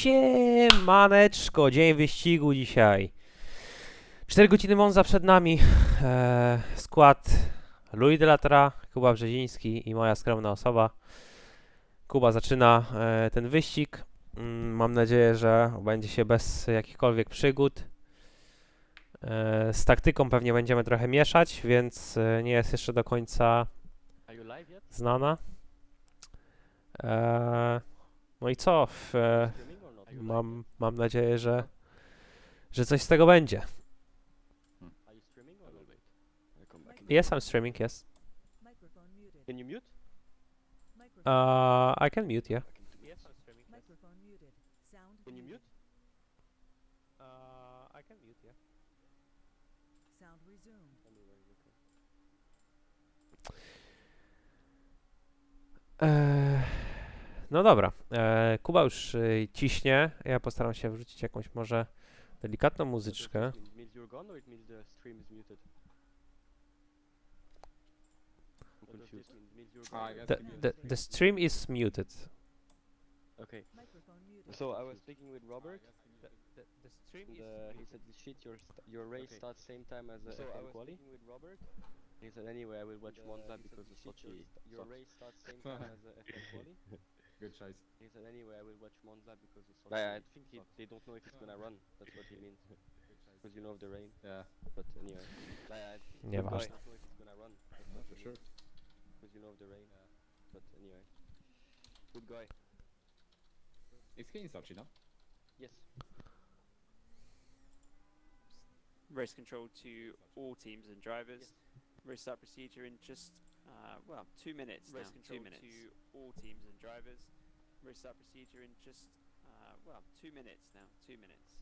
Siemaneczko, dzień wyścigu dzisiaj. 4 godziny Monza przed nami. Skład Louis de Latra, Kuba Brzeziński i moja skromna osoba. Kuba zaczyna ten wyścig. Mam nadzieję, że będzie się bez jakichkolwiek przygód. Z taktyką pewnie będziemy trochę mieszać, więc nie jest jeszcze do końca znana. No i co? Mam nadzieję, że coś z tego będzie. Yes, I'm streaming, yes. Can you mute? I can mute, yeah. Yes, I'm streaming. Can you mute? I can mute, yeah. Sound resumed. No dobra, Kuba już ciśnie. Ja postaram się wrzucić jakąś może delikatną muzyczkę. It means you're gone or it means the stream is muted? I'm confused. It means you're gone. The stream is muted. Okay. Microphone muted. So I was speaking with Robert. The stream And, he said, "Shit, your race starts same time as the FM quali." With Robert. He said, "Anyway, I will watch Monza because of Sochi." Your race starts same time as the FM quali. Good choice. He said, "Anyway, I will watch Monza because of Sochi." I think they don't know if it's gonna run. That's what he means. Because you know of the rain. Yeah, But anyway, Nieważne. I don't know if it's gonna run. That's what for he sure. means. Because you know of the rain. But anyway, good guy. It's clean Sochi, no? Yes. Race control to all teams and drivers. Race start procedure in just, 2 minutes now. 2 minutes. To all teams and drivers. Race start procedure in just, 2 minutes now. 2 minutes.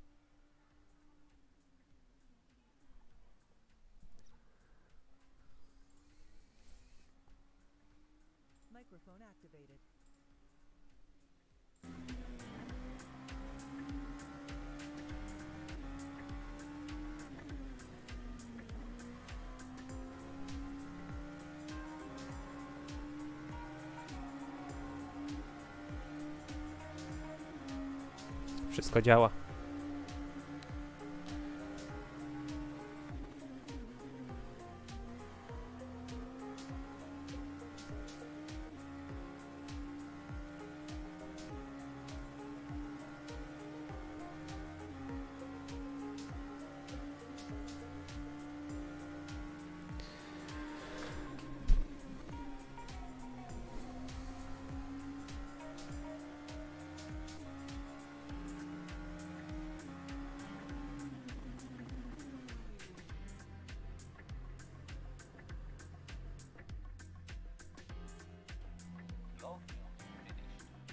Microphone activated. Wszystko działa.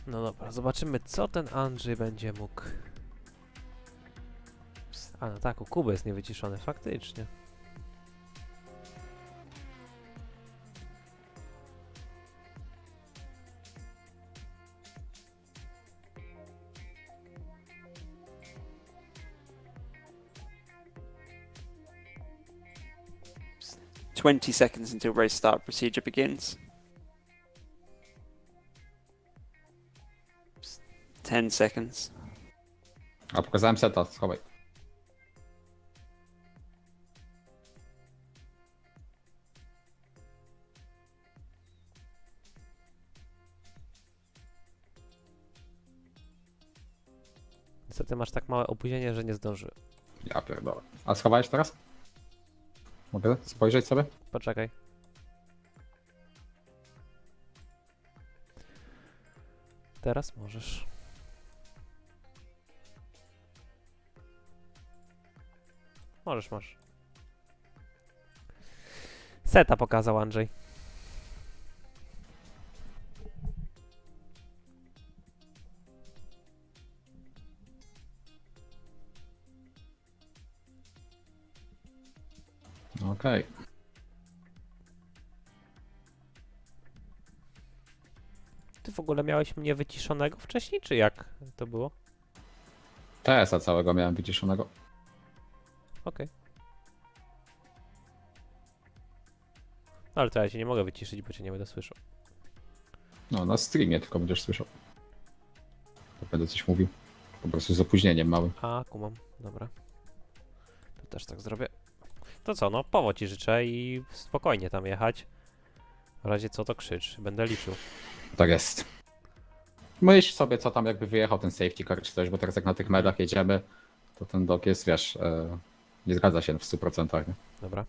No dobra, zobaczymy co ten Andrzej będzie mógł. A no tak, u Kuby jest niewyciszony, faktycznie. Psst. 20 seconds until race start procedure begins. 10 seconds. A pokazałem seta, schowaj. Niestety masz tak małe opóźnienie, że nie zdążyłem. Ja pierdolę. A schowałeś teraz? Mogę spojrzeć sobie? Poczekaj. Teraz możesz. Możesz. Seta pokazał Andrzej. Okej. Ty w ogóle miałeś mnie wyciszonego wcześniej, czy jak to było? TS-a całego miałem wyciszonego. Okej. No ale to ja cię nie mogę wyciszyć, bo cię nie będę słyszał. No, na streamie tylko będziesz słyszał. To będę coś mówił. Po prostu z opóźnieniem małym. A, kumam. Dobra. To też tak zrobię. To co, no powodzia ci życzę i spokojnie tam jechać. W razie co to krzycz, będę liczył. Tak jest. Myśl sobie, co tam jakby wyjechał ten safety car czy coś, bo teraz jak na tych medach jedziemy, to ten dok jest, wiesz, nie zgadza się w 100%. Nie? Dobra.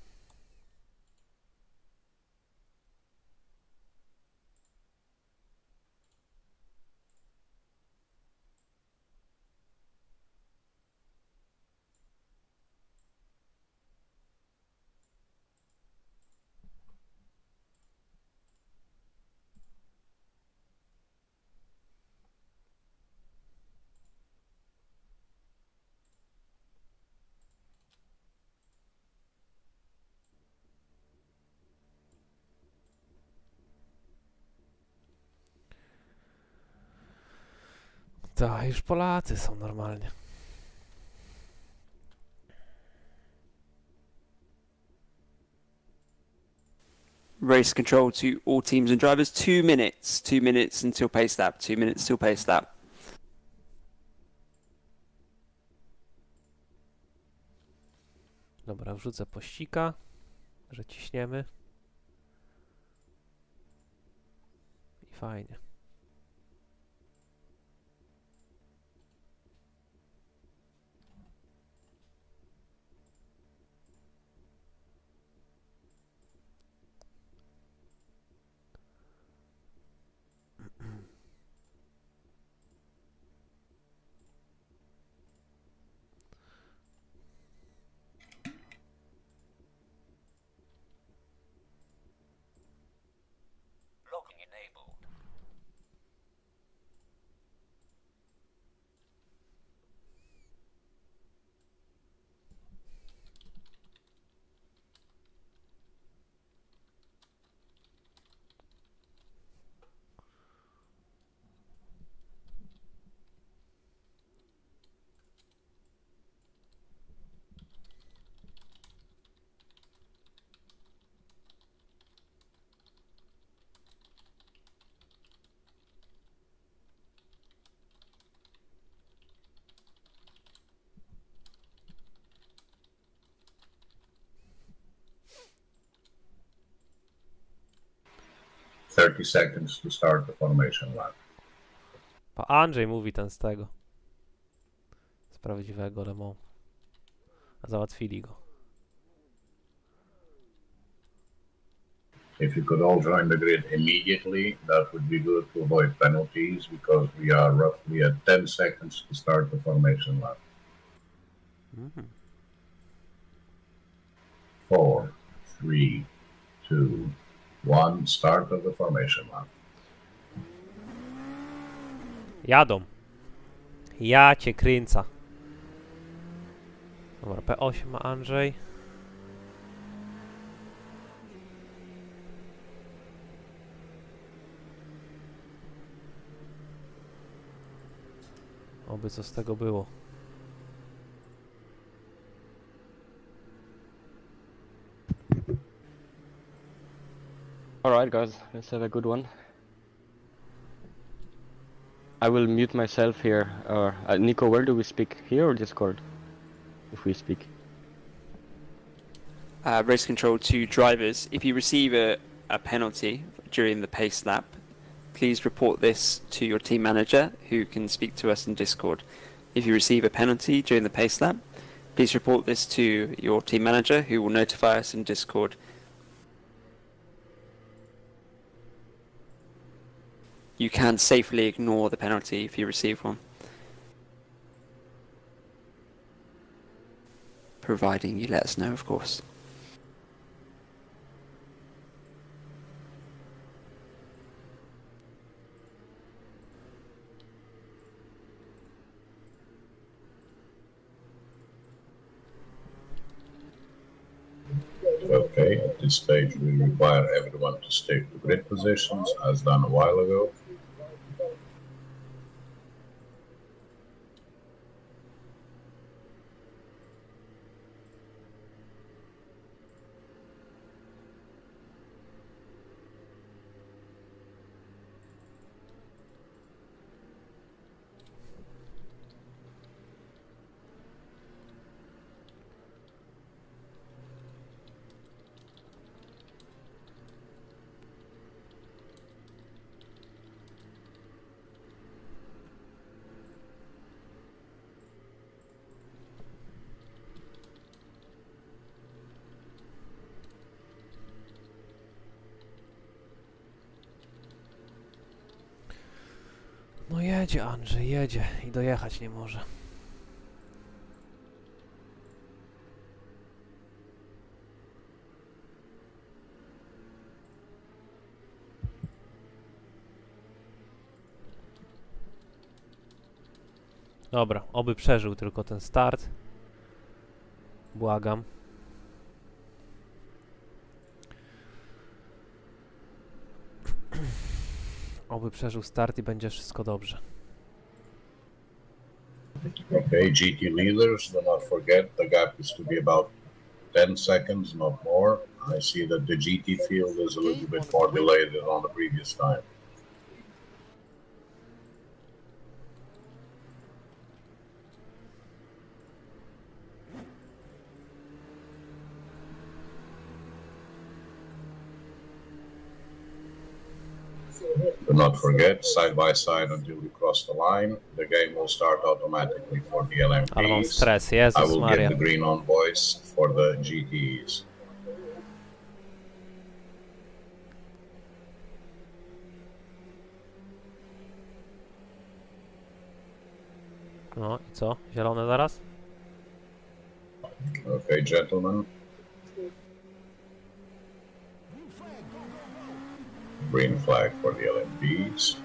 Tak, już Polacy są normalnie. Race control to all teams and drivers. 2 minutes. 2 minutes until pace lap. 2 minutes till pace lap. Dobra, wrzucę pościga, że ciśniemy. I fajnie. Thirty seconds to start the formation lap. Pa Andrzej mówi ten z tego. Z prawdziwego Le Mans. A załatwili go. If you could all join the grid immediately, that would be good to avoid penalties because we are roughly at 10 seconds to start the formation lap. Mhm. 4, 3, 2, 1, start of the formation lap. Jadą. Ja cię kręcę. Dobra, P8 ma Andrzej. Oby co z tego było. Alright guys, let's have a good one. I will mute myself here. Nico, where do we speak? Here or Discord? If we speak. Race control to drivers. If you receive a penalty during the pace lap, please report this to your team manager, who can speak to us in Discord. If you receive a penalty during the pace lap, please report this to your team manager, who will notify us in Discord. You can safely ignore the penalty if you receive one, providing you let us know, of course. Okay, at this stage we require everyone to stick to grid positions as done a while ago. No jedzie Andrzej, jedzie i dojechać nie może. Dobra, oby przeżył tylko ten start. Błagam. Oby przeżył start i będzie wszystko dobrze. Okay, GT leaders, do not forget the gap is to be about 10 seconds, not more. I see that the GT field is a little bit more delayed than on the previous time. Do not forget, side by side until we cross the line. The game will start automatically for the Ale mam LMPs. stres, I Jezus will Maria. get the green on voice for the GTs. No i co? Zielone zaraz? Okay, gentlemen. Green flag for the LMPs.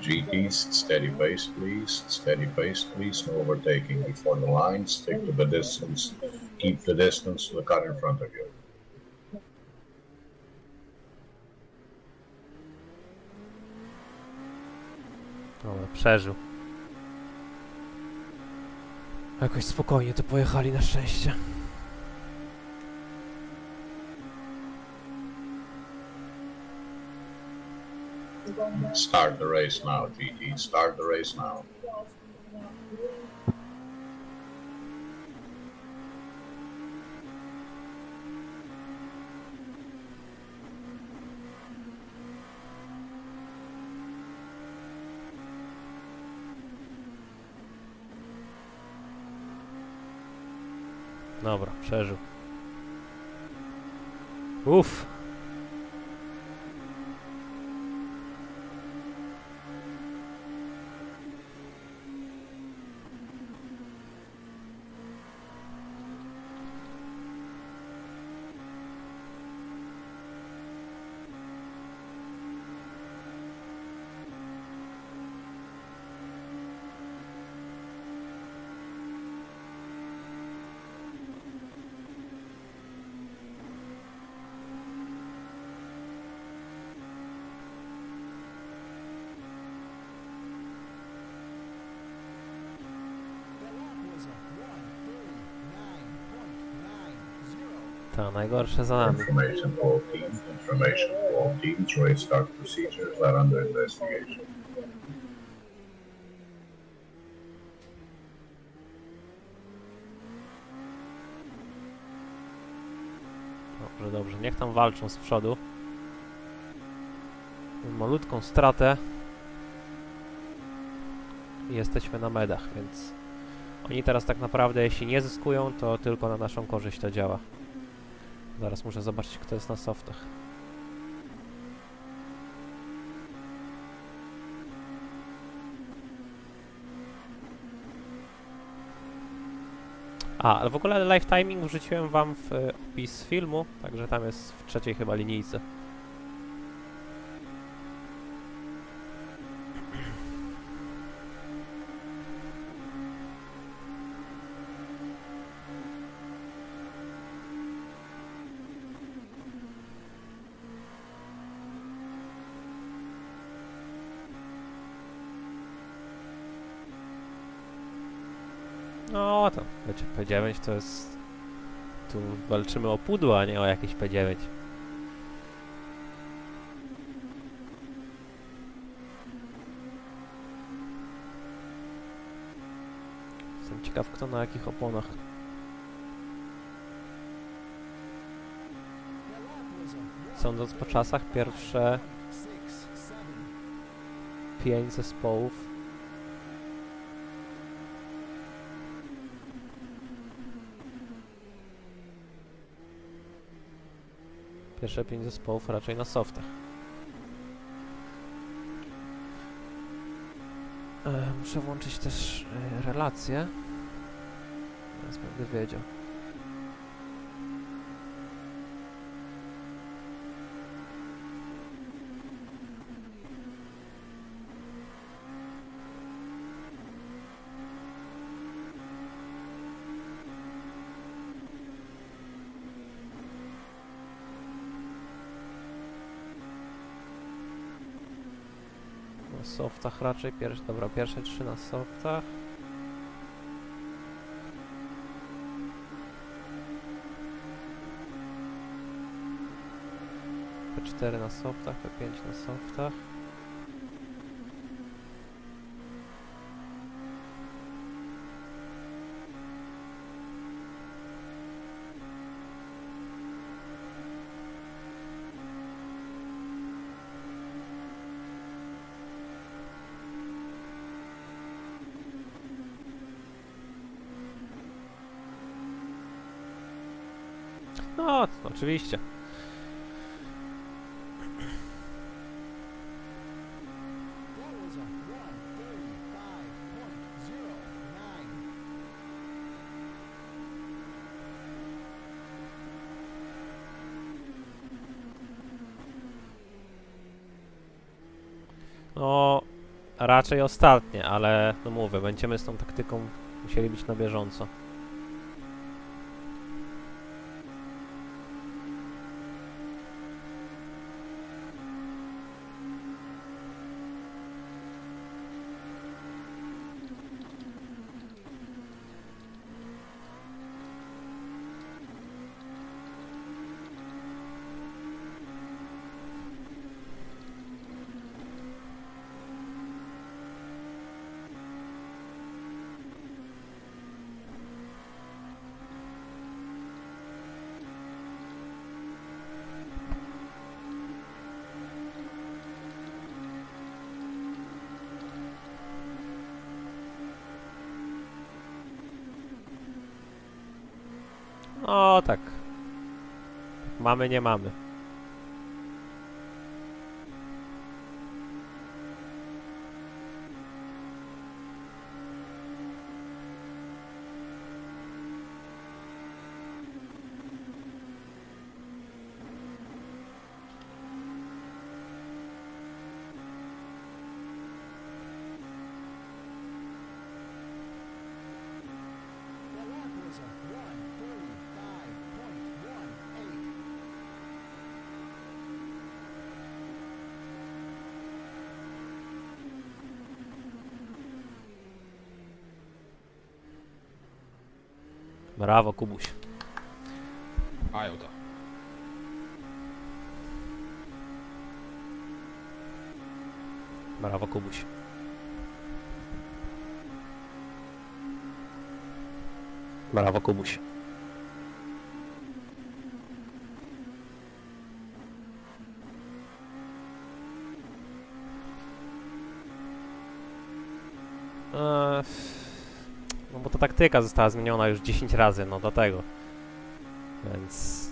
GTs, steady pace, please. Steady pace, please. No overtaking before the line. Stick to the distance. Keep the distance to the car in front of you. Dobra, przeżył. Jakoś spokojnie to pojechali na szczęście. Start the race now, GT. Start the race now. Dobra, przeżył. Uff. Ta, najgorsze za nami. Information to all teams. Information to all teams. Race start procedures are under investigation. Dobrze, dobrze. Niech tam walczą z przodu. Malutką stratę. I jesteśmy na medach, więc oni teraz tak naprawdę, jeśli nie zyskują, to tylko na naszą korzyść to działa. Zaraz muszę zobaczyć, kto jest na softach. A, ale w ogóle live timing wrzuciłem wam w opis filmu, także tam jest w trzeciej chyba linijce. No to wiecie, P9 to jest... Tu walczymy o pudło, a nie o jakieś P9. Jestem ciekaw, kto na jakich oponach. Sądząc po czasach, pierwsze 5 zespołów Pierwsze 5 zespołów raczej na softach. Muszę włączyć też relacje. Teraz będę wiedział. Na softach raczej dobra, pierwsze 3 na softach. P4 na softach, P5 na softach. No, oczywiście. No, raczej ostatnie, ale no mówię, będziemy z tą taktyką musieli być na bieżąco. No tak. Mamy, nie mamy. Brawo, Kubuś. Mają to. Brawo, Kubuś. Brawo, Kubuś. No bo ta taktyka została zmieniona już 10 razy, no do tego. Więc...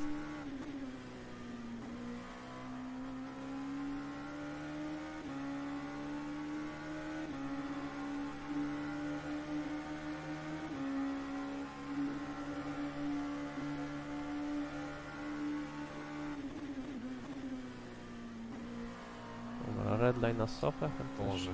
Dobra, redline na sofę. Boże.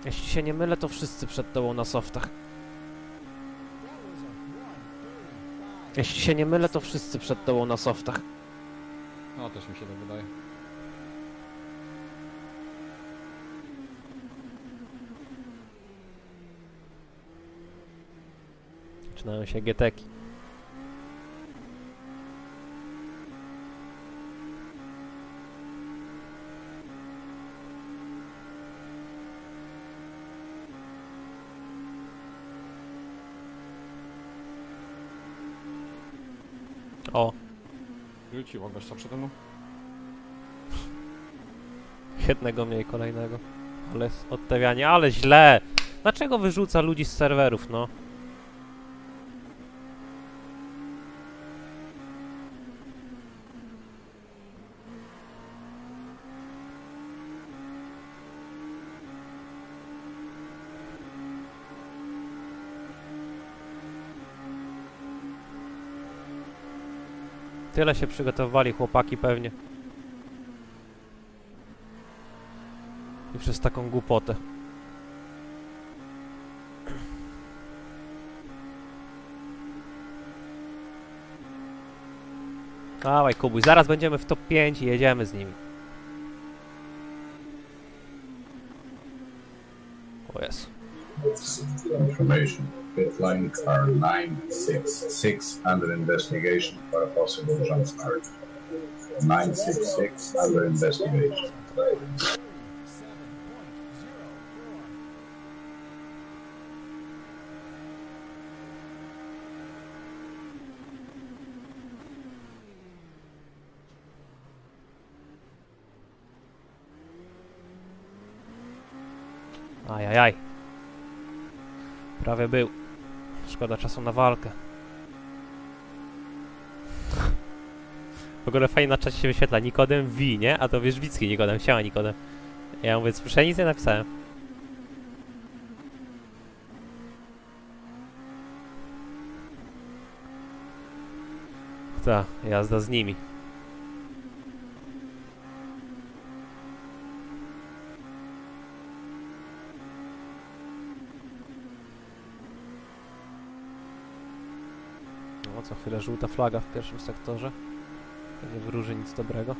Jeśli się nie mylę, to wszyscy przed tobą na softach. Jeśli się nie mylę, to wszyscy przed tobą na softach. No też mi się tak wydaje. Zaczynają się GT-ki. O, Rzuciło gościa przede mną. jednego mniej kolejnego. Ale odstawianie, ale źle! Dlaczego wyrzuca ludzi z serwerów, no? Tyle się przygotowywali chłopaki pewnie. I przez taką głupotę. Dawaj Kubuś, zaraz będziemy w top 5 i jedziemy z nimi. O Jezu. Information. Pit line car 966 under investigation for a possible jump start. 966 under investigation. Ajajaj. Prawie był. Szkoda czasu na walkę. W ogóle fajnie na czacie się wyświetla Nikodem V, nie? A to Wierzbicki Nikodem. Siema Nikodem. Ja mówię, słyszę, nic nie napisałem. Ta, jazda z nimi. No, co chwilę żółta flaga w pierwszym sektorze. To nie wróży nic dobrego.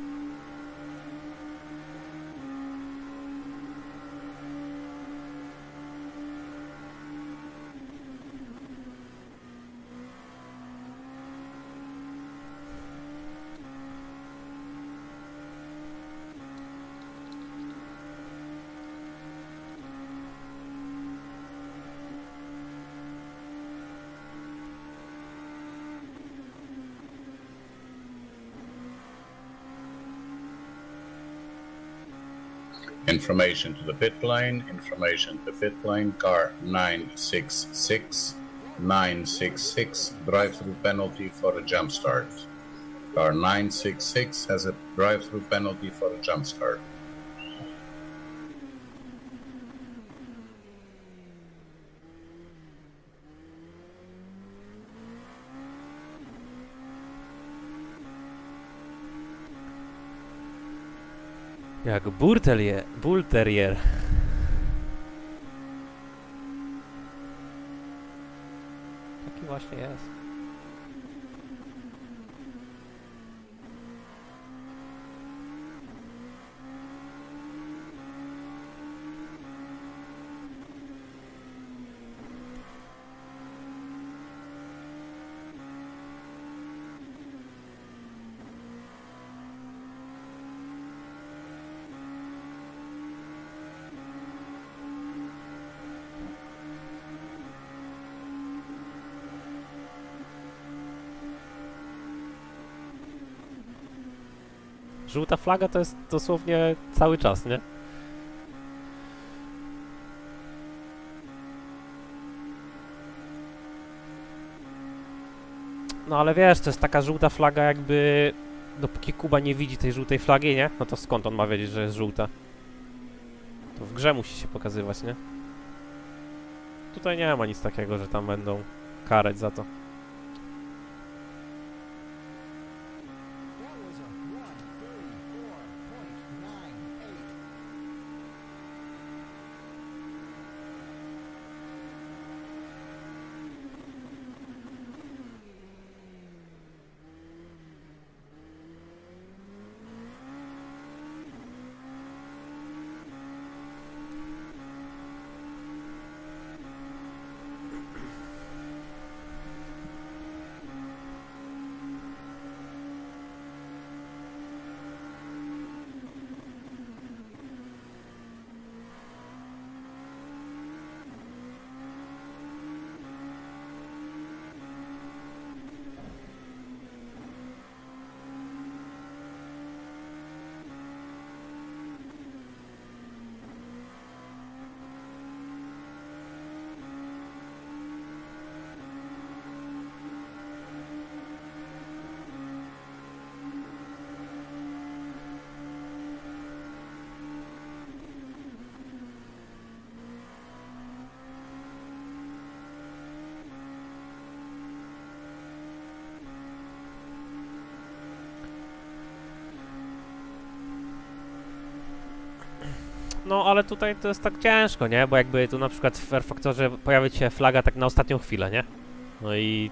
Information to the pit lane. Information to pit lane. Car 966. 966. Drive-through penalty for a jump start. Car 966 has a drive-through penalty for a jump start. Jak bull terrier. Taki właśnie jest. Żółta flaga to jest dosłownie cały czas, nie? No ale wiesz, to jest taka żółta flaga jakby... Dopóki Kuba nie widzi tej żółtej flagi, nie? No to skąd on ma wiedzieć, że jest żółta? To w grze musi się pokazywać, nie? Tutaj nie ma nic takiego, że tam będą karać za to. No, ale tutaj to jest tak ciężko, nie? Bo jakby tu na przykład w R-Faktorze pojawić się flaga tak na ostatnią chwilę, nie? No i...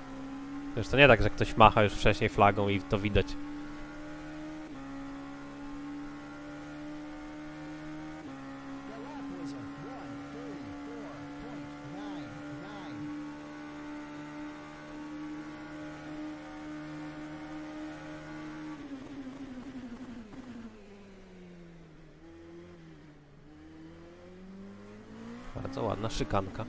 Wiesz, to nie tak, że ktoś macha już wcześniej flagą i to widać. Bardzo ładna szykanka.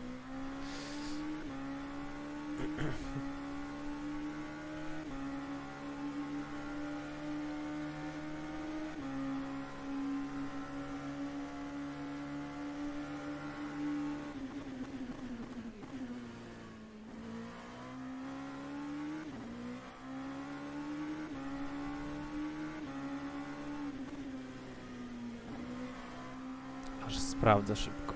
Aż sprawdzę szybko.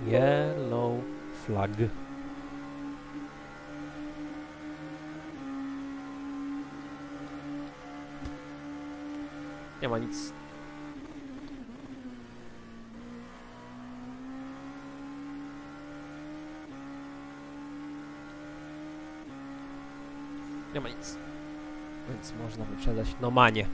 Yellow flag. Nie ma nic. Nie ma nic. Więc można wyprzedzać Nomanie.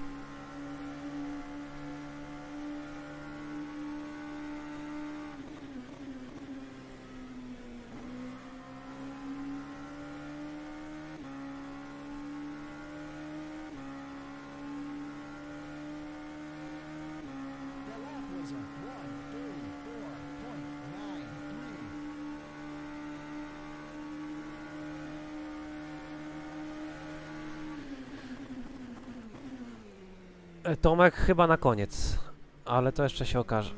Tomek chyba na koniec, ale to jeszcze się okaże.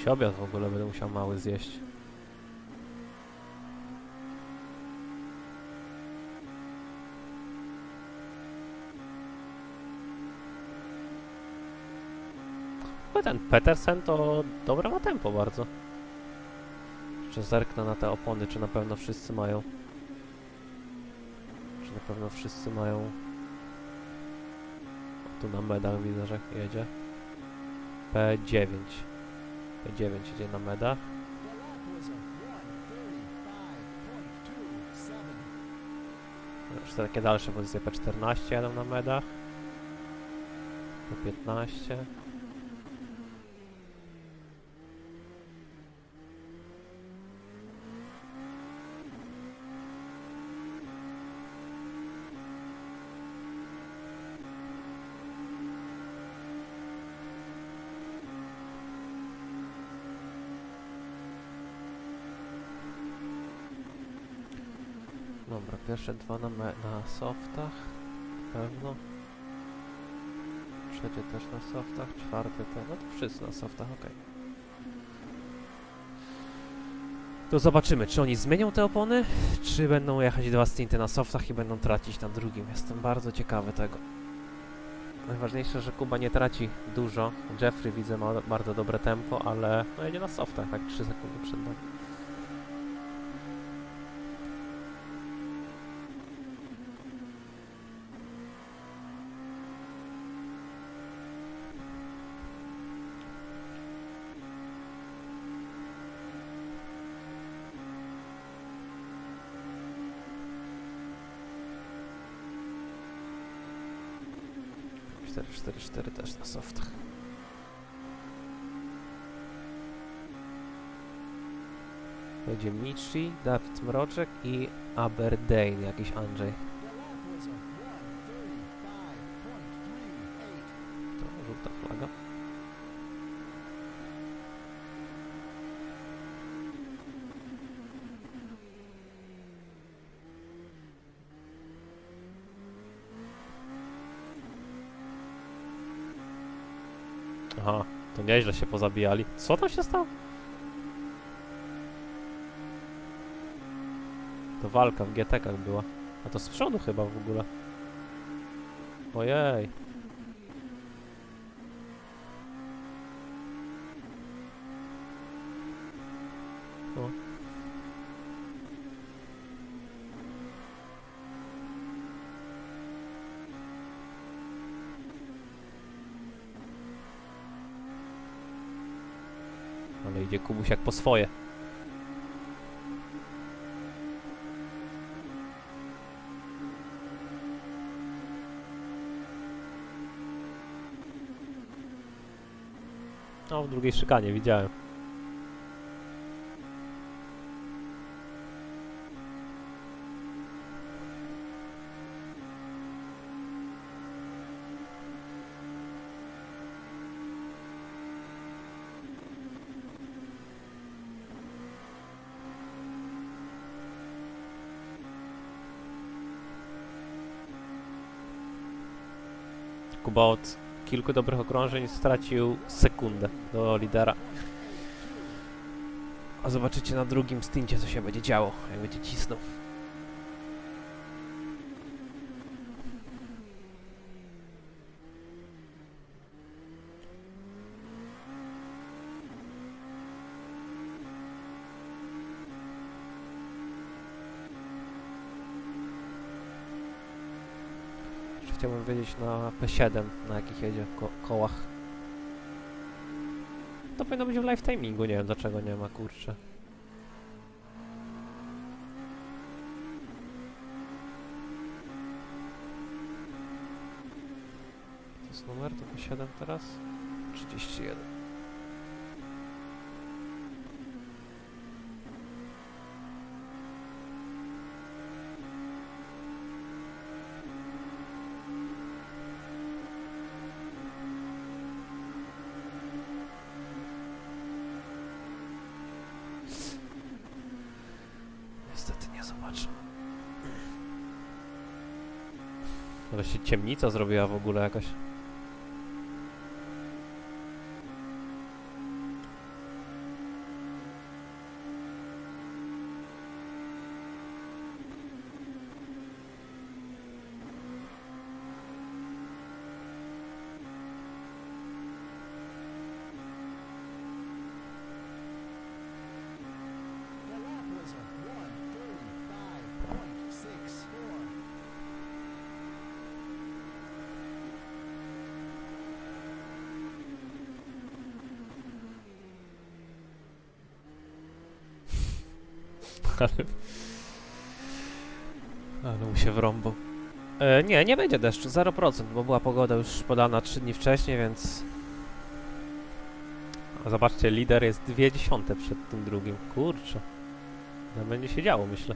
Obiad w ogóle będę musiał mały zjeść. No ten Petersen to dobre ma tempo bardzo. Jeszcze zerknę na te opony, czy na pewno wszyscy mają. Czy na pewno wszyscy mają. O, tu na medach widzę, że jedzie. P9. P9 idzie na medach. Już te takie dalsze pozycje P14 jadą na medach. P15. Dobra, pierwsze dwa na softach, pewno. Trzecie też na softach, czwarte też, no to wszyscy na softach, okej. To zobaczymy, czy oni zmienią te opony, czy będą jechać dwa stinty na softach i będą tracić na drugim. Jestem bardzo ciekawy tego. Najważniejsze, że Kuba nie traci dużo. Jeffrey widzę ma bardzo dobre tempo, ale no jedzie na softach, tak 3 sekundy przed nami. Cztery też na softach. Będzie Michi, Dawid Mroczek i Aberdeen, jakiś Andrzej. To żółta flaga. Aha, to nieźle się pozabijali. Co tam się stało? To walka w GT-kach była. A to z przodu chyba w ogóle. Ojej. O. Ale idzie Kubuś jak po swoje. No, w drugiej szykanie widziałem. Kuba od kilku dobrych okrążeń stracił sekundę do lidera. A zobaczycie na drugim stincie, co się będzie działo, jak będzie cisnął. Chciałbym wiedzieć na P7, na jakich jedzie kołach. To powinno być w live timingu, nie wiem dlaczego nie ma, kurczę. To jest numer, to P7 teraz? 31. Ale się ciemnica zrobiła w ogóle jakaś. Ale mu się wrąbał. Nie będzie deszczu, 0%, bo była pogoda już podana 3 dni wcześniej, więc... A zobaczcie, lider jest 0,2 przed tym drugim. Kurczę. No będzie się działo, myślę.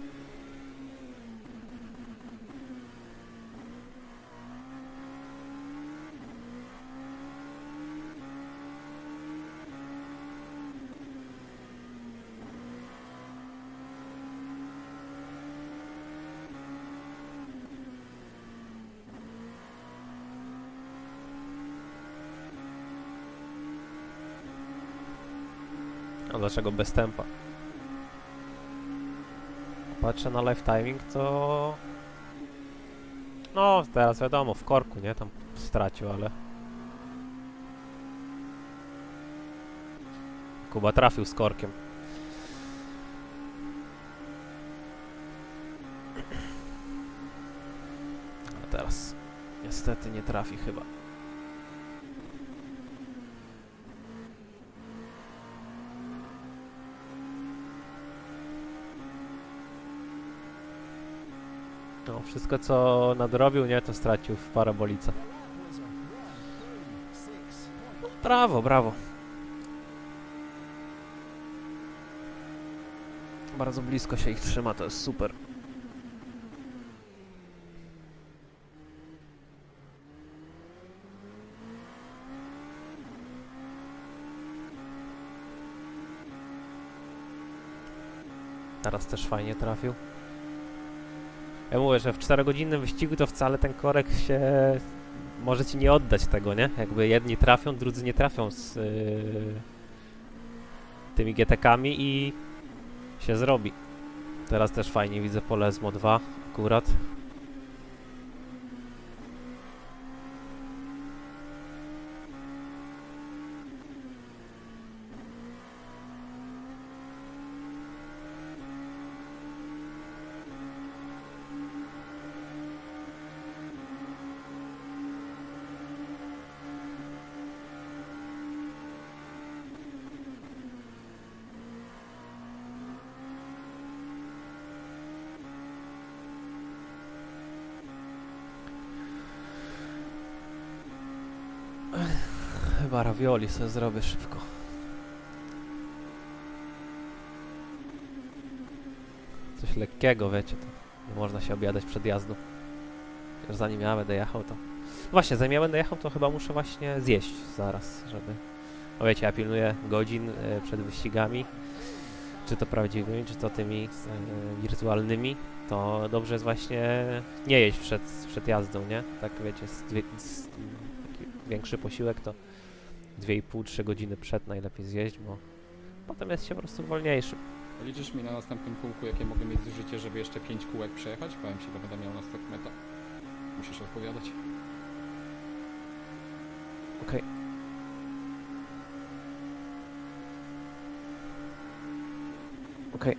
A dlaczego bez tempa? Patrzę na live timing, to... No, teraz wiadomo, w korku, nie? Tam stracił, ale... Kuba trafił z korkiem. A teraz... Niestety nie trafi chyba. No, wszystko co nadrobił, nie, to stracił w parabolice. No, brawo, brawo. bardzo blisko się ich trzyma, to jest super. Teraz też fajnie trafił. Ja mówię, że w 4-godzinnym wyścigu to wcale ten korek się... może ci nie oddać tego, nie? Jakby jedni trafią, drudzy nie trafią z tymi GTK-ami i się zrobi. Teraz też fajnie widzę pole z Mo2 akurat. Chyba ravioli sobie zrobię szybko. Coś lekkiego, wiecie, to nie można się obiadać przed jazdą. Już zanim ja będę jechał, to... Właśnie, zanim ja będę jechał, to chyba muszę właśnie zjeść zaraz, żeby... No wiecie, ja pilnuję godzin przed wyścigami. Czy to prawdziwymi, czy to tymi wirtualnymi. To dobrze jest właśnie nie jeść przed jazdą, nie? Tak wiecie, taki większy posiłek to 2,5-3 godziny przed najlepiej zjeść, bo potem jest się po prostu wolniejszy. Liczysz mi na następnym kółku, jakie mogę mieć zużycie, żeby jeszcze 5 kółek przejechać? Powiem ci, że będę miał na stok meta. Musisz odpowiadać. Okej. Okej.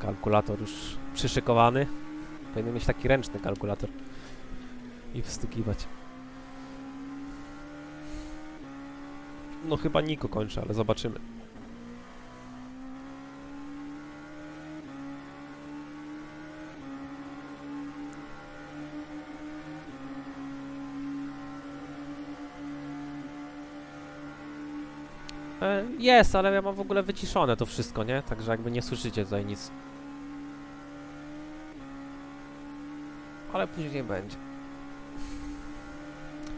Kalkulator już przyszykowany. Powinien mieć taki ręczny kalkulator. I wstukiwać. No chyba Niko kończy, ale zobaczymy. Jest, ale ja mam w ogóle wyciszone to wszystko, nie? Także jakby nie słyszycie tutaj nic. Ale później będzie.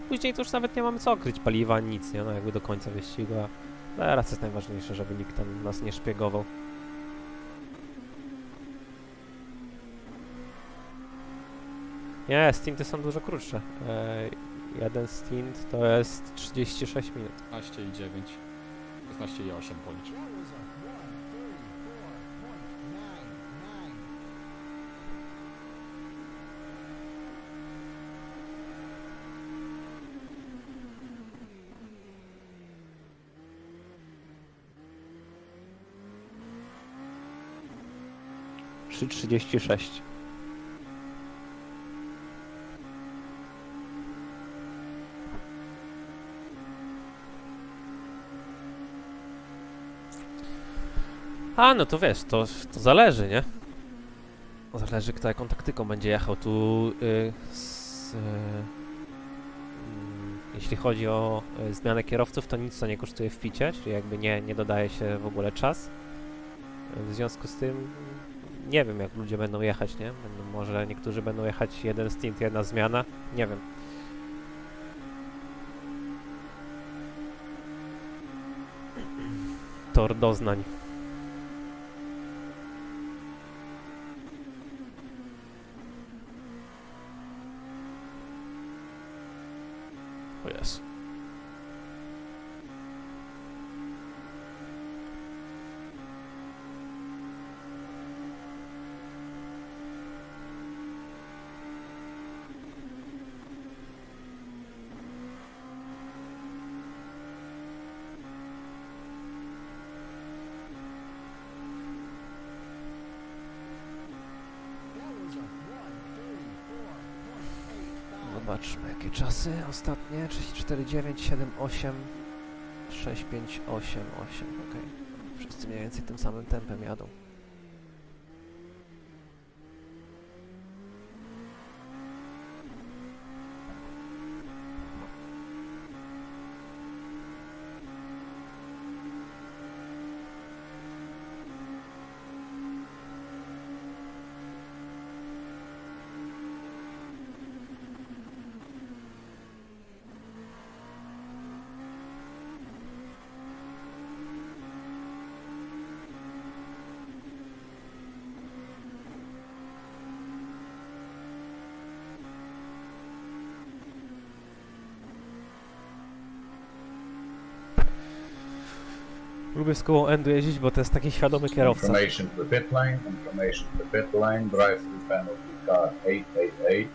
Później to już nawet nie mamy co kryć paliwa, nic, nie? No jakby do końca wyścigu, a teraz jest najważniejsze, żeby nikt tam nas nie szpiegował. Nie, stinty są dużo krótsze. Jeden stint to jest 36 minut. 15,9. 16,8 policz. Trzy 36. A, no to wiesz, to zależy, nie? Zależy, kto jaką taktyką będzie jechał. Tu jeśli chodzi o zmianę kierowców, to nic to nie kosztuje w picie, czyli jakby nie dodaje się w ogóle czas. W związku z tym nie wiem, jak ludzie będą jechać, nie? Może niektórzy będą jechać jeden stint, jedna zmiana, nie wiem. Tor doznań. O Jezu. Zobaczmy, jakie czasy ostatnie. 34,9, 7,8, 6,5, 8,8. Ok. Wszyscy mniej więcej tym samym tempem jadą. lubię z koło endu jeździć, bo to jest taki świadomy kierowca. Information to the pit lane, information to the pit lane, drive-through penalty car 888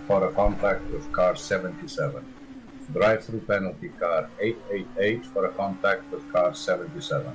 for a contact with car 77. Drive-through penalty car 888 for a contact with car 77.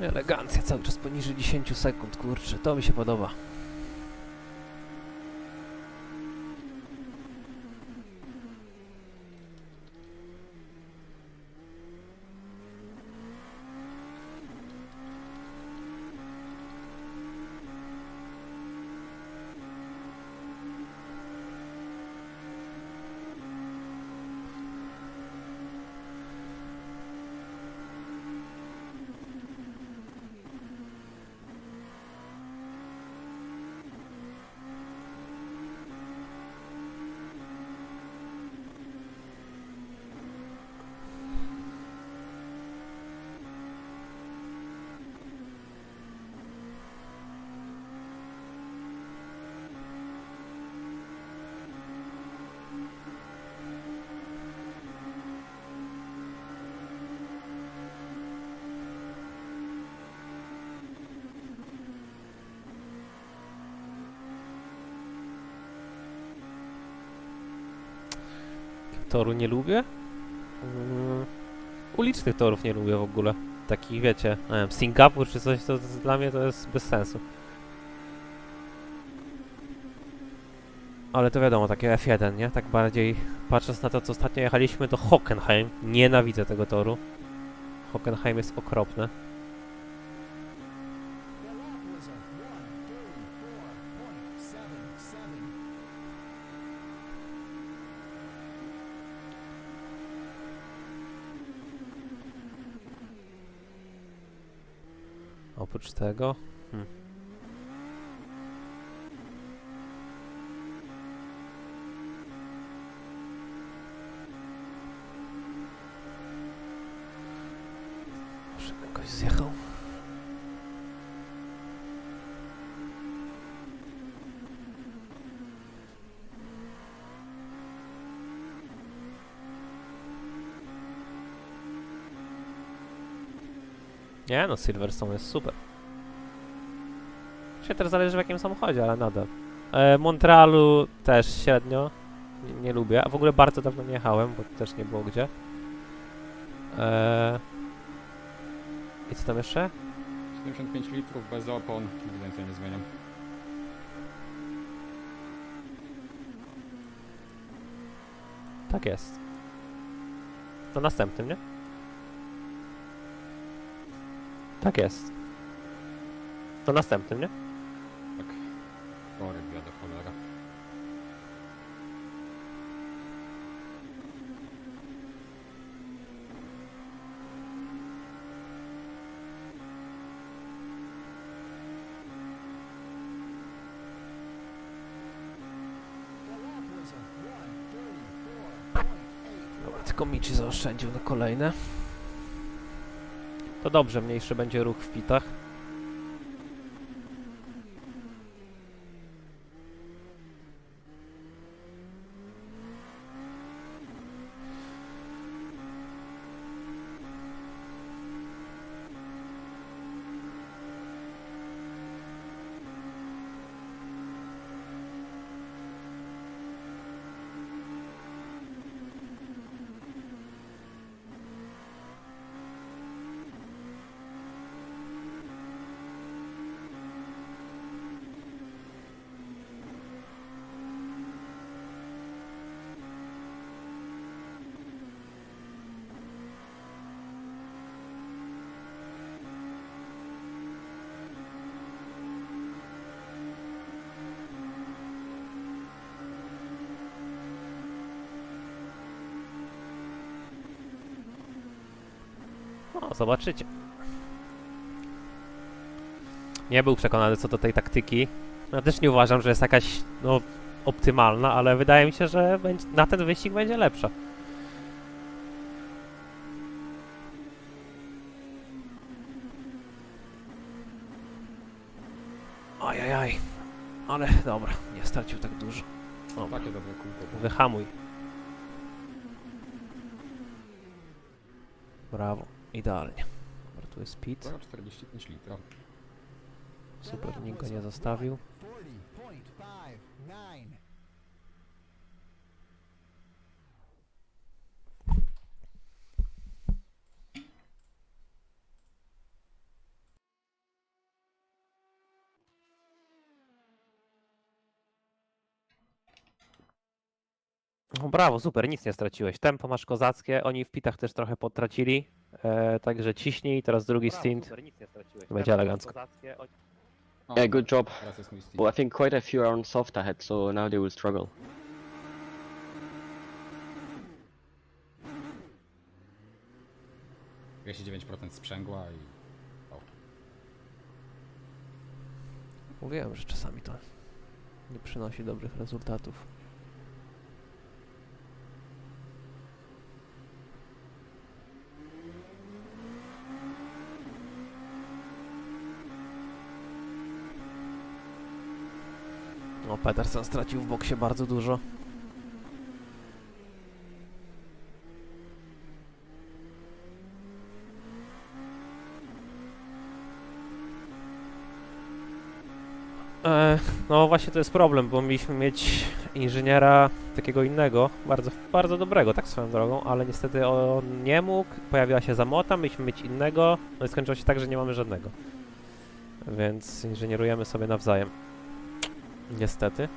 Elegancja, cały czas poniżej 10 sekund, kurczę, to mi się podoba. Toru nie lubię? Ulicznych torów nie lubię w ogóle. Takich, wiecie, nie wiem, Singapur czy coś, to dla mnie to jest bez sensu. Ale to wiadomo, takie F1, nie? Tak bardziej patrząc na to, co ostatnio jechaliśmy do Hockenheim. Nienawidzę tego toru. Hockenheim jest okropne. Oprócz tego... Może jakoś zjechał. Nie no, Silverstone jest super. Się też zależy w jakim samochodzie, ale nadal. Montrealu też średnio. Nie lubię, a w ogóle bardzo dawno nie jechałem, bo też nie było gdzie. I co tam jeszcze? 75 litrów bez opon, więcej nie zmieniam. Tak jest. To następnym, nie? Tak jest. To następnym, nie? Tak. Korek wiadomo, cholera. Dobra, tylko Michi zaoszczędził na kolejne. To dobrze, mniejszy będzie ruch w pitach. No, zobaczycie. nie był przekonany co do tej taktyki. Ja też nie uważam, że jest jakaś no, optymalna, ale wydaje mi się, że na ten wyścig będzie lepsza. Ajajaj, ale dobra, nie stracił tak dużo. Dobra, Takie dobre kółko. wyhamuj. Brawo, idealnie. Dobra, tu jest speed. 45 litrów. Super, nikt go nie zostawił. No brawo, super, nic nie straciłeś. Tempo masz kozackie, oni w pitach też trochę potracili. Także ciśnij, teraz drugi stint. Będzie elegancko. Yeah, good job. Teraz jest mój Steve. Well, I think quite a few are on soft ahead, so now they will struggle. %, sprzęgła i... O. Mówiłem, że czasami to nie przynosi dobrych rezultatów. No, Peterson stracił w boksie bardzo dużo. No właśnie to jest problem, bo mieliśmy mieć inżyniera takiego innego, bardzo, bardzo dobrego, tak swoją drogą, ale niestety on nie mógł, pojawiła się zamota, mieliśmy mieć innego, no i skończyło się tak, że nie mamy żadnego. Więc inżynierujemy sobie nawzajem. Niestety.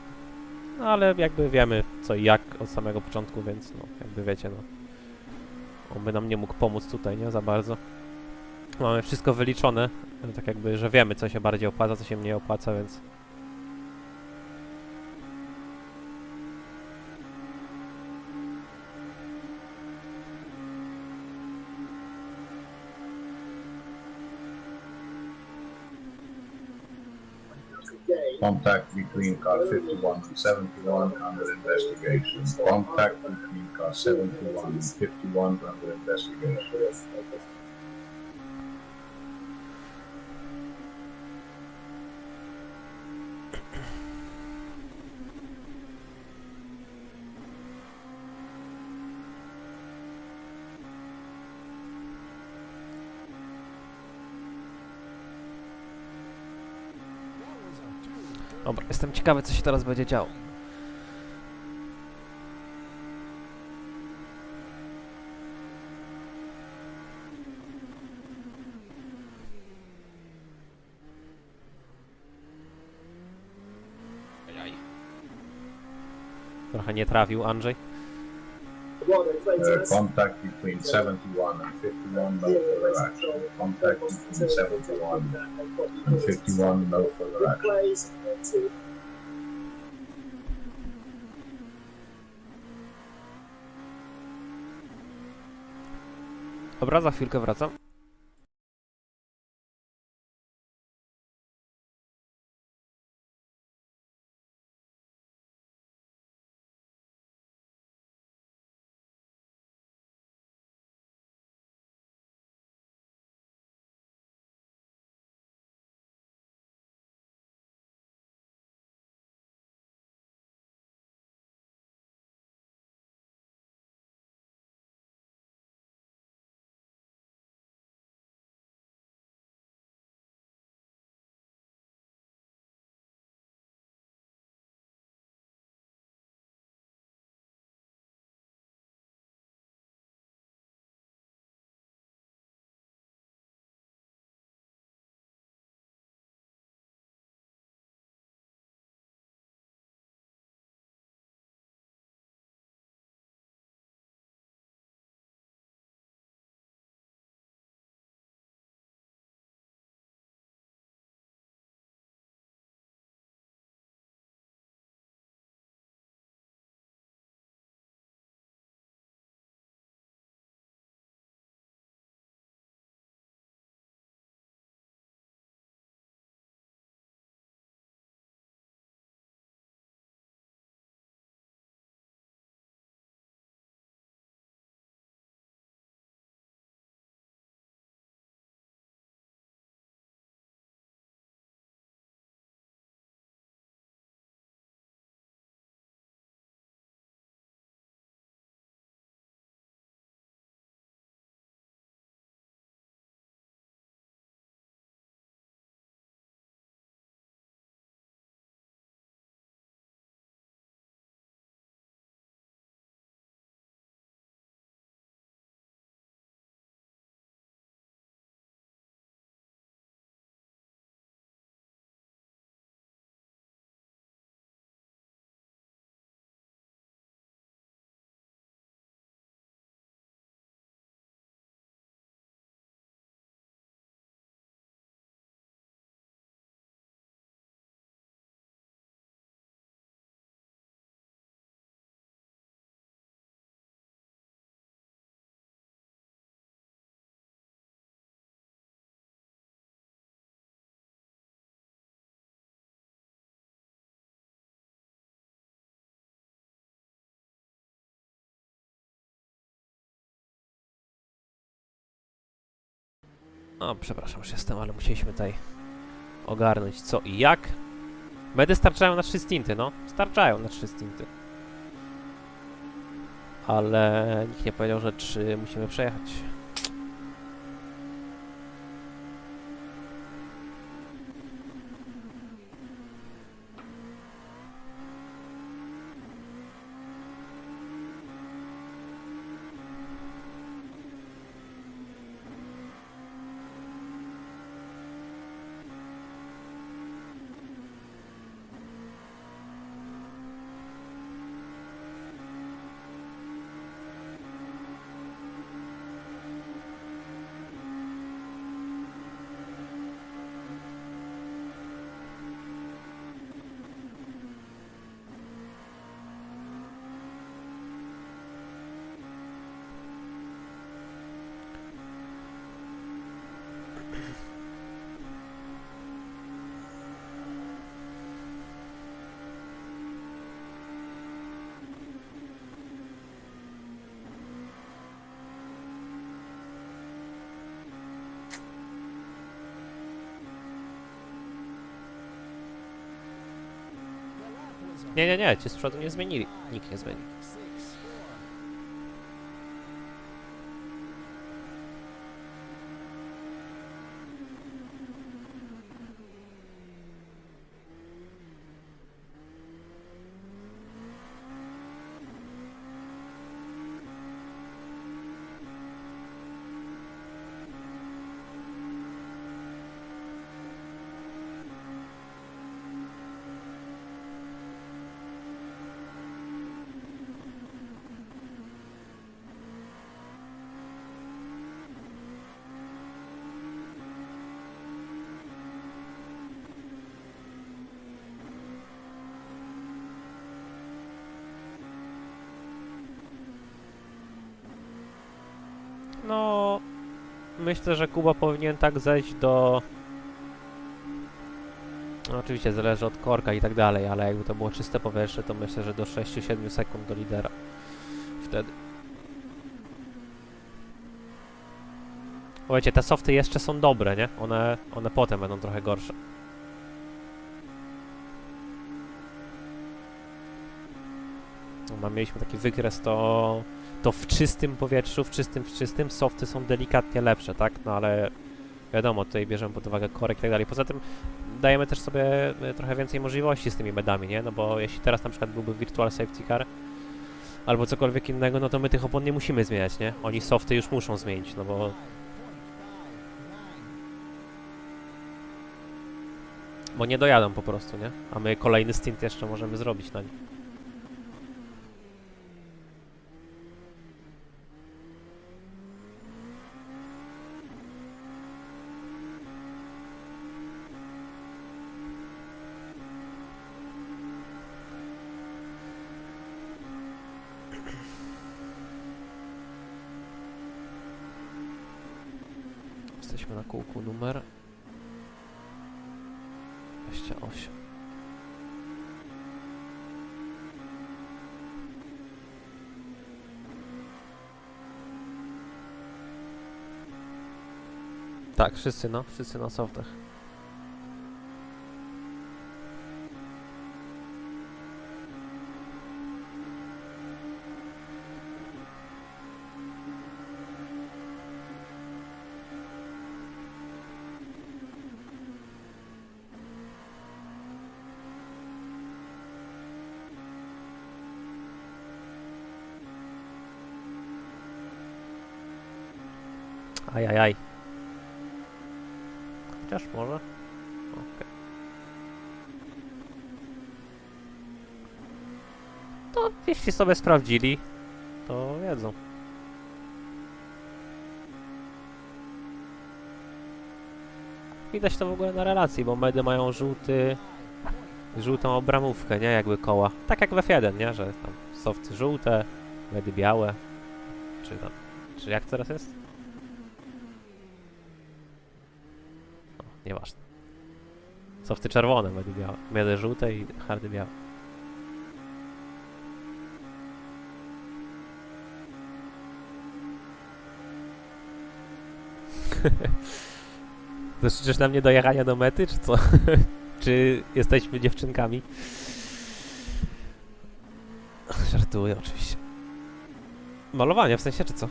No ale jakby wiemy co i jak od samego początku, więc no jakby wiecie, no on by nam nie mógł pomóc tutaj, nie? Za bardzo. Mamy wszystko wyliczone, tak jakby, że wiemy co się bardziej opłaca, co się mniej opłaca, więc... Contact between car 51 and 71 under investigation. Contact between car 71 and 51 under investigation. Dobra, jestem ciekawy co się teraz będzie działo. Trochę nie trafił Andrzej. Contact between 71 and 51, no further action. Contact between 71 and 51, no further action. Dobra, za chwilkę wracam. O, przepraszam, już jestem, ale musieliśmy tutaj ogarnąć co i jak. Medy starczają na 3 stinty, no. Starczają na 3 stinty. Ale nikt nie powiedział, że 3 musimy przejechać. Nie, ci z przodu nie zmienili. Nikt nie zmienił. No, myślę, że Kuba powinien tak zejść do... No, oczywiście zależy od korka i tak dalej, ale jakby to było czyste powietrze, to myślę, że do 6-7 sekund do lidera. Wtedy. Bo wiecie, te softy jeszcze są dobre, nie? One potem będą trochę gorsze. No, mieliśmy taki wykres, to w czystym powietrzu, w czystym softy są delikatnie lepsze, tak? No ale wiadomo, tutaj bierzemy pod uwagę korek i tak dalej. Poza tym dajemy też sobie trochę więcej możliwości z tymi medami, nie? No bo jeśli teraz na przykład byłby virtual safety car albo cokolwiek innego, no to my tych opon nie musimy zmieniać, nie? Oni softy już muszą zmienić, no bo nie dojadą po prostu, nie? A my kolejny stint jeszcze możemy zrobić na nich. Jesteśmy na kółku numer 28. Tak, wszyscy na softach. Ajajaj. Chociaż może. Okej. To jeśli sobie sprawdzili, to wiedzą. Widać to w ogóle na relacji, bo medy mają żółtą obramówkę, nie? Jakby koła. Tak jak w F1, nie? Że tam softy żółte, medy białe. Czy jak teraz jest? Nieważne. Softy czerwone, medy białe. Medy żółte i hardy białe. Zażyczysz na mnie dojechania do mety, czy co? Czy jesteśmy dziewczynkami? Żartuję oczywiście. Malowanie w sensie, czy co?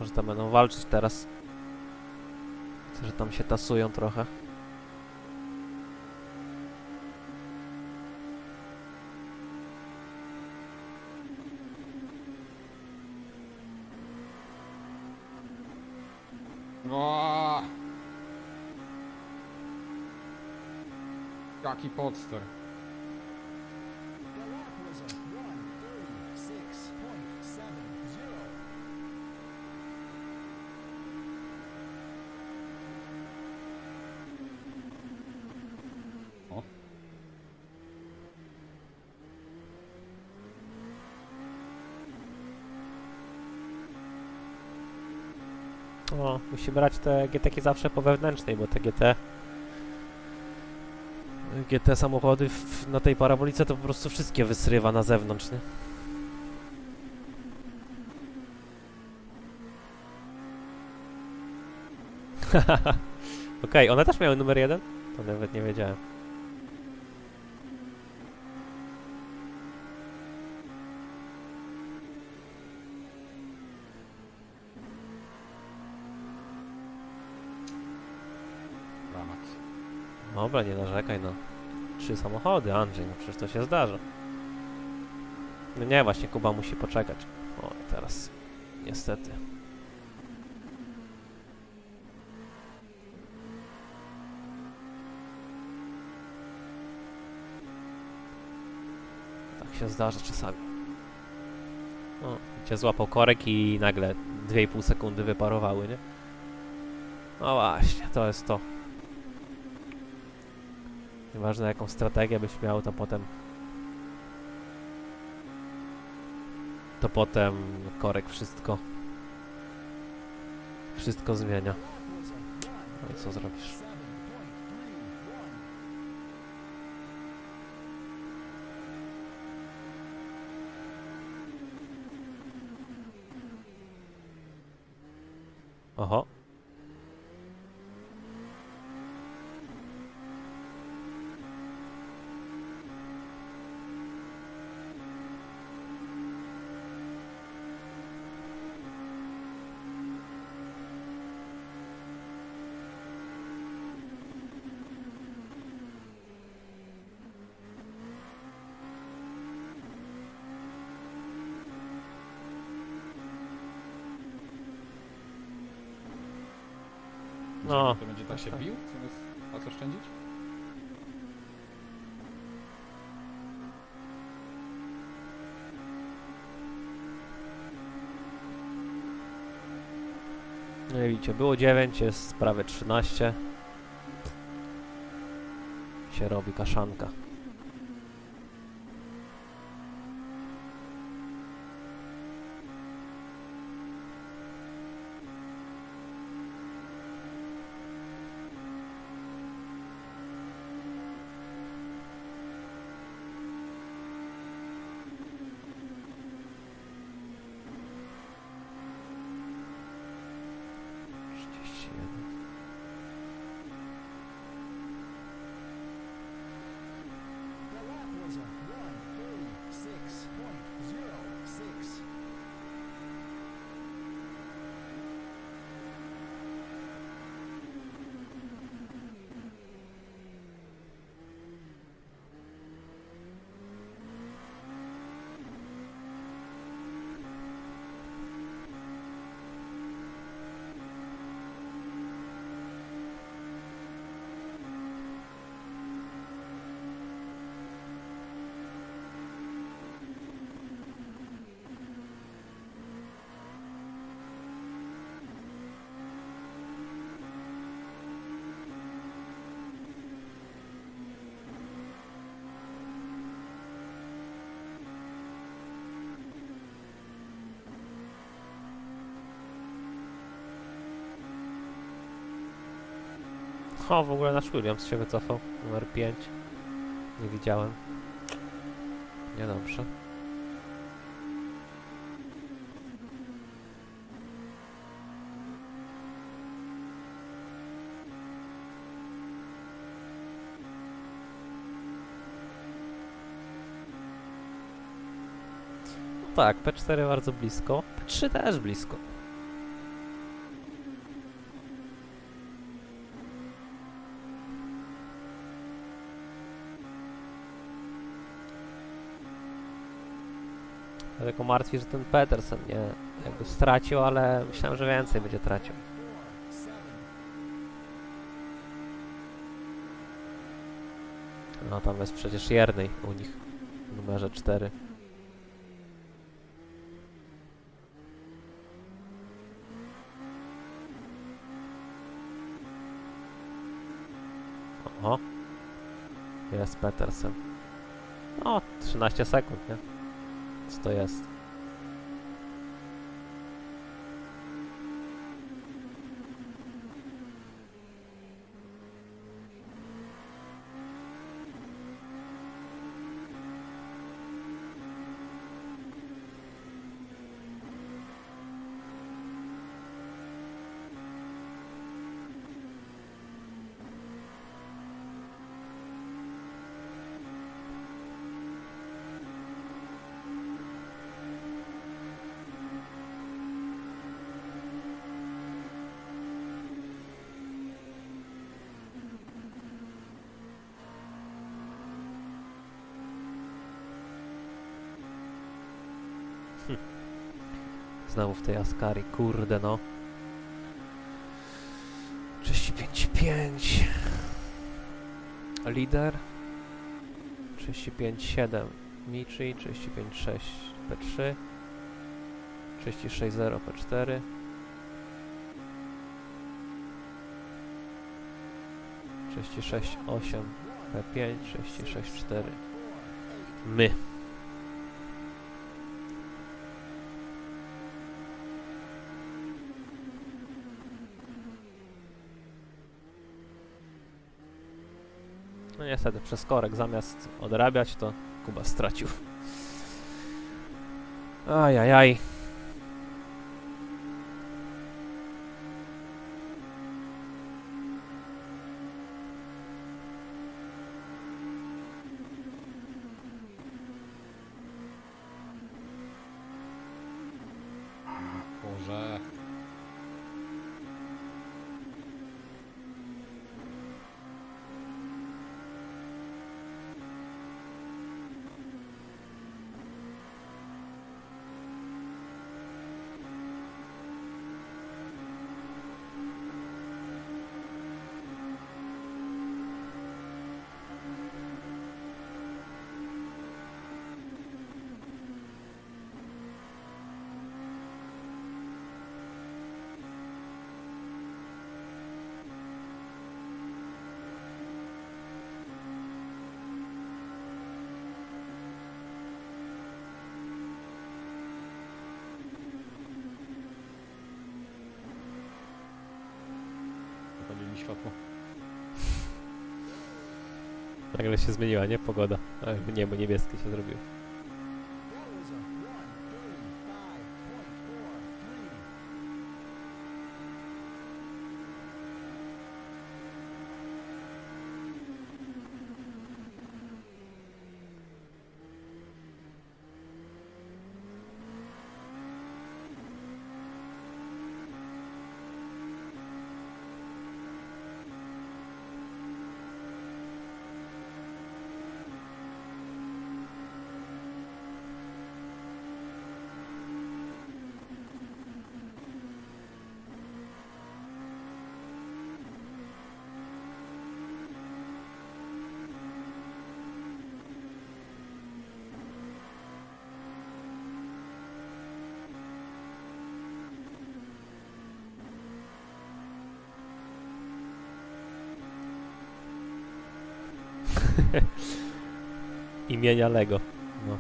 Może tam będą walczyć teraz. Widzę, że tam się tasują trochę. O! Jaki podster. O. O, musi brać te GT-ki zawsze po wewnętrznej, bo te GT samochody na tej parabolice to po prostu wszystkie wysrywa na zewnątrz, nie? Okej, one też miały numer 1? To nawet nie wiedziałem. Dramat. Dobra, nie narzekaj, no. 3 samochody, Andrzej, no przecież to się zdarza. No nie, właśnie Kuba musi poczekać. O, teraz niestety. Tak się zdarza czasami. O, cię złapał korek i nagle 2,5 sekundy wyparowały, nie? No właśnie, to jest to. Nieważne jaką strategię byś miał, to potem korek wszystko zmienia. No i co zrobisz? Oho. No. To będzie tak się bił, zamiast pas oszczędzić? No i widzicie, było 9, jest prawie 13. Się robi kaszanka. O, w ogóle nasz Williams się wycofał. Numer 5. Nie widziałem. Niedobrze. No tak, P4 bardzo blisko. P3 też blisko. Tylko martwi, że ten Petersen nie jakby stracił, ale myślałem, że więcej będzie tracił. No tam jest przecież Jernej u nich w numerze 4. Oho. Jest Petersen. No, 13 sekund, nie? Co to jest? Znowu w tej Ascari, kurde no. 35,5. Lider. 35,7. Michi. 35,6 P3. 36,0 P4. 36,8 P5. 36,4. My. No niestety, przez korek zamiast odrabiać, to Kuba stracił. Ajajaj. Boże. Zapalili mi światło. Nagle się zmieniła, nie? Pogoda. Niebo niebieskie się zrobiło. Imienia Lego. No.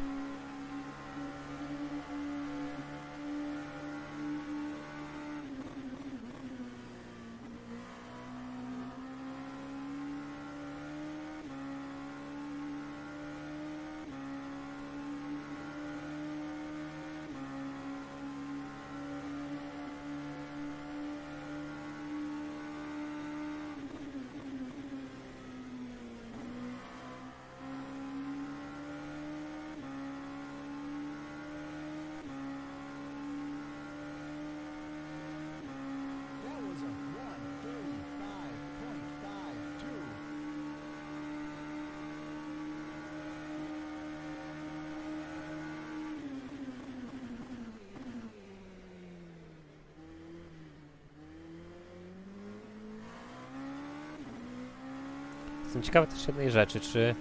Jestem ciekawy też jednej rzeczy, czy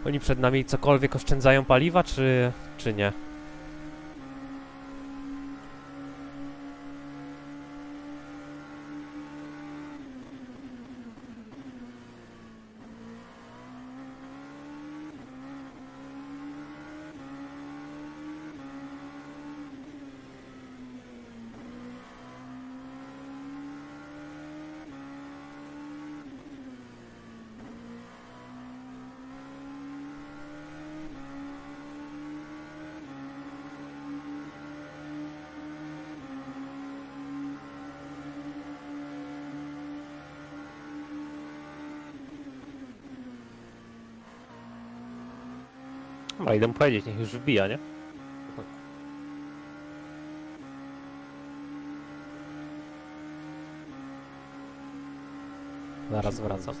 oni przed nami cokolwiek oszczędzają paliwa, czy nie? Dobra, idę mu powiedzieć, niech już wbija, nie? Zaraz wracam.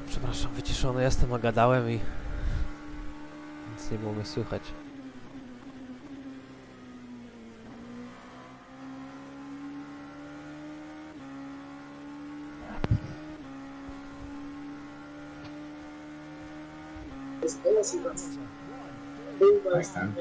Przepraszam, wyciszony jestem, a gadałem i nic nie było mnie słychać. Nice time.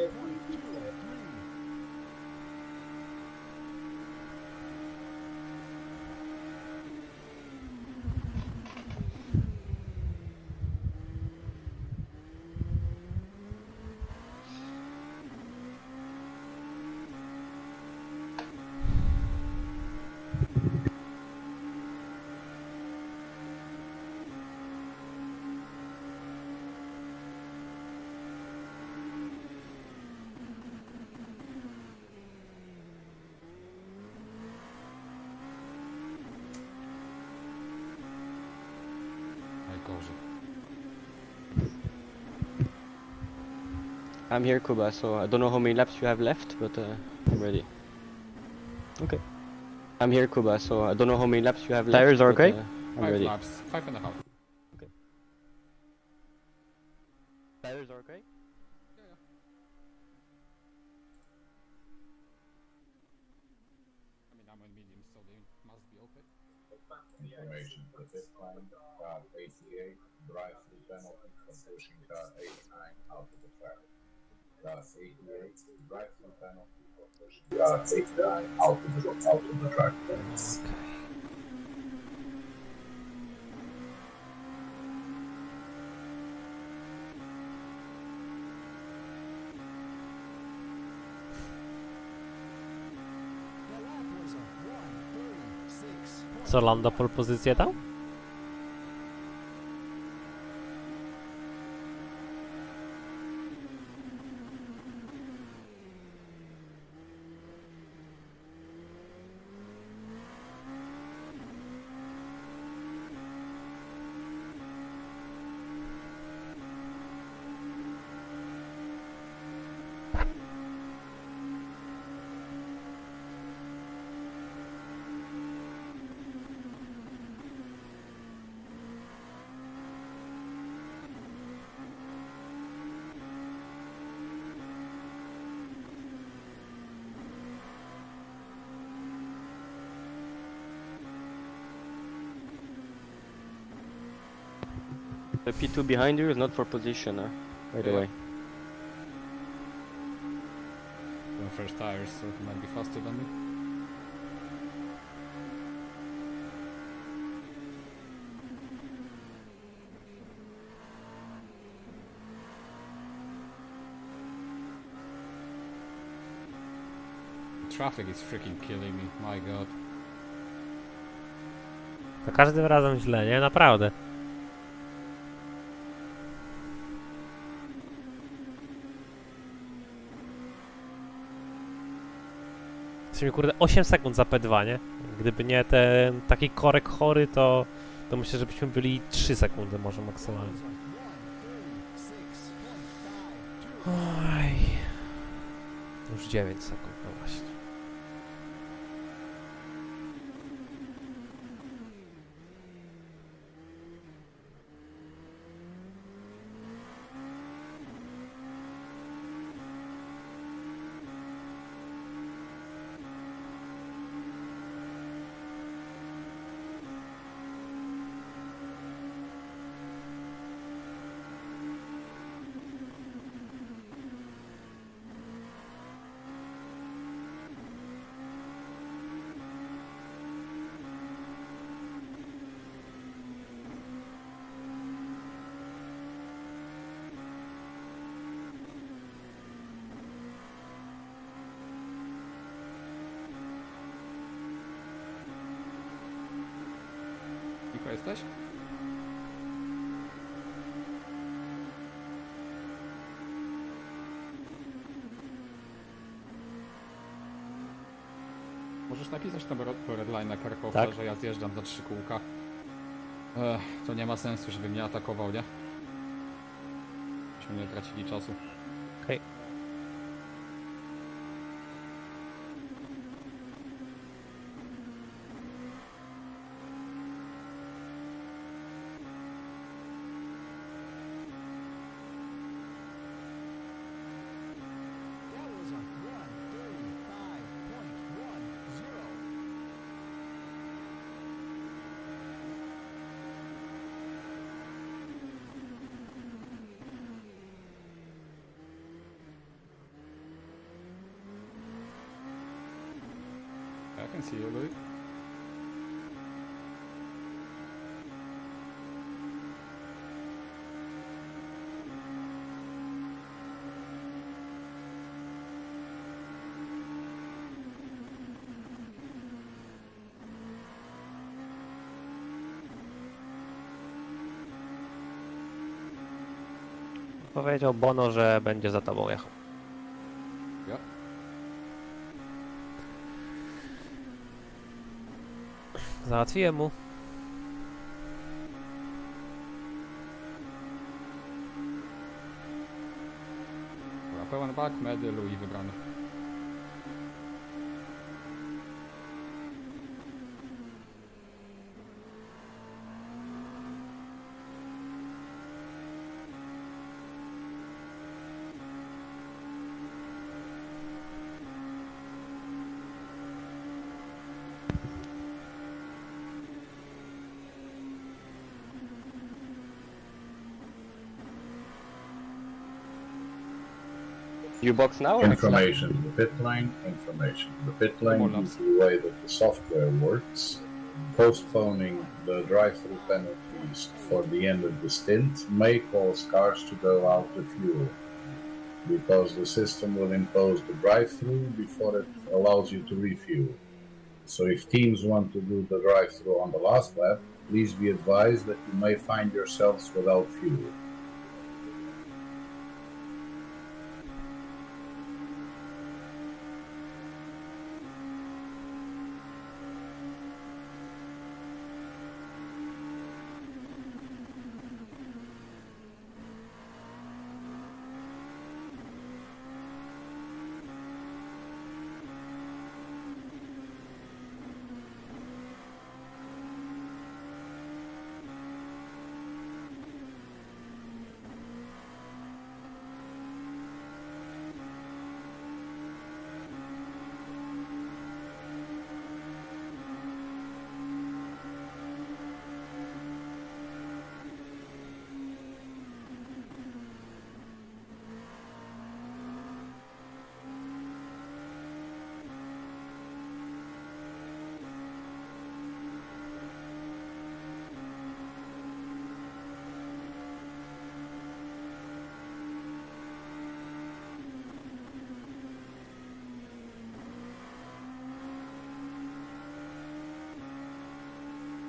gorzej. I'm here, Kuba, so I don't know how many laps you have left, but I'm ready. Okay. I'm here, Kuba, so I don't know how many laps you have left. Tires are okay? I'm 5 ready. laps, 5.5. Tires are okay? I mean, I'm on medium, so they must be okay. Information for the pit lane, car 88, drive-through penalty for pushing car 89 out of the track. Car 88, drive-through penalty for pushing car 89 out of the track. Co, Lando pole pozycję dał? The P2 behind you is not for position, by the Yeah. way. The first tires, so it might be faster than me. Traffic is freaking killing me, my god. Za każdym razem źle, nie? Naprawdę. Jesteśmy kurde 8 sekund za P2, nie? Gdyby nie ten taki korek chory, to myślę, że byśmy byli 3 sekundy może maksymalnie. Oj. Już 9 sekund, no właśnie. Niko, jesteś? Możesz napisać tam redline na Karkowca, Tak. że ja zjeżdżam za 3 kółka. To nie ma sensu, żeby mnie atakował, nie? Byśmy nie tracili czasu. Okej. I can see you, Louis. Powiedział Bono, że będzie za tobą jechał. Ja. Załatwiłem mu. pełen bak, medy, Louis wybrany. You box now or Information to the pit lane. Information to the pit lane is the way that the software works. Postponing the drive-through penalties for the end of the stint may cause cars to go out of fuel, because the system will impose the drive-through before it allows you to refuel. So if teams want to do the drive-through on the last lap, please be advised that you may find yourselves without fuel.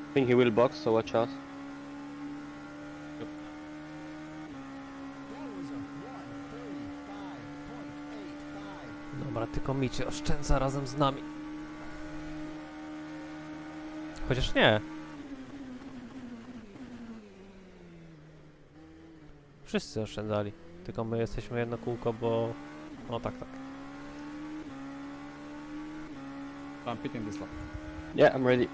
I think he will box, so watch out. Dobra, tylko Micie oszczędza razem z nami. Chociaż nie. Wszyscy oszczędzali. Tylko my jesteśmy jedno kółko, bo... No tak, tak. I'm pitting this lap. Yeah, I'm ready.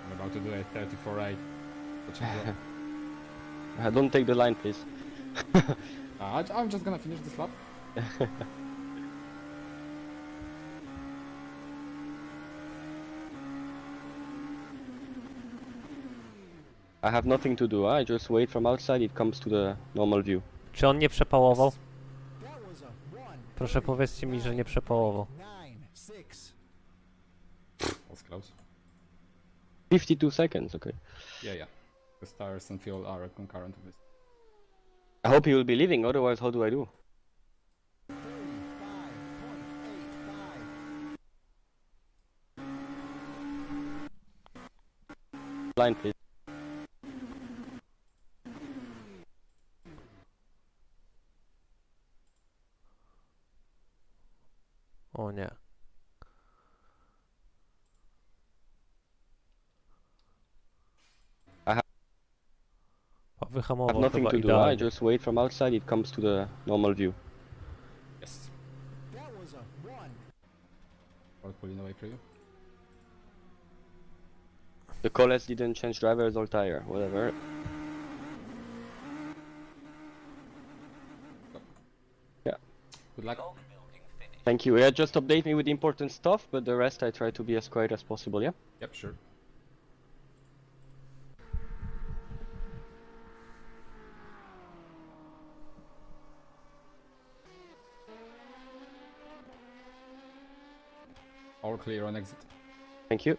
I'm about to do a 34-8. Don't take the line, please. I'm just gonna finish this lap. I have nothing to do. I just wait from outside. It comes to the normal view. Czy on nie przepałował? Proszę powiedzcie mi, że nie przepałował. That's close. 52 seconds. Okay. Yeah. The stars and fuel are concurrent with this. I hope he will be leaving. Otherwise, how do I do? Line, please. O nie. I have Wyhamował nothing chyba to do. I idealnie. just wait from outside. It comes to the normal view. Yes. I'll pulling away for you. The Coles didn't change drivers or tire. Whatever. Good luck. Thank you. Yeah, just update me with important stuff, but the rest I try to be as quiet as possible. Yeah. Yep, sure. All clear on exit. Thank you.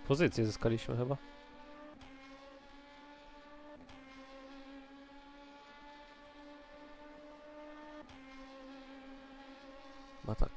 Pozycję zyskaliśmy chyba. No tak.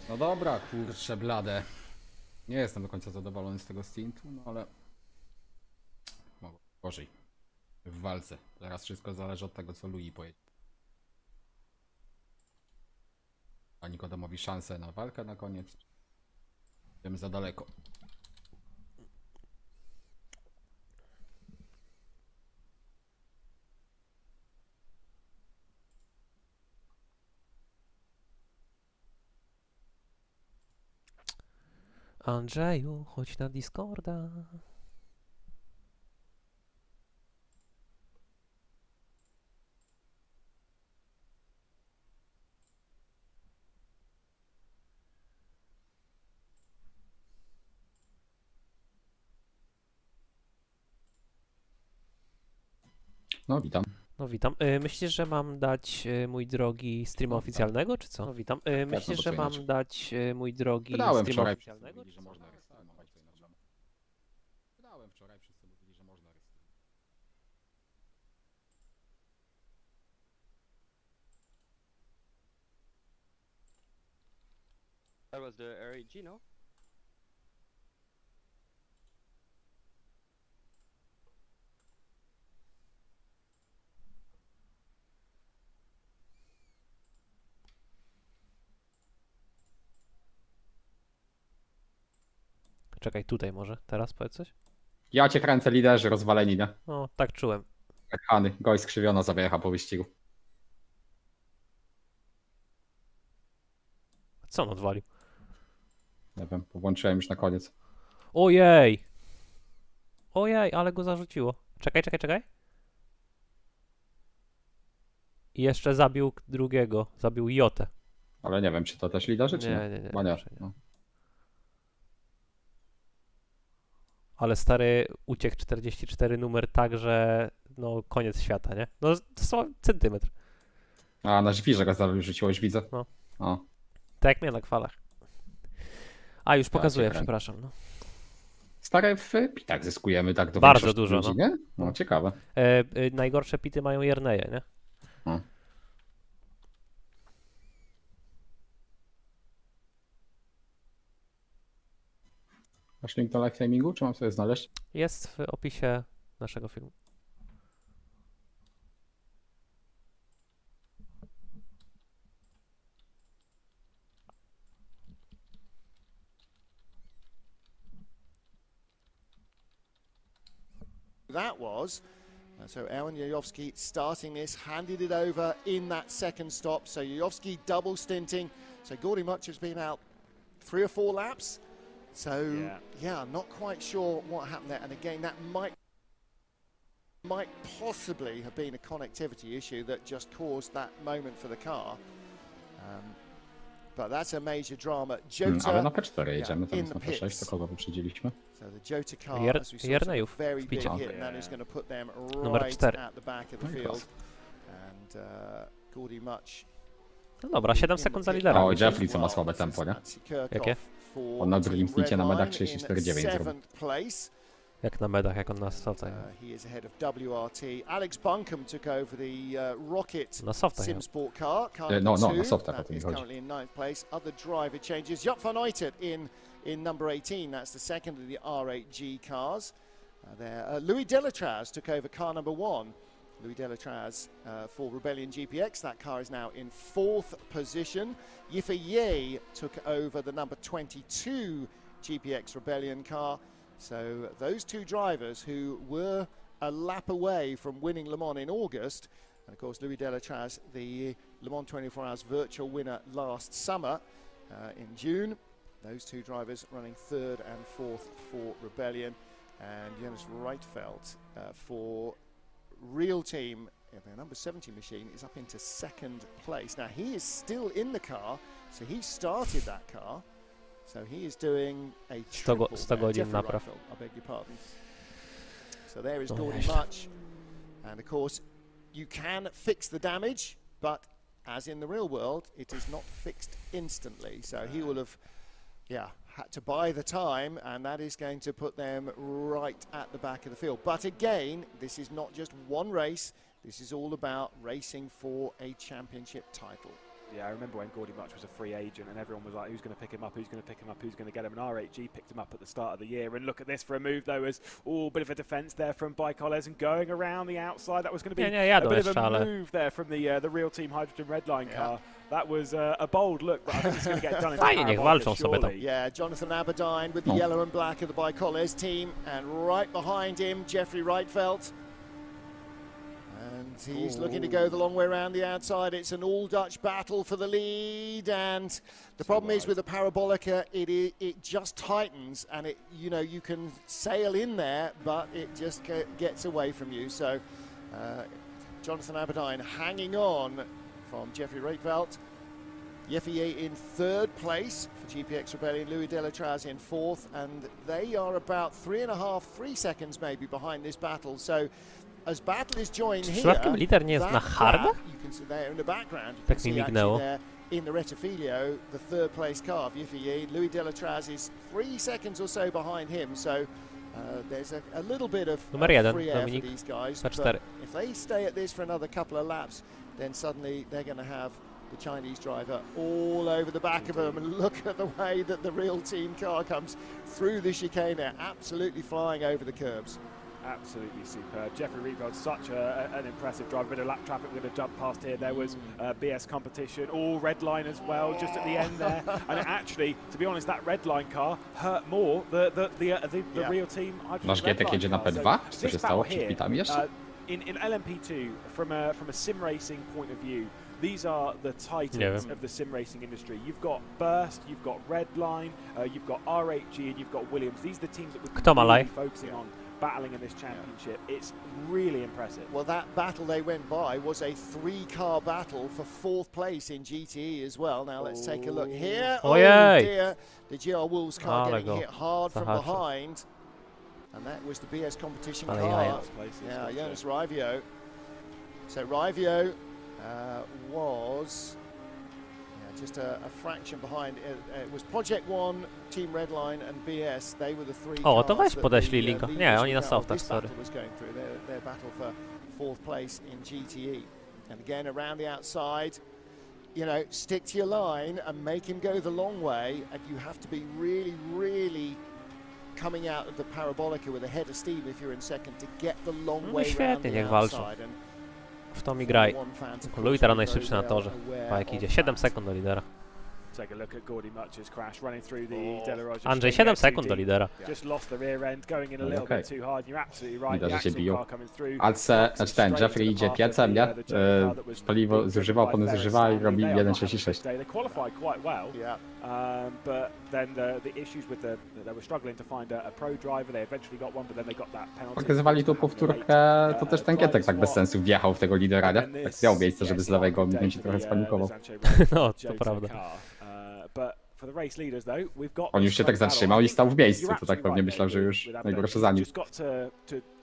No dobra, kurczę blade. Nie jestem do końca zadowolony z tego stintu, no ale... Mogło gorzej. W walce. Teraz wszystko zależy od tego, co Louis pojedzie. A Nikodemowi szansę na walkę na koniec. Idziemy za daleko. Andrzeju, chodź na Discorda. No witam. No witam. Myślisz, że mam dać, mój drogi, streama No, tak. oficjalnego, czy co? No witam. Myślisz, no że co mam inaczej? dać, mój drogi, Wydałem streama wczoraj. oficjalnego, Mówili, czy że co? można restreamować, co inaczej. Wydałem wczoraj, wszyscy mówili, że można restreamować. That was the RAG, no? Czekaj, tutaj może. Teraz powiedz coś? Ja cię kręcę, liderzy rozwaleni, nie? O, tak czułem. Jak Hany, gość skrzywiona zawiecha po wyścigu. Co on odwalił? Nie wiem, włączyłem już na koniec. Ojej! Ojej, ale go zarzuciło. Czekaj, czekaj, czekaj. I jeszcze zabił drugiego. Zabił Jotę. Ale nie wiem, czy to też liderzy, czy nie? Nie. Chyba nie. raczej nie. No. Ale stary uciekł 44 numer tak, że no koniec świata, nie? No dosłownie centymetr. A, na żwirze go zarzuciłeś, widzę. No. O. Tak jak mnie na kwalach. A, już pokazuję, cię kręcę. przepraszam. No. Stare w pitach zyskujemy tak do Bardzo większości dużo, ludzi, no. nie? No, ciekawe. Najgorsze pity mają Jerneje, nie? O. Masz link do live timingu, czy mam sobie znaleźć? Jest w opisie naszego filmu. That was. So Aaron Jajowski starting this, handed it over in that second stop. So Jajowski double stinting. So Gordy Much has been out 3 or 4 laps. So yeah, not quite sure what happened there. And again, that might possibly have been a connectivity issue that just caused that moment for the car. But that's a major drama. Jota, Ale na P4 jedziemy, in zamiast the na P6, pits. to kogo wyprzedziliśmy? So the Jota car, Jer- as we saw, Jernejów took a very w big picie. hit, and that is going to put them Numer right 4. at the back of the No i field. klas. And Gordy Much. No dobra, 7 sekund za liderem. O, Jeffrey, co ma słabe tempo, nie? Jakie? On na drugim stincie na medach 34,9 zrobił. Jak na medach, jak on na softach. He is ahead of WRT. Alex Buncombe took over the Rocket Na softach. Sim Sport car. Car No, number na 2, softach o that tym is chodzi. currently in 9th place. Other driver changes. Joop van Uitert in number 18. That's the second of the R8G cars. There, Louis Delatraz took over car number 1. Louis Delatraz for Rebellion GPX. That car is now in 4th position. Yifei took over the number 22 GPX Rebellion car. So those two drivers who were a lap away from winning Le Mans in August, and of course Louis Delatraz, the Le Mans 24 Hours virtual winner last summer in June. Those two drivers running 3rd and 4th for Rebellion, and Jonas Reitfeld for Real Team. Their number 70 machine is up into 2nd place. Now he is still in the car, so he started that car. So he is doing a triple. 100 godzin napraw. I beg your pardon. So there is Gordon Much, and of course you can fix the damage, but as in the real world, it is not fixed instantly. So he will have, had to buy the time, and that is going to put them right at the back of the field. But again, this is not just one race. This is all about racing for a championship title. Yeah, I remember when Gordy Much was a free agent and everyone was like, who's going to pick him up, who's going to pick him up, who's going to get him, and RHG picked him up at the start of the year. And look at this for a move though, as bit of a defence there from Bikoles and going around the outside. That was going to be a bit of a move there from the Real Team Hydrogen Redline car. That was a bold look, but I think it's going to get done in Fajnie, niech walczą sobie tam. Yeah, Jonathan Aberdine with the yellow and black of the Bikoles team, and right behind him, Jeffrey Reitfeld. And he's looking to go the long way around the outside. It's an all-Dutch battle for the lead, and the problem is with the Parabolica, it just tightens, and you can sail in there, but it just gets away from you. So Jonathan Aberdine hanging on from Jeffrey Reitveldt. Yeffier in 3rd place for GPX Rebellion, Louis Delatraz in 4th, and they are about 3 seconds maybe behind this battle. So as battle is joined here, Przypadkiem lider nie jest na harda? you can see there in the background. You Tak can mi see mignęło. actually there in the Rettifilio, the 3rd place car of Yiffier. Louis Delatraz is 3 seconds or so behind him. So there's a little bit of Numer 1, free air for Dominik. these guys. Za But 4. if they stay at this for another couple of laps, then suddenly they're going to have the Chinese driver all over the back of them. And look at the way that the Real Team car comes through the chicane there, absolutely flying over the curbs. Absolutely superb. Jeffrey Reitveld's such an impressive driver. Bit of lap traffic we're going to jump past here. There was BS competition, all red line as well, just at the end there. And actually, to be honest, that red line car hurt more the Real Team. Nasz Gietek jedzie na P2? Co się stało? Przed pitami jeszcze? In LMP2, from a sim racing point of view, these are the titans of the sim racing industry. You've got Burst, you've got Redline, you've got RHG, and you've got Williams. These are the teams that we're really focusing on, battling in this championship. It's really impressive. Well, that battle they went by was a 3-car battle for 4th place in GTE as well. Now let's take a look here. Oh dear, the GR Wolves car getting hit hard from behind. And that was the BS competition car. Yeah, Jonas Rivio. So Rivio was just a fraction behind. It was Project One, Team Redline, and BS. They were the 3 O, cars to weź that podeślij the linka. leaders Nie, oni na of softach, this sorry. battle was going through their battle for 4th place in GTE. And again, around the outside, stick to your line and make him go the long way. And you have to be really, really coming out of the Parabolica with a head of steam if you're in 2nd to get the long way around the outside. And w to mi graj. Louis teraz najszybszy na torze. Pa jak idzie. 7 sekund do lidera. Take a look at Gordy Much's crash running through the Delarage. Andrzej, 7 sekund do lidera. Just lost the rear end, going in a little bit too hard. You're absolutely right. Widać, że się biją. Ale ten Jeffrey idzie piecem, nie? Paliwo zużywa, opony zużywa i robi 1.36. They qualified quite well. But then the issues with they were struggling to find a pro driver. They eventually got one, but then they got that penalty. Pokazywali tu powtórkę, to też ten Gietek tak bez sensu wjechał w tego lidera, nie? Tak miał miejsce, żeby z lewego ominąć i trochę spanikował. No, to prawda. On już się tak zatrzymał i stał w miejscu, to tak pewnie myślał, że już najgorsze za nim.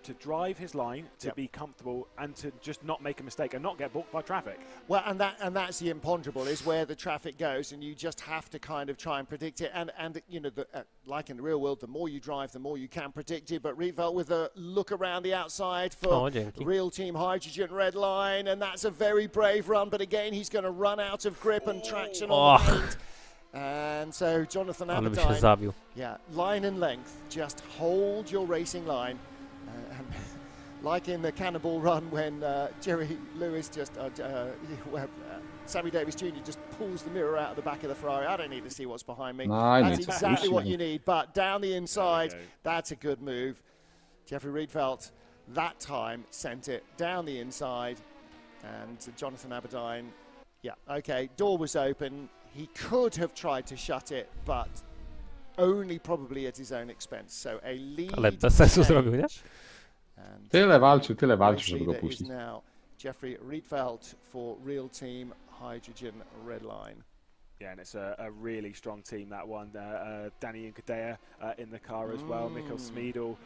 To drive his line, to be comfortable, and to just not make a mistake and not get booked by traffic. Well, and that's the imponderable, is where the traffic goes, and you just have to kind of try and predict it. And like in the real world, the more you drive, the more you can predict it. But Rietveld with a look around the outside for Real Team Hydrogen Red Line, and that's a very brave run. But again, he's going to run out of grip and traction on the paint. And so Jonathan Aberdine, line and length, just hold your racing line. And like in the Cannonball Run when Jerry Lewis just, Sammy Davis Jr. just pulls the mirror out of the back of the Ferrari. I don't need to see what's behind me. That's exactly what you need. But down the inside, that's a good move. Jeffrey Riedfeldt, that time, sent it down the inside. And Jonathan Aberdeen, yeah, okay, door was open. He could have tried to shut it, but only probably at his own expense. So a lead Ale bez sensu zrobił, nie? Tyle walczył, żeby go puścić. Now Jeffrey Riedfeldt for Real Team Hydrogen Red Line. Yeah, and it's a really strong team, that one. Danny Nkadea in the car as well, Mikkel Smeedel.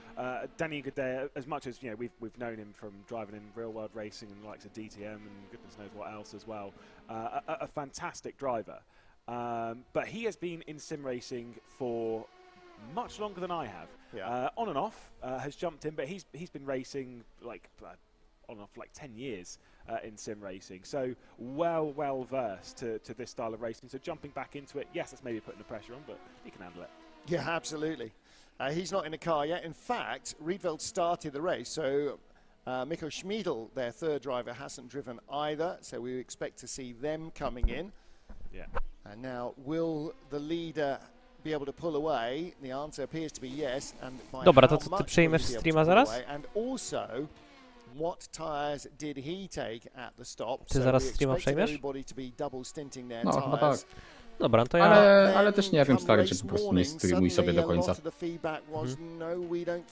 Danny Nkadea, as much as we've known him from driving in real world racing and the likes of DTM and goodness knows what else as well. A fantastic driver, but he has been in sim racing for much longer than I have. Yeah. On and off, has jumped in, but he's been racing like on and off like 10 years. In sim racing, so well versed to this style of racing. So jumping back into it, yes, that's maybe putting the pressure on, but he can handle it. Yeah, absolutely. He's not in a car yet. In fact, Riedfeldt started the race, so Mikko Schmiedel, their third driver, hasn't driven either. So we expect to see them coming in. Yeah. And now, will the leader be able to pull away? The answer appears to be yes. And by Dobra, how to ty much przyjmiesz will he be able streama to pull zaraz? away? And also, what tyres did he take at the stop? Ty zaraz streama expecting przejmiesz? everybody to be double stinting their No, chyba tak. tyres. Dobra, no to ja... Ale też nie wiem, stary, czy po prostu nie streamuj sobie do końca.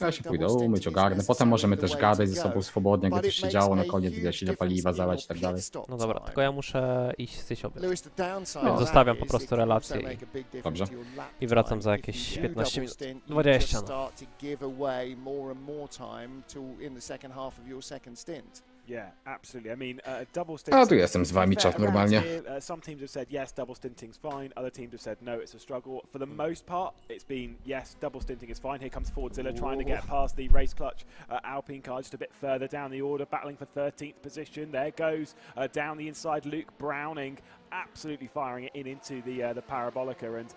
Ja się pójdę umyć, ogarnę. Potem możemy też gadać ze sobą swobodnie, jakby coś się działo na koniec, wiesz, ile paliwa zalać i tak dalej. No dobra, tylko ja muszę iść zjeść obiad. Więc zostawiam po prostu relację Dobrze. i wracam za jakieś 15 minut. 20 no. Yeah, absolutely. I mean, double stint. A tu jestem z wami, czat normalnie. Some teams have said yes, double stinting's fine. Other teams have said no, it's a struggle. For the most part, it's been yes, double stinting is fine. Here comes Fordzilla trying to get past the race clutch. Alpine car just a bit further down the order, battling for 13th position. There goes down the inside Luke Browning, absolutely firing it into the parabolica and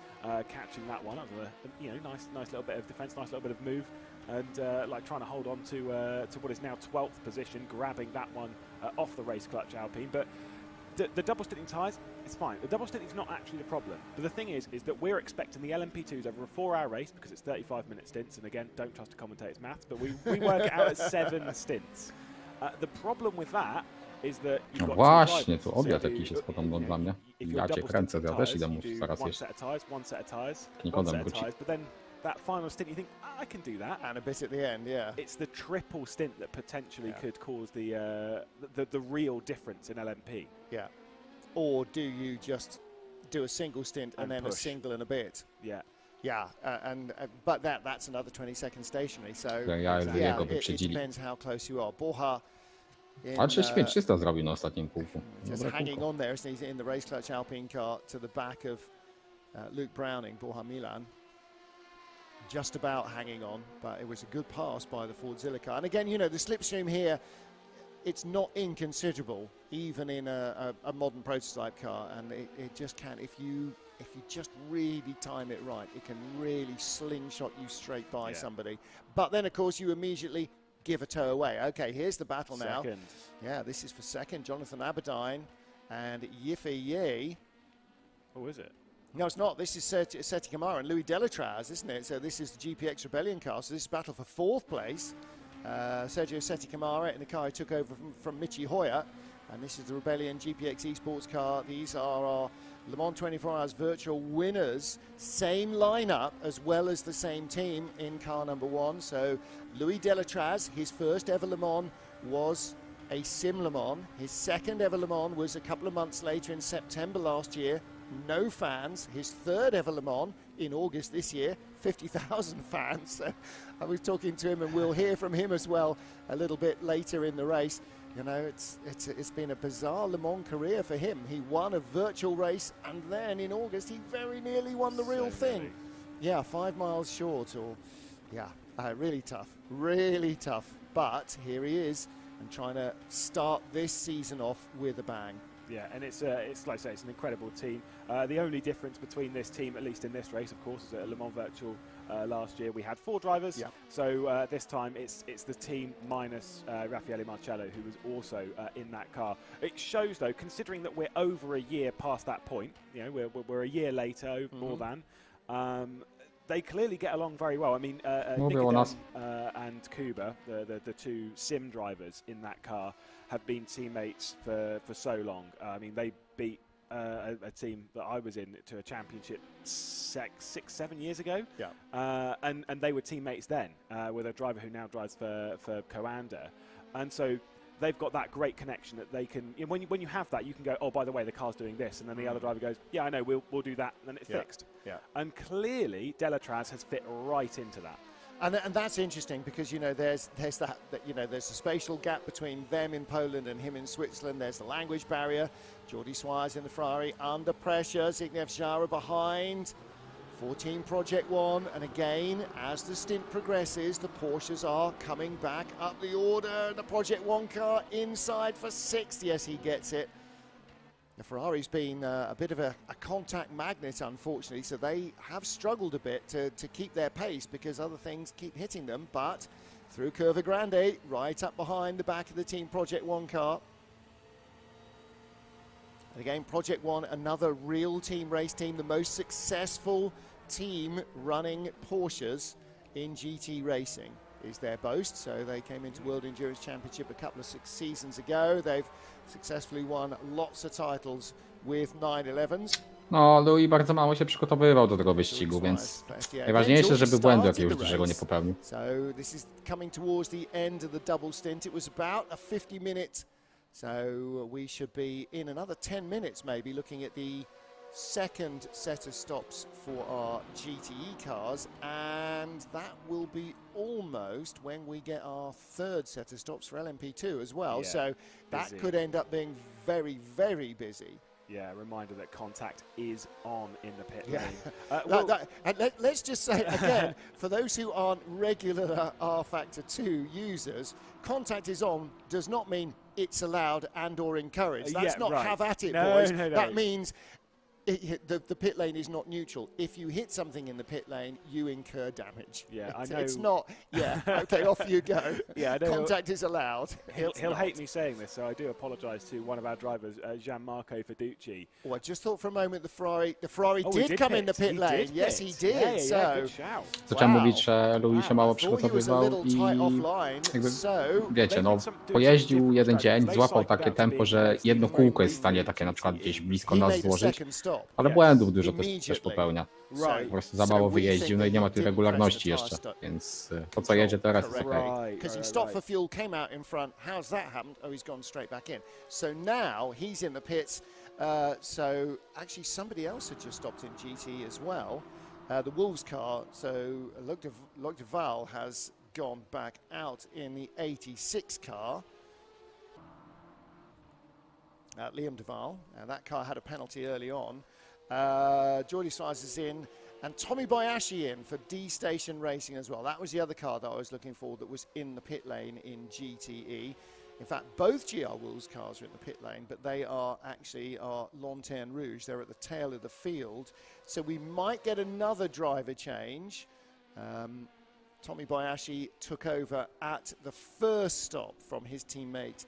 catching that one. That was a nice little bit of defence, nice little bit of move. And like trying to hold on to what is now 12th position, grabbing that one off the race clutch Alpine. But the double stinting tyres, it's fine. The double stinting is not actually the problem. But the thing is that we're expecting the LMP2s over a 4-hour race, because it's 35-minute stints, and again, don't trust the commentator's maths, but we work it out at 7 stints. The problem with that is that you've got właśnie, tu obiad jakiś jest podobno dla mnie. Ja cię kręcę, ja też idę muszę zaraz jeść. One set of tyres, Nikodem wróci. but then that final stint, you think, I can do that. And a bit at the end, yeah. It's the triple stint that potentially could cause the real difference in LMP. Yeah. Or do you just do a single stint and then push. a single and a bit? Yeah. Yeah, but that's another 20 seconds stationary, so it depends how close you are. Borja A 6300 zrobił na ostatnim kółku. Just hanging on there, isn't he, in the race clutch Alpine car to the back of Luke Browning, Borja Milan. Just about hanging on, but it was a good pass by the Fordzilla car. And again, the slipstream here, it's not inconsiderable, even in a modern prototype car, and it just can, if you just really time it right, it can really slingshot you straight by somebody. But then, of course, you immediately give a toe away. Okay, here's the battle now. Second. Yeah, this is for second. Jonathan Aberdeen and Yiffy Ye. Oh, is it? No, it's not. This is Seti Kamara and Louis Delatraz, isn't it? So this is the GPX Rebellion car. So this is battle for 4th place. Sergio Seti Kamara in the car he took over from Michi Hoyer. And this is the Rebellion GPX Esports car. These are our Le Mans 24 Hours virtual winners. Same lineup as well as the same team in car number 1. So Louis Delatraz, his first ever Le Mans was a sim Le Mans. His second ever Le Mans was a couple of months later in September last year. No fans. His third ever Le Mans in August this year, 50,000 fans. So I was talking to him, and we'll hear from him as well a little bit later in the race. It's been a bizarre Le Mans career for him. He won a virtual race, and then in August he very nearly won the real thing. Yeah, 5 miles short, really tough. But here he is, and trying to start this season off with a bang. Yeah, and it's like I say, it's an incredible team. The only difference between this team, at least in this race, of course, is at Le Mans Virtual last year we had 4 drivers. Yeah. So this time it's the team minus Raffaele Marcello, who was also in that car. It shows, though, considering that we're over a year past that point, you know, we're a year later, more than. They clearly get along very well. I mean, Nikodem and Kuba, the 2 sim drivers in that car, have been teammates for so long. I mean, they beat a team that I was in to a championship 6-7 years ago. Yeah. And they were teammates then with a driver who now drives for Coanda. And so they've got that great connection that they can, you know, when you have that, you can go, oh, by the way, the car's doing this, and then the other driver goes, yeah, I know, we'll do that, and then it's fixed. Yeah. And clearly Delatraz has fit right into that. And that's interesting because, you know, there's that you know, there's a spatial gap between them in Poland and him in Switzerland. There's the language barrier. Jordi Suarez in the Ferrari under pressure. Zbigniew Jara behind. 14 Project One, and again, as the stint progresses, the Porsches are coming back up the order. The Project One car inside for 6th. Yes, he gets it. The Ferrari's been a bit of a contact magnet, unfortunately, so they have struggled a bit to keep their pace because other things keep hitting them. But through Curva Grande, right up behind the back of the Team Project One car. And again, Project One, another real team race team, the most successful team running Porsches in GT racing is their boast. So they came into World Endurance Championship a couple of seasons ago. They've successfully won lots of titles with 911s. No, Louis bardzo mało się przygotowywał do tego wyścigu, więc najważniejsze, żeby błędu jakiegoś dużego nie popełnił. So this is coming towards the end of the double stint. It was about a 50-minute. So we should be in another 10 minutes maybe looking at the second set of stops for our GTE cars, and that will be almost when we get our third set of stops for LMP2 as well. Yeah, so that busy. could end up being very, very busy. Yeah, a reminder that contact is on in the pit Yeah. lane. And let's just say again, for those who aren't regular R-Factor 2 users, contact is on does not mean it's allowed and or encouraged. That's Yeah, not right. have at it, No, boys. no, no. That means the pit lane is not neutral. If you hit something in the pit lane, you incur damage. Yeah, I It's, know. it's not, yeah, okay, off you go. Yeah, I know. Contact is allowed. He'll hate me saying this, so I do apologise to one of our drivers, Gianmarco Fiducci. Oh, I just thought for a moment the Ferrari Oh, he did come in the pit He lane. did Yes, pit. he did. Yeah, so yeah, good shout. Zacząłem Wow. mówić, że Louis się mało I thought he was a przygotowywał little tight i offline, jakby, so wiecie, no pojeździł jeden dzień, złapał takie tempo, że jedno kółko jest w stanie takie na przykład gdzieś blisko he nas made a złożyć, second stop. ale Yes. błędów dużo też Immediately. popełnia. Right. Po prostu za So mało we wyjeździł, think no i nie ma that tej he didn't regularności press the jeszcze, car stop. więc to co jedzie teraz jest okej. Right, Because he right, stopped for right. fuel, came out in front. How's that happened? Oh, he's gone straight back in. So now he's in the pits. So actually somebody else had just stopped in GT as well. The Wolves car, so Luc de Val has gone back out in the 86 car. Liam de Val, that car had a penalty early on. Jordi Suarez is in, and Tommy Bayashi in for D-Station Racing as well. That was the other car that I was looking for that was in the pit lane in GTE. In fact, both GR Wolves cars are in the pit lane, but they are actually our Lanterne Rouge. They're at the tail of the field. So we might get another driver change. Tommy Bayashi took over at the first stop from his teammate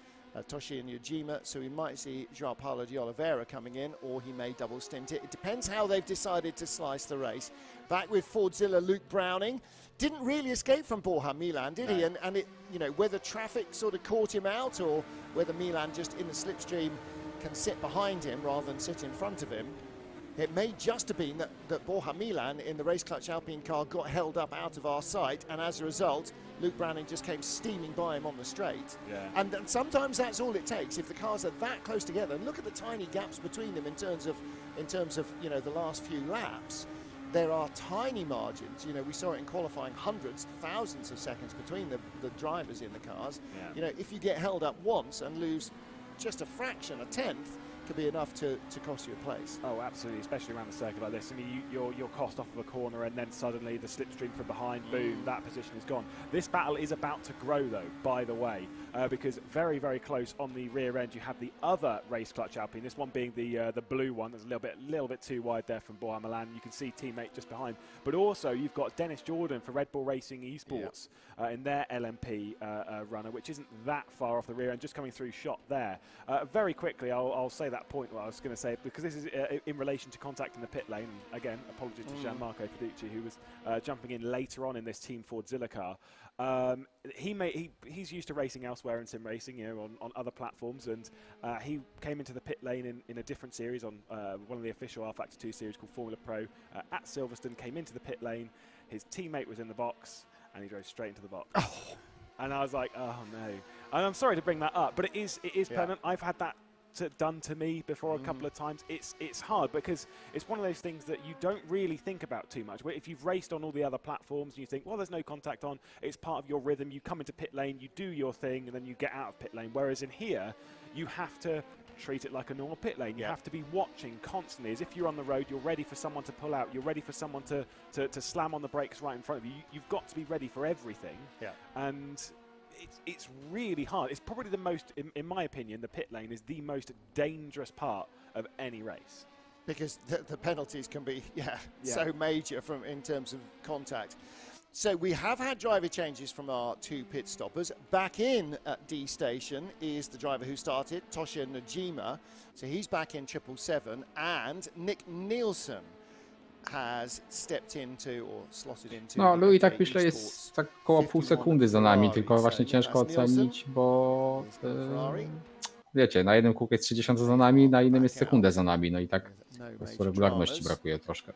Toshi Yojima, so we might see João Paulo de Oliveira coming in, or he may double stint it. It depends how they've decided to slice the race. Back with Fordzilla Luke Browning. Didn't really escape from Borja Milan, did he? And it, you know, whether traffic sort of caught him out or whether Milan just in the slipstream can sit behind him rather than sit in front of him. It may just have been that Borja Milan in the Race Clutch Alpine car got held up out of our sight, and as a result, Luke Browning just came steaming by him on the straight. Yeah. And sometimes that's all it takes. If the cars are that close together, and look at the tiny gaps between them in terms of you know, the last few laps, there are tiny margins. You know, we saw it in qualifying, hundreds, thousands of seconds between the drivers in the cars. Yeah. You know, if you get held up once and lose just a fraction, a tenth, could be enough to cost you a place. Oh, absolutely, especially around a circuit like this. I mean, you're cost off of a corner, and then suddenly the slipstream from behind, boom, that position is gone. This battle is about to grow, though, by the way, because very, very close on the rear end, you have the other race clutch Alpine. This one being the blue one. That's a little bit too wide there from Bois Milan. You can see teammate just behind, but also you've got Dennis Jordan for Red Bull Racing Esports in their LMP runner, which isn't that far off the rear end, just coming through shot there. Very quickly, I'll say that point what I was going to say, because this is in relation to contact in the pit lane. Again, apologies to Gianmarco Fiducci, who was jumping in later on in this Team Fordzilla car. He's used to racing elsewhere in sim racing, on other platforms, and he came into the pit lane in a different series on one of the official R-Factor 2 series called Formula Pro at Silverstone. Came into the pit lane, his teammate was in the box, and he drove straight into the box. And I was like, oh no. And I'm sorry to bring that up, but it is permanent. I've had that done to me before a couple of times. It's hard because it's one of those things that you don't really think about too much. Where if you've raced on all the other platforms and you think, well, there's no contact on, it's part of your rhythm. You come into pit lane, you do your thing, and then you get out of pit lane. Whereas in here, you have to treat it like a normal pit lane. You have to be watching constantly, as if you're on the road, you're ready for someone to pull out, you're ready for someone to slam on the brakes right in front of you. You've got to be ready for everything. And it's really hard. It's probably the most, in my opinion, the pit lane is the most dangerous part of any race. Because the penalties can be so major in terms of contact. So we have had driver changes from our 2 pit stoppers. Back in at D station is the driver who started, Tosha Najima. So he's back in 777, and Nick Nielsen has stepped into or slotted into. No, Louis tak myślę jest tak około pół sekundy za nami, tylko właśnie ciężko ocenić, bo wiecie, na jednym kółku jest 30 za nami, na innym jest sekundę za nami, no i tak po prostu regularności brakuje troszkę.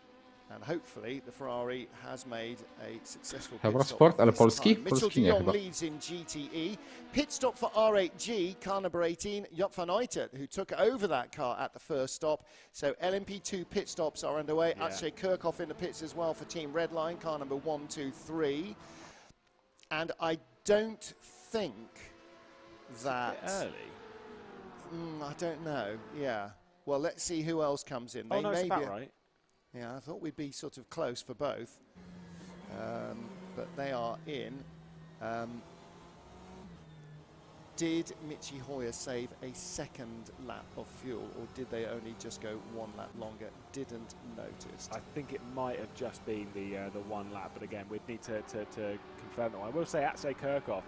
And hopefully the Ferrari has made a successful Autosport, ale polski? Polski nie chyba. Leads in GTE. Pit stop for R8G, car number 18, Joop van Uytert, who took over that car at the first stop. So LMP2 pit stops are underway. Akshay Kirchhoff in the pits as well for Team Redline, car number 1, 2, 3. And I don't think that... early? I don't know, Well, let's see who else comes in. Oh, no, it's about right. Yeah, I thought we'd be sort of close for both, but they are in. Did Michi Hoyer save a second lap of fuel, or did they only just go 1 lap longer? Didn't notice. I think it might have just been the 1 lap, but again, we'd need to confirm that. I will say Akshay Kirchhoff,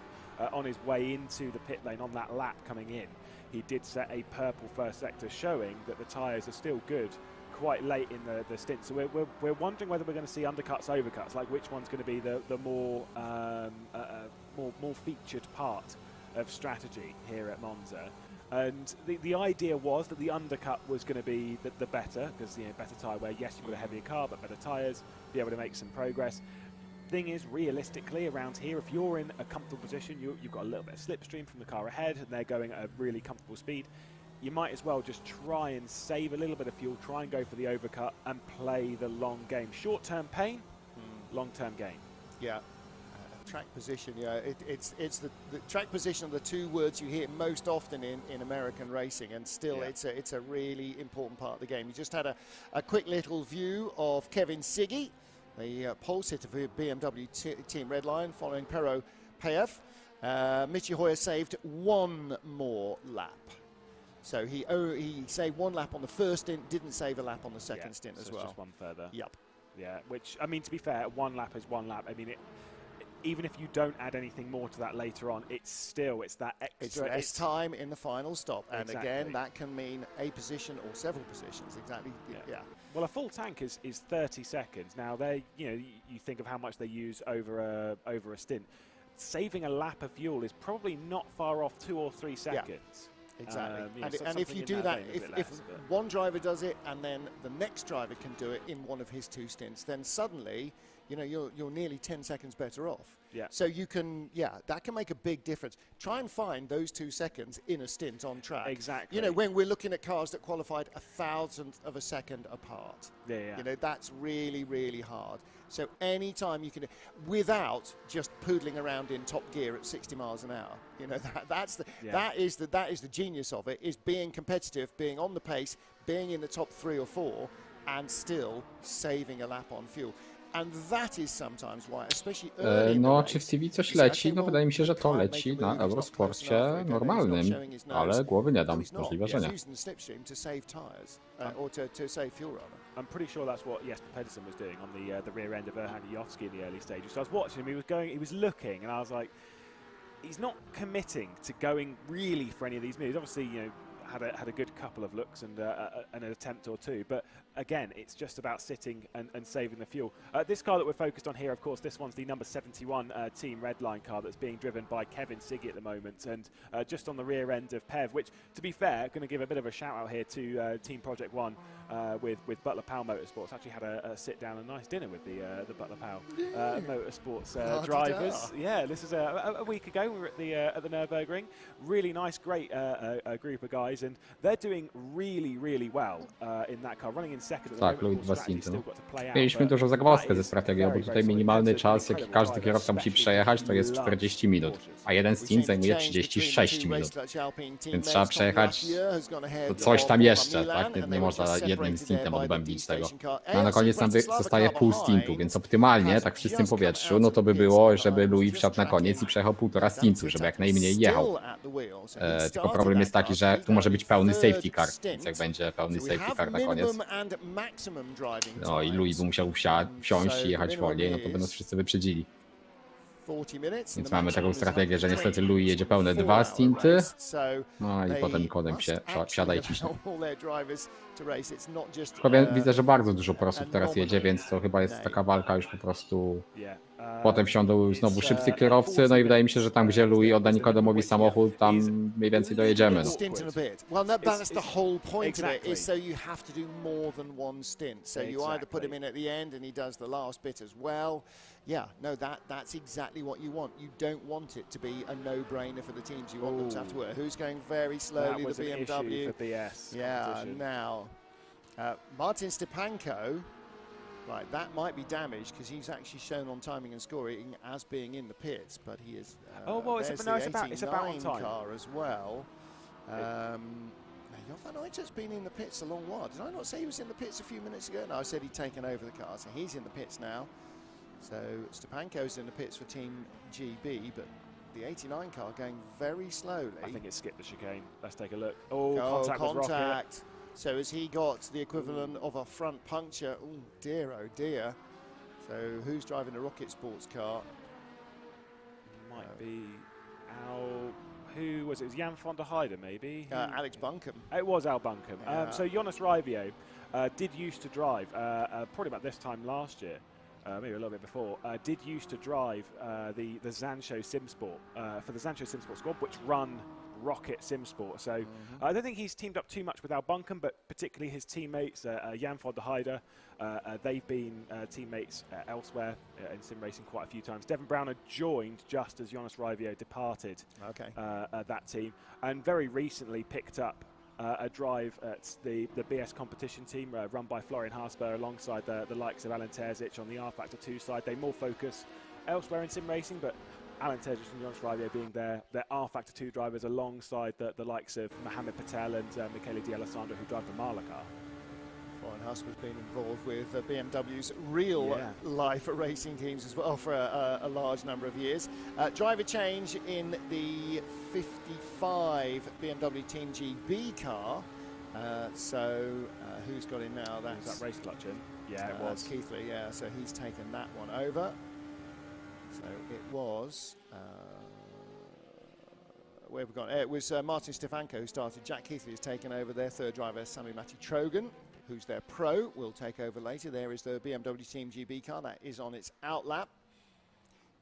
on his way into the pit lane on that lap coming in, he did set a purple first sector, showing that the tyres are still good quite late in the stint. So we're wondering whether we're going to see undercuts, overcuts, like which one's going to be the more featured part of strategy here at Monza. And the idea was that the undercut was going to be the better, because better tyre wear. Yes, you've got a heavier car, but better tyres, be able to make some progress. Thing is, realistically, around here, if you're in a comfortable position, you've got a little bit of slipstream from the car ahead, and they're going at a really comfortable speed, you might as well just try and save a little bit of fuel, try and go for the overcut and play the long game. Short-term pain, long-term gain. Track position, it's the track position are the 2 words you hear most often in American racing, and still it's a really important part of the game. You just had a quick little view of Kevin Siggy, the pole sitter for BMW Team Redline, following Pero Payev. Michi Hoyer saved 1 more lap. So he saved 1 lap on the first stint, didn't save a lap on the second stint as well. Just 1 further. Yep. Yeah, which, I mean, to be fair, 1 lap is 1 lap. I mean, even if you don't add anything more to that later on, it's that extra. It's less time in the final stop. And exactly. Again, that can mean a position or several positions. Exactly. Yeah. Well, a full tank is 30 seconds. Now, you think of how much they use over a stint. Saving a lap of fuel is probably not far off 2 or 3 seconds. Yeah. Exactly. And if you do that, if one driver does it and then the next driver can do it in one of his 2 stints, then suddenly you know, you're nearly 10 seconds better off. Yeah. So you can, that can make a big difference. Try and find those 2 seconds in a stint on track. Exactly. You know, when we're looking at cars that qualified 1,000th of a second apart. Yeah. You know, that's really, really hard. So any time you can, without just poodling around in top gear at 60 miles an hour, you know, that is the genius of it, is being competitive, being on the pace, being in the top 3 or 4, and still saving a lap on fuel. And that is sometimes why, especially early in the No, race, czy w TV coś you say, leci? okay, No well, wydaje mi się, że we to can't leci make a na move, he's not Eurosporcie close enough, okay, normalnym, he's not showing his nose. ale głowy nie No, dam, he's not. możliwe, że He's nie. using the slipstream to save tyres, or to save fuel rather. I'm pretty sure that's what Jesper Pedersen was doing on the rear end of Erhan Jofsky in the early stages. So I was watching him, he was looking, and I was like, he's not committing to going really for any of these moves. Obviously, you know, had a good couple of looks and an attempt or 2, but again, it's just about sitting and saving the fuel. This car that we're focused on here, of course, this one's the number 71 Team Redline car that's being driven by Kevin Siggy at the moment, and just on the rear end of Pev, which, to be fair, going to give a bit of a shout out here to Team Project One with Butler Powell Motorsports. Actually had a sit down and nice dinner with the Butler Powell Motorsports drivers. Yeah, this is a week ago. We were at the Nürburgring. Really nice, great group of guys, and they're doing really, really well in that car, running in second at the Tak, moment. Louis Of course, Bastinto. strategy's still got to play out, Mieliśmy but dużą that zagwozdkę ze is strategią, bo very, tutaj very minimalny solid. czas, jaki każdy kierowca musi przejechać, to jest 40 minut, a jeden stint zajmuje 36 minut. Więc trzeba przejechać to coś tam jeszcze, tak? Nie można jednym stintem odbędzić tego. No, a na koniec nam zostaje pół stintu, więc optymalnie, tak w czystym powietrzu, no to by było, żeby Louis wsiadł na koniec i przejechał 1,5 stintu, żeby jak najmniej jechał. Tylko problem jest taki, że tu może być pełny safety car, więc jak będzie pełny safety car na koniec, no i Louis by musiał wsiąść i jechać wolniej, no to by nas wszyscy wyprzedzili. Więc mamy taką strategię, że niestety Louis jedzie pełne 2 stinty, no i potem kodem się wsiada i ciśnie. Tylko widzę, że bardzo dużo prosów teraz jedzie, więc to chyba jest taka walka już po prostu. Potem wsiądą znowu szybcy kierowcy, no i wydaje mi się, że tam, gdzie Louis odda Nikodemowi samochód, tam mniej więcej dojedziemy. No. Well, no, that's the whole point of it, is so you have to do more than one stint. So you either put him in at the end and he does the last bit as well. Yeah, no, that's exactly what you want. You don't want it to be a no-brainer for the teams. You want them to have to work. Who's going very slowly? That was The an BMW. issue for BS Yeah, now Martin Stepanko. Right, that might be damaged because he's actually shown on timing and scoring as being in the pits, but he is. It's about on time. Car as well. Jovanaitis been in the pits a long while. Did I not say he was in the pits a few minutes ago? No, I said he'd taken over the car, so he's in the pits now. So Stepanko's in the pits for Team GB, but the 89 car going very slowly. I think it skipped the chicane. Let's take a look. Oh, contact. So has he got the equivalent of a front puncture? Oh dear, oh dear. So who's driving the Rocket Sports car? Might be who was it? It was Jan van der Heijden, maybe? Alex Buncombe. It was Al Buncombe. Yeah. So Jonas Raivio did used to drive, probably about this time last year, maybe a little bit before, did used to drive the Zancho Simsport for the Zancho Simsport squad, which run Rocket Simsport. So I don't think he's teamed up too much with Al Buncombe, but particularly his teammates, Jan van der Heijden, they've been teammates elsewhere in sim racing quite a few times. Devon Browner joined just as Jonas Raivio departed that team, and very recently picked up a drive at the BS competition team run by Florian Harsper alongside the likes of Alan Terzic on the R Factor 2 side. They more focus elsewhere in sim racing, but Alan Terzic and Jonas Raivio being their R Factor 2 drivers alongside the likes of Mohamed Patel and Michele D'Alessandro, who drive the Marla car. Florian Husper's been involved with BMW's real life racing teams as well for a large number of years. Driver change in the 55 BMW Team GB car. So who's got in now? That's that race clutch in. Yeah, it was Keithley. Yeah, so he's taken that one over. So it was, where have we gone? It was Martin Stefanko who started. Jack Keithley has taken over their third driver, Sami Matti Trogan, who's their pro, will take over later. There is the BMW Team GB car, that is on its outlap.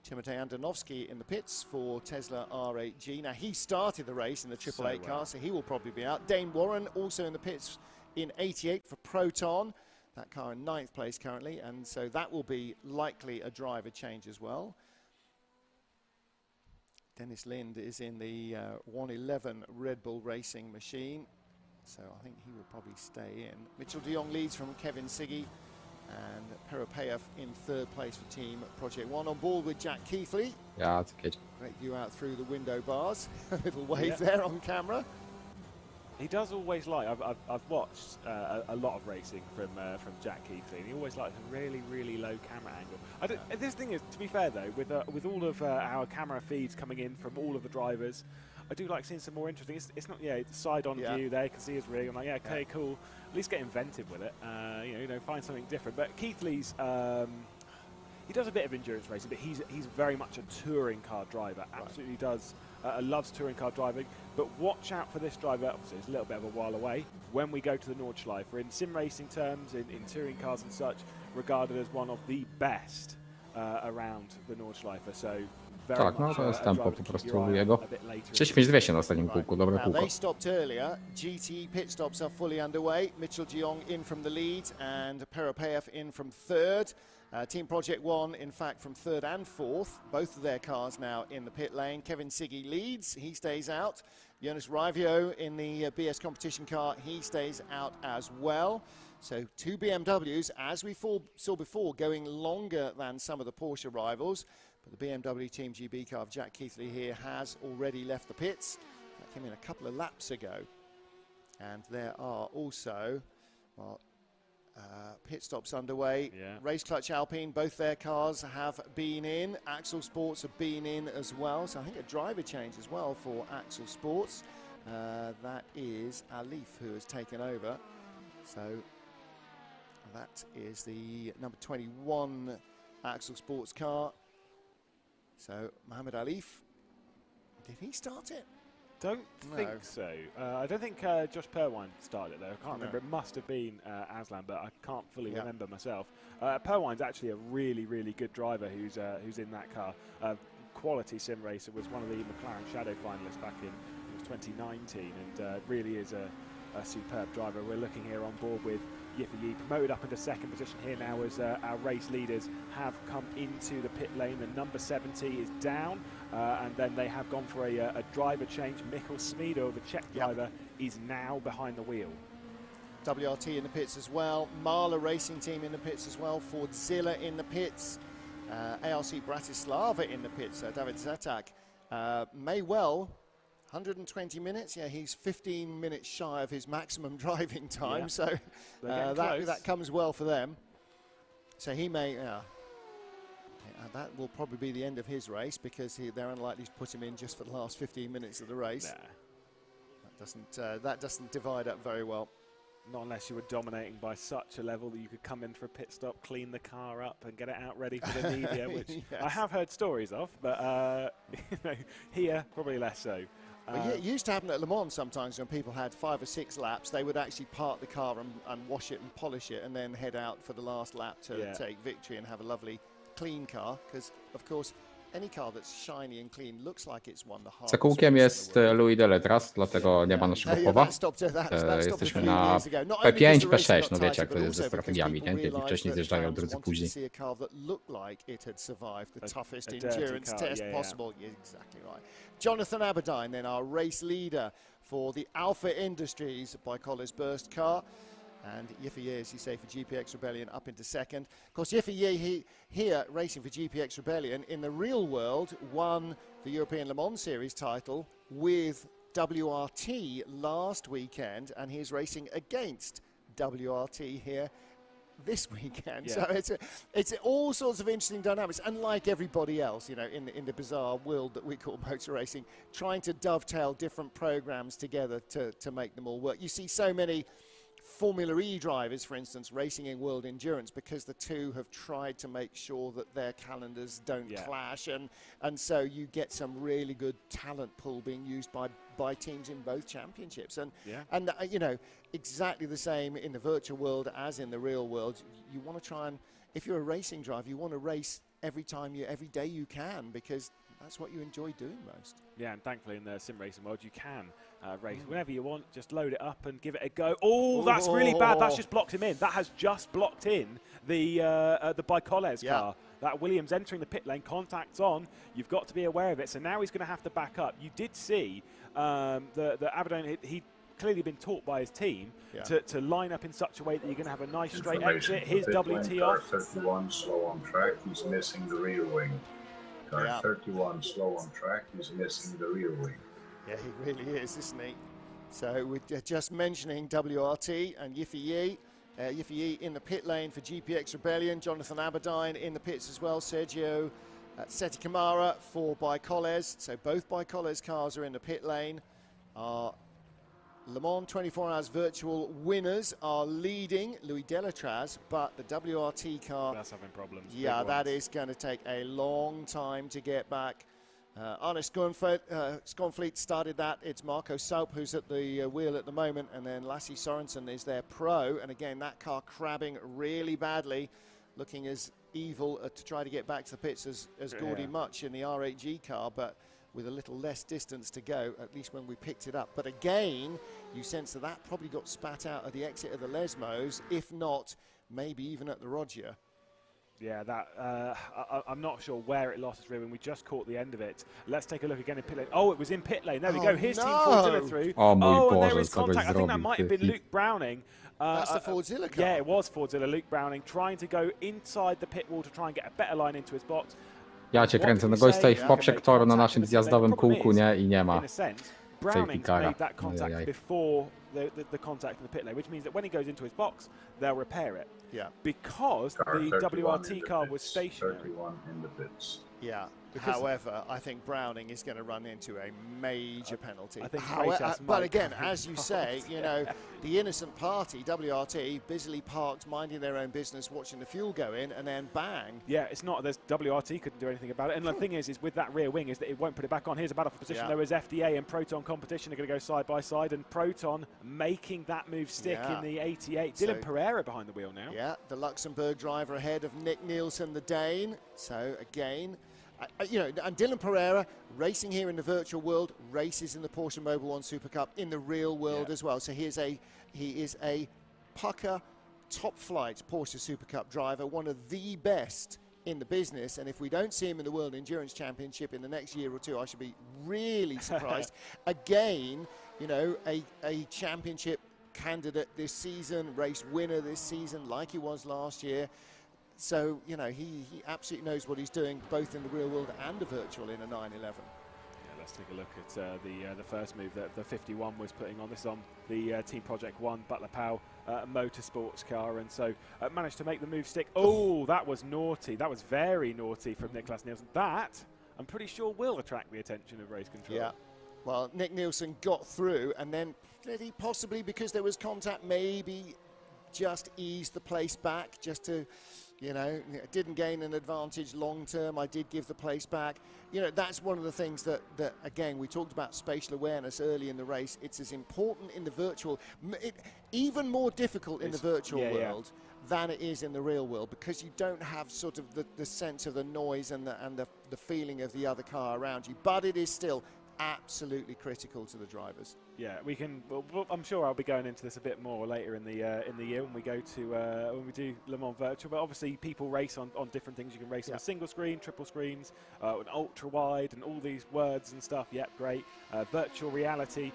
Timotej Andonovski in the pits for Tesla R8G. Now he started the race in the 888 car, so he will probably be out. Dane Warren also in the pits in 88 for Proton. That car in 9th place currently, and so that will be likely a driver change as well. Dennis Lind is in the 111 Red Bull Racing machine, so I think he will probably stay in. Mitchell de Jong leads from Kevin Siggy, and Peropayev in 3rd place for Team Project One. On board with Jack Keithley. Ja, it's okay. Great view out through the window bars. A little wave there on camera. He does always like. I've watched a lot of racing from Jack Keithley, and he always likes a really low camera angle. This thing is, to be fair though, with all of our camera feeds coming in from all of the drivers, I do like seeing some more interesting. It's not it's side on view there. You can see his rig. I'm like, yeah, okay, cool. At least get inventive with it. You know, find something different. But Keithley's. He does a bit of endurance racing, but he's very much a touring car driver. Absolutely does. Loves touring car driving. But watch out for this driver. Obviously, it's a little bit of a while away. When we go to the Nordschleife, in sim racing terms, in touring cars and such, regarded as one of the best around the Nordschleife. So. Tak, no to jest tempo po prostu jego. 35200 na ostatnim kółku, dobre Now kółko. they stopped earlier. GT pit stops are fully underway. Mitchell de Jong in from the lead and Peropayev in from 3rd. Team Project One, in fact, from 3rd and 4th. Both of their cars now in the pit lane. Kevin Siggy leads. He stays out. Jonas Raivio in the BS competition car. He stays out as well. So 2 BMWs, as we saw before, going longer than some of the Porsche rivals. But the BMW Team GB car of Jack Keithley here has already left the pits. That came in a couple of laps ago. And there are also pit stops underway. Race Clutch Alpine, both their cars have been in. Axel Sports have been in as well. So I think a driver change as well for Axel Sports. That is Alif who has taken over. So that is the number 21 Axel Sports car. So, Mohammed Alif, did he start it? Don't think so. I don't think Josh Purwine started it though. I can't remember. It must have been Aslan, but I can't fully remember myself. Purwine's actually a really good driver who's in that car. Quality sim racer, was one of the McLaren Shadow finalists back in 2019, and really is a superb driver. We're looking here on board with Yiffy promoted up into 2nd position here now as our race leaders have come into the pit lane. The number 70 is down, and then they have gone for a driver change. Mikkel Smedo, the Czech driver, is now behind the wheel. WRT in the pits as well. Marla Racing Team in the pits as well. Fordzilla in the pits. ARC Bratislava in the pits. David Zatak may well. 120 minutes, yeah, he's 15 minutes shy of his maximum driving time, so that comes well for them. So he may, that will probably be the end of his race, because they're unlikely to put him in just for the last 15 minutes of the race. That doesn't divide up very well. Not unless you were dominating by such a level that you could come in for a pit stop, clean the car up and get it out ready for the media, which I have heard stories of, but you know, here probably less so. It used to happen at Le Mans sometimes when people had 5 or 6 laps. They would actually park the car and wash it and polish it and then head out for the last lap to take victory and have a lovely clean car, because of course any car that's shiny and clean looks like it's won the hardest. Za kółkiem jest Louis Deletras, dlatego nie ma naszego chowa. Jesteśmy na P5, P6, no wiecie jak to jest ze strategiami, nie? Jedni wcześniej zjeżdżają, drudzy później. Jonathan Aberdeen, then our race leader for the Alpha Industries by Collis Burst car. And Yiffy, as you say, for GPX Rebellion up into 2nd. Of course, Yiffy here racing for GPX Rebellion in the real world won the European Le Mans Series title with WRT last weekend, and he's racing against WRT here this weekend. So it's all sorts of interesting dynamics, unlike everybody else, you know, in the bizarre world that we call motor racing, trying to dovetail different programs together to make them all work. You see so many Formula E drivers, for instance, racing in World Endurance, because the two have tried to make sure that their calendars don't clash, and so you get some really good talent pool being used by teams in both championships, and you know, exactly the same in the virtual world as in the real world. You want to try and, if you're a racing driver, you want to race every day you can, because that's what you enjoy doing most. Yeah, and thankfully in the sim racing world, you can race whenever you want. Just load it up and give it a go. Oh, that's really bad. That's just blocked him in. That has just blocked in the Bicoles car. That Williams entering the pit lane, contact's on. You've got to be aware of it. So now he's going to have to back up. You did see the Abaddon, he'd clearly been taught by his team to line up in such a way that you're going to have a nice straight exit. His WT off. Car 31 slow on track, he's missing the rear wing. Car 31 slow on track, he's missing the rear wing. Yeah, he really is, isn't he? So we're just mentioning WRT and Yiffy Yi. Yiffy Yi in the pit lane for GPX Rebellion. Jonathan Aberdine in the pits as well. Sergio Seti Kamara for Bicoles. So both Bicoles cars are in the pit lane. Our Le Mans 24 Hours Virtual winners are leading Louis Delatraz, but the WRT car... That's having problems. Yeah, that is going to take a long time to get back. Arne Skonfleet started that. It's Marco Saup who's at the wheel at the moment, and then Lasse Sorensen is their pro. And again, that car crabbing really badly, looking as evil to try to get back to the pits as Gordy Much in the R8G car, but with a little less distance to go, at least when we picked it up. But again, you sense that probably got spat out at the exit of the Lesmos, if not, maybe even at the Roger. Yeah, that I'm not sure where it lost its rear wing. We just caught the end of it. Let's take a look again in pit lane. Oh, it was in pit lane. There we go. His team Fordzilla through. And there is contact. I think that might have been Luke Browning. That's the Fordzilla car. Yeah, it was Fordzilla. Luke Browning trying to go inside the pit wall to try and get a better line into his box. Ja cię kręcę, no gość stoi w poprzek toru na naszym zjazdowym kółku, nie? I nie ma. In a sense, Browning made that contact before the contact in the pit lane, which means that when he goes into his box, they'll repair it. Yeah. Because the WRT car was stationary. 31 in the pits. Yeah. However, I think Browning is going to run into a major penalty. I think but again, as you say, you know, the innocent party, WRT, busily parked, minding their own business, watching the fuel go in, and then bang. Yeah, it's not. There's WRT couldn't do anything about it. And the thing is with that rear wing is that it won't put it back on. Here's a battle for position. There is FDA and Proton competition are going to go side by side, and Proton making that move stick in the 88. Dylan Pereira behind the wheel now. Yeah, the Luxembourg driver ahead of Nick Nielsen, the Dane. So again, you know, and Dylan Pereira racing here in the virtual world, races in the Porsche Mobil 1 Super Cup in the real world as well. So he is a pucker, top flight Porsche Super Cup driver, one of the best in the business. And if we don't see him in the World Endurance Championship in the next year or two, I should be really surprised. Again, you know, a championship candidate this season, race winner this season, like he was last year. So, you know, he absolutely knows what he's doing, both in the real world and the virtual in a 911. Yeah, let's take a look at the first move that the 51 was putting on. This is on the Team Project 1 Butler Powell motorsports car, and so managed to make the move stick. Oh, that was naughty. That was very naughty from Niklas Nielsen. That, I'm pretty sure, will attract the attention of race control. Yeah. Well, Nick Nielsen got through, and then did he possibly, because there was contact, maybe just ease the place back, just to, you know, didn't gain an advantage long term. I did give the place back. You know, that's one of the things that again, we talked about spatial awareness early in the race. It's as important in the virtual, even more difficult in the virtual world than it is in the real world, because you don't have sort of the sense of the noise and the feeling of the other car around you. But it is still absolutely critical to the drivers. Yeah, we can. Well, I'm sure I'll be going into this a bit more later in the year when we go to when we do Le Mans Virtual. But obviously, people race on different things. You can race on a single screen, triple screens, an ultra wide, and all these words and stuff. Yep, great. Virtual reality.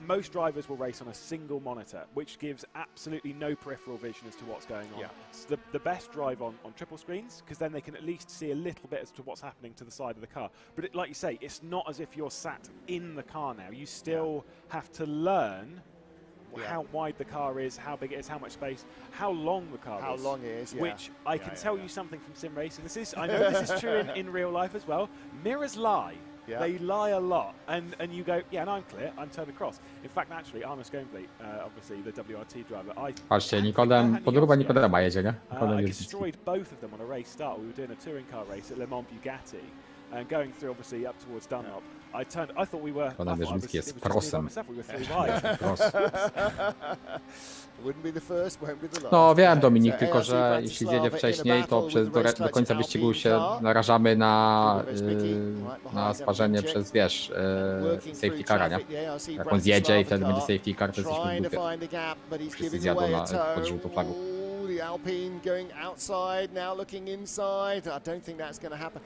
Most drivers will race on a single monitor, which gives absolutely no peripheral vision as to what's going on. It's the best drive on triple screens, because then they can at least see a little bit as to what's happening to the side of the car. But like you say, it's not as if you're sat in the car now. You still have to learn how wide the car is, how big it is, how much space, how long the car is. How long it is, Which I can tell you something from sim racing. I know this is true in real life as well. Mirrors lie. They lie a lot, and you go, yeah, and I'm clear, I'm turned across. In fact, naturally, Arne Skonfleet, obviously the WRT driver, Patrzcie, Nikodem, podróba Nikodema jedzie, nie? I destroyed both of them on a race start. We were doing a touring car race at Le Mans Bugatti, and going through, obviously, up towards Dunlop. I thought we were. Pana Wierzbicki jest it was just me by prosem. myself, we were three wide. Pros. Wouldn't be the first, won't be the last. No wiem, Dominik, So tylko ARC że jeśli zjedzie Bratislava wcześniej, in a to battle with the do końca race wyścigu Alpine się car. narażamy na, Wierzbicki, right na behind sparzenie them, przez, wiesz, working safety through cara, nie? traffic, the ARC Jak on zjedzie i wtedy Bratislava będzie safety car, to jesteśmy w trying to dupie. find the gap, but he's Wszyscy giving zjadą away na, a toe. pod żółtą flagą. Ooh, the Alpine going outside, now looking inside. I don't think that's going to happen.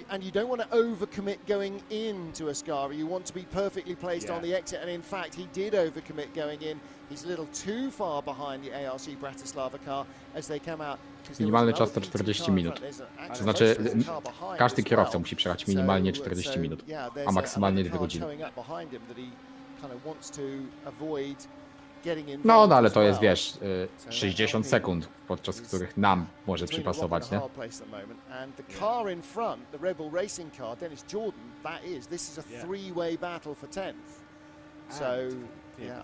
And you don't want to overcommit going into Ascari. You want to be perfectly placed on the exit. And in fact, he did overcommit going in. He's a little too far behind the ARC Bratislava car as they come out. Minimalny czas to 40 minut. To znaczy, każdy kierowca musi przejechać minimalnie 40 minut, a maksymalnie 2 godziny. No, ale to jest, wiesz, 60 sekund, podczas których nam może przypasować, nie? And the car in front, the Rebel Racing car, Dennis Jordan, this is a three-way battle for 10th. So, yeah.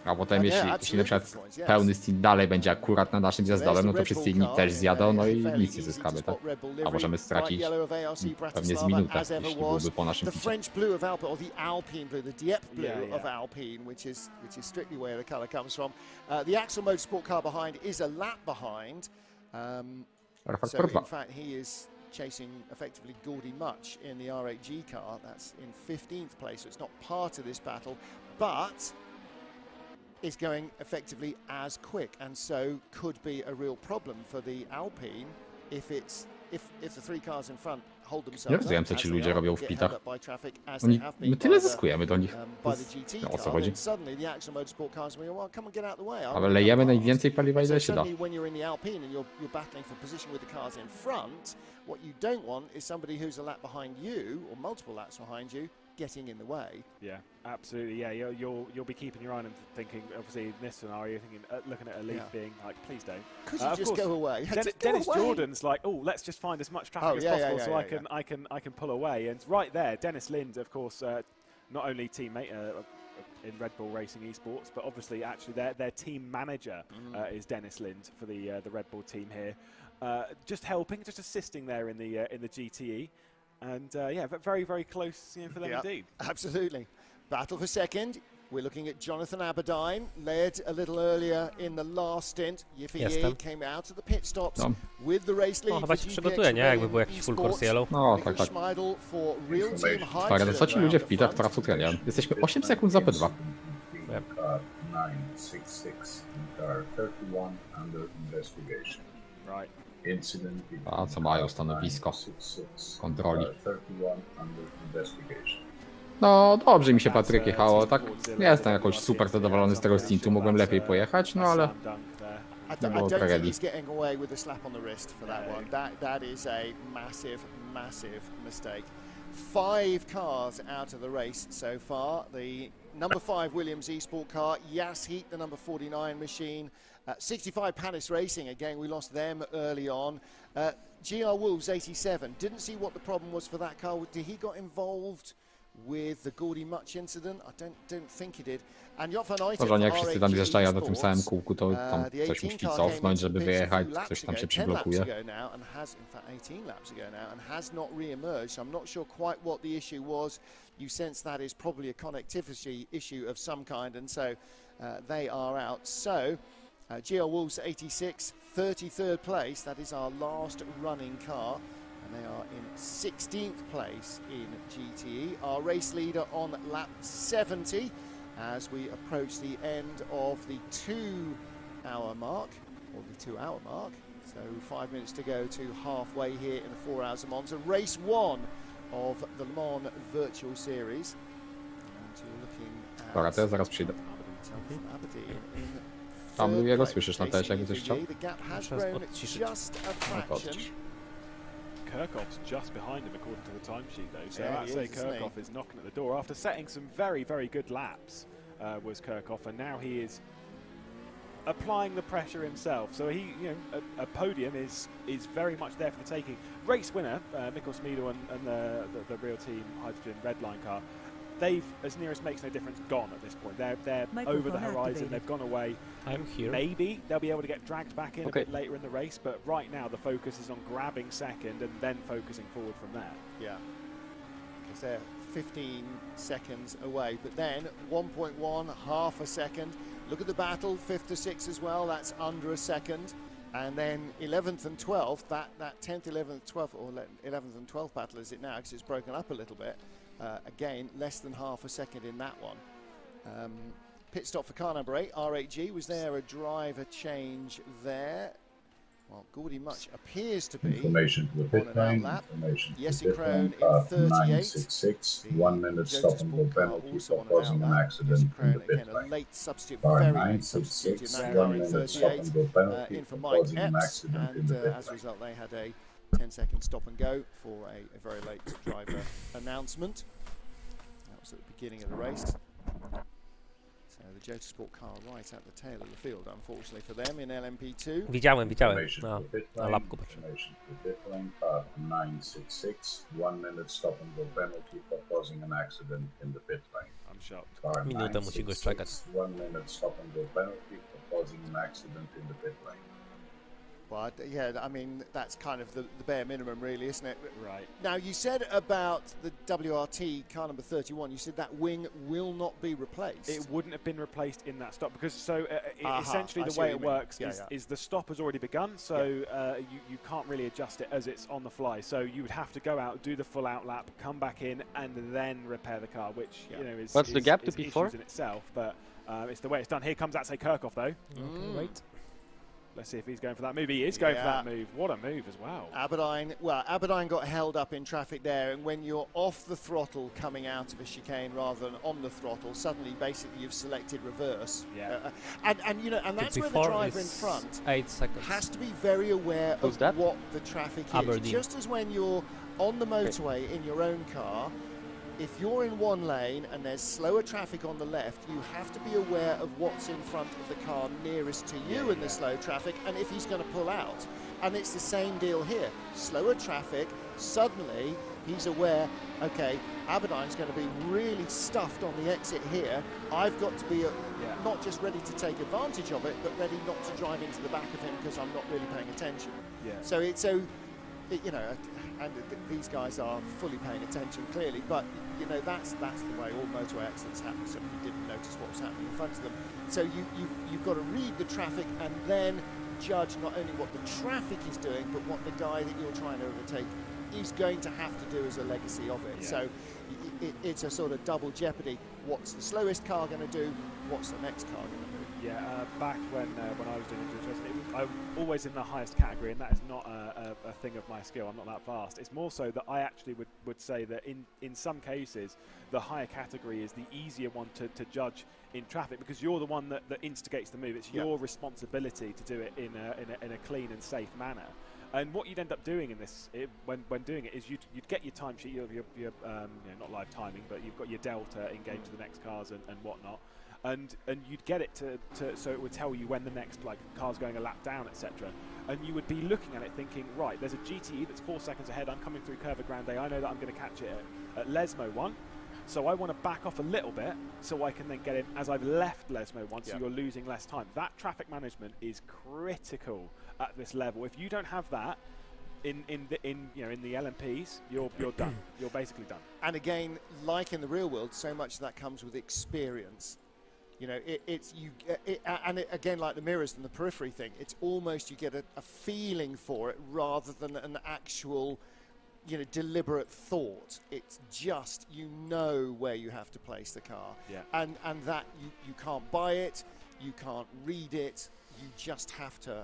A potem jeśli na przykład pełny stint dalej będzie akurat na naszym zjazdowym, no to wszyscy inni też zjadą, no i nic nie zyskamy, tak? A możemy stracić pewnie z minutę, jeśli byłby po naszym the picie. French blue of Alpine, or the Alpine blue, the Dieppe blue of Alpine, which is strictly where the colour comes from. The Axel Motorsport car behind is a lap behind. So in fact he is chasing effectively Gordy Much in the R8G car. That's in 15th place, so it's not part of this battle, but is going effectively as quick, and so could be a real problem for the Alpine if the three cars in front hold Nie themselves rozumiem, co ci ludzie robią w pitach. Oni, My tyle zyskujemy do nich. No, O co chodzi? Ale Ale lejemy najwięcej paliwa, ile się da. when you're in the Alpine and you're battling for position with the cars in front, what you don't want is somebody who's a lap behind you or multiple laps behind you getting in the way. Yeah, absolutely. Yeah, you'll be keeping your eye on him, thinking obviously in this scenario, looking at Elif being like, please don't. Could you just go away? Dennis Jordan's like, oh, let's just find as much traffic as possible so I can pull away. And right there, Dennis Lind, of course, not only teammate in Red Bull Racing Esports, but obviously actually their team manager is Dennis Lind for the Red Bull team here, just helping, just assisting there in the GTE. And yeah, but very, very close for them indeed. Absolutely. Battle for second. We're looking at Jonathan Aberdine, led a little earlier in the last stint. Yiffy came out of the pit stops with the race lead. No, chyba się przygotuje, nie? Jakby był jakiś full course yellow. No, tak, tak. Stary, no co ci ludzie w pitach tracą tyle, nie? Jesteśmy 8 sekund za P2. Car 966 car 31 under investigation. Right. Incident A co mają stanowisko kontroli. No dobrze mi się, Patryk, jechało, tak nie jestem jakoś super zadowolony z tego stintu, mogłem lepiej pojechać, no ale nie było tragedii. That is a massive mistake. 5 cars out of the race so far. The number 5 Williams Esport car, Yas Heat, the number 49 machine. 65 Panis Racing, again, we lost them early on. GR Wolves 87, didn't see what the problem was for that car. Did he got involved with the Gordy Much incident? I don't think he did. And Może nie, jak wszyscy tam zjeżdżają na tym samym kółku, to tam coś musi cofnąć, żeby wyjechać, coś tam się przyblokuje. And has not re-emerged. I'm not sure quite what the issue was. You sense that is probably a connectivity issue of some kind, and so they are out. So GR Wolves 86, 33rd place. That is our last running car. And they are in 16th place in GTE. Our race leader on lap 70 as we approach the end of the 2-hour mark, or the 2-hour mark. So 5 minutes to go to halfway here in the 4 hours of Monza. Race 1 of the Le Mans Virtual Series. And you're looking at Dobra, to ja zaraz przyjdę. Tam jego słyszysz na tesie, jakby coś chciał? Kirchhoff's just behind him according to the timesheet though, so I'd say Kirchhoff is knocking at the door after setting some very, very good laps. Was Kirchhoff, and now he is applying the pressure himself. So he, a podium is very much there for the taking. Race winner, Mikkel Smedel and the real team Hydrogen Redline car. They've, as near as makes no difference, gone at this point. They're over the horizon. They've gone away. I'm here. Maybe they'll be able to get dragged back in a bit later in the race, but right now the focus is on grabbing second and then focusing forward from there. Yeah, because they're 15 seconds away. But then 1.1, half a second. Look at the battle, 5th to 6th as well, that's under a second. And then 11th and 12th, that 10th, 11th, 12th, or 11th and 12th battle is it now, because it's broken up a little bit. Again, less than half a second in that one. Pit stop for car number 8, R8G. Was there a driver change there? Well, Gordy Much appears to be Information to the pit on an lane. outlap. Information to the Yessi pit Crone lane. in Car 38. 966. 1 minute stop and go penalty for causing an accident in the pit Again, a lane. late substitute, Car very late substitute in 966. that 1 car in minute stop 38. and go penalty In for for Mike causing an Epps, accident in and the pit as a lane. result they had a 10-second stop and go for a very late driver announcement. That was at the beginning of the race. So the Autosport car right at the tail of the field, unfortunately for them, in LMP2. Widziałem. Information No, to the pit na lane. lapku patrzę. Information to the pit lane. Car 966. 1 minute stop and go penalty for causing an accident in the pit lane. I'm shocked. Car Minutę musi goś czekać. 966. 1 minute stop and go penalty for causing an accident in the pit lane. But yeah, I mean, that's kind of the bare minimum, really, isn't it? Right. Now, you said about the WRT car number 31, you said that wing will not be replaced. It wouldn't have been replaced in that stop because Aha, essentially I the see way what it you mean. works Yeah, is the stop has already begun, so you can't really adjust it as it's on the fly. So you would have to go out, do the full out lap, come back in, and then repair the car, which you know is What's the gap to is P4? issues in itself. But it's the way it's done. Here comes Atsay Kirchhoff though. Okay, wait. Let's see if he's going for that move. He is going for Yeah. that move. What a move as well. Aberdeen got held up in traffic there, and when you're off the throttle coming out of a chicane rather than on the throttle, suddenly basically you've selected reverse. Yeah. And you know, and that's where the Before driver in is front 8 seconds. has to be very aware Who's of that? what the traffic Aberdeen. is. Just as when you're on the motorway in your own car, if you're in one lane and there's slower traffic on the left, you have to be aware of what's in front of the car nearest to you in the slow traffic, and if he's going to pull out. And it's the same deal here. Slower traffic, suddenly he's aware, okay, Aberdeen's going to be really stuffed on the exit here. I've got to be not just ready to take advantage of it, but ready not to drive into the back of him because I'm not really paying attention. Yeah. So you know, and these guys are fully paying attention clearly, but you know that's the way all motorway accidents happen. So you didn't notice what was happening in front of them. So you've got to read the traffic and then judge not only what the traffic is doing, but what the guy that you're trying to overtake is going to have to do as a legacy of it. Yeah. So it's a sort of double jeopardy. What's the slowest car going to do? What's the next car going to do? Yeah, back when I was doing endurance, I'm always in the highest category, and that is not a thing of my skill. I'm not that fast. It's more so that I actually would say that in some cases, the higher category is the easier one to judge in traffic because you're the one that instigates the move. It's your responsibility to do it in a clean and safe manner. And what you'd end up doing in this, when doing it, is you'd get your timesheet, your you know, not live timing, but you've got your delta engaged to the next cars and whatnot. And you'd get it to so it would tell you when the next car's going a lap down, etc. And you would be looking at it thinking, right, there's a GTE that's 4 seconds ahead. I'm coming through Curva Grande. I know that I'm going to catch it at Lesmo 1. So I want to back off a little bit so I can then get in as I've left Lesmo 1. So you're losing less time. That traffic management is critical at this level. If you don't have that in the LMPs, you're done. You're basically done. And again, like in the real world, so much of that comes with experience. You know, again, like the mirrors and the periphery thing, it's almost you get a feeling for it rather than an actual, you know, deliberate thought. It's just you know where you have to place the car, and that you can't buy it, you can't read it, you just have to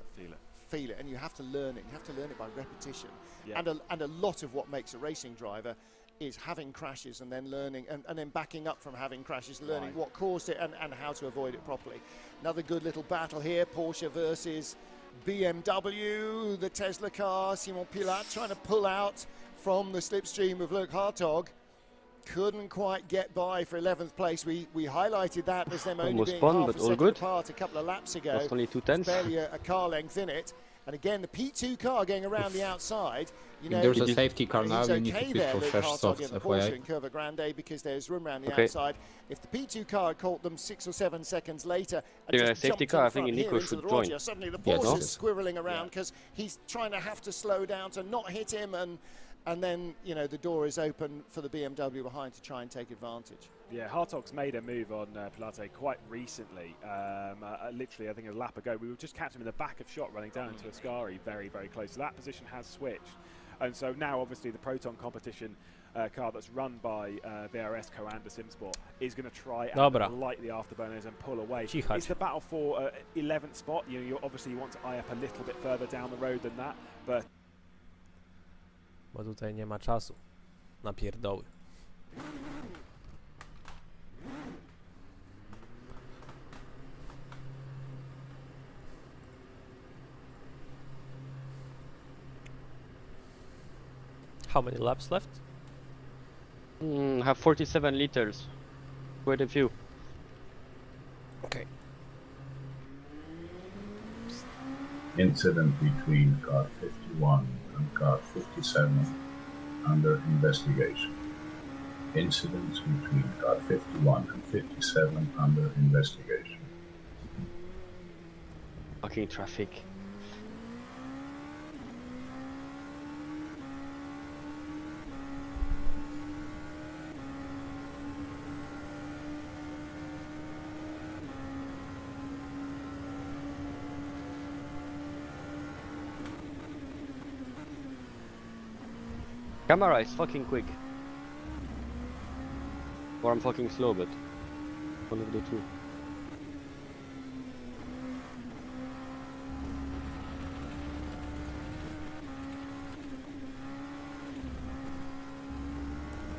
feel it, and you have to learn it. You have to learn it by repetition, and a lot of what makes a racing driver is having crashes and then learning and then backing up from having crashes, learning what caused it and how to avoid it properly. Another good little battle here, Porsche versus BMW, the Tesla car, Simon Pilat trying to pull out from the slipstream of Luke Hartog. Couldn't quite get by for 11th place. We highlighted that as them only Almost being spun, half but a all second good. apart a couple of laps ago. Lost only 2 There's tenths. barely a car length in it. And again, the P2 car going around the outside. You know, If there's a safety car now, he's you need to okay pit there, for Luke fresh Hartog softs, in the Porsche FYI. in Curva Grande because there's room around the Okay. outside. If the P2 car had caught them 6 or 7 seconds later and Yeah, just safety jumped car, in I think front Nico here into should the join. Roger, suddenly the Yeah, Porsche no? is squirreling around because he's trying to have to slow down to not hit him, and and then, you know, the door is open for the BMW behind to try and take advantage. Yeah, Hartog's made a move on Pilate quite recently. Literally, I think a lap ago, we were just catching him in the back of shot running down into Ascari, very, very close. So that position has switched. And so now, obviously, the Proton competition car that's run by VRS Coanda Simsport is going to try and light the afterburners and pull away. It's the battle for 11th spot. You obviously want to eye up a little bit further down the road than that, but... Bo tutaj nie ma czasu na pierdoły. How many laps left? Have 47 liters. Quite a few. Okay. Incident between car 51 and car 57 under investigation. Incidents between car 51 and 57 under investigation. Fucking traffic. Camera is fucking quick. Or I'm fucking slow, but one of the two.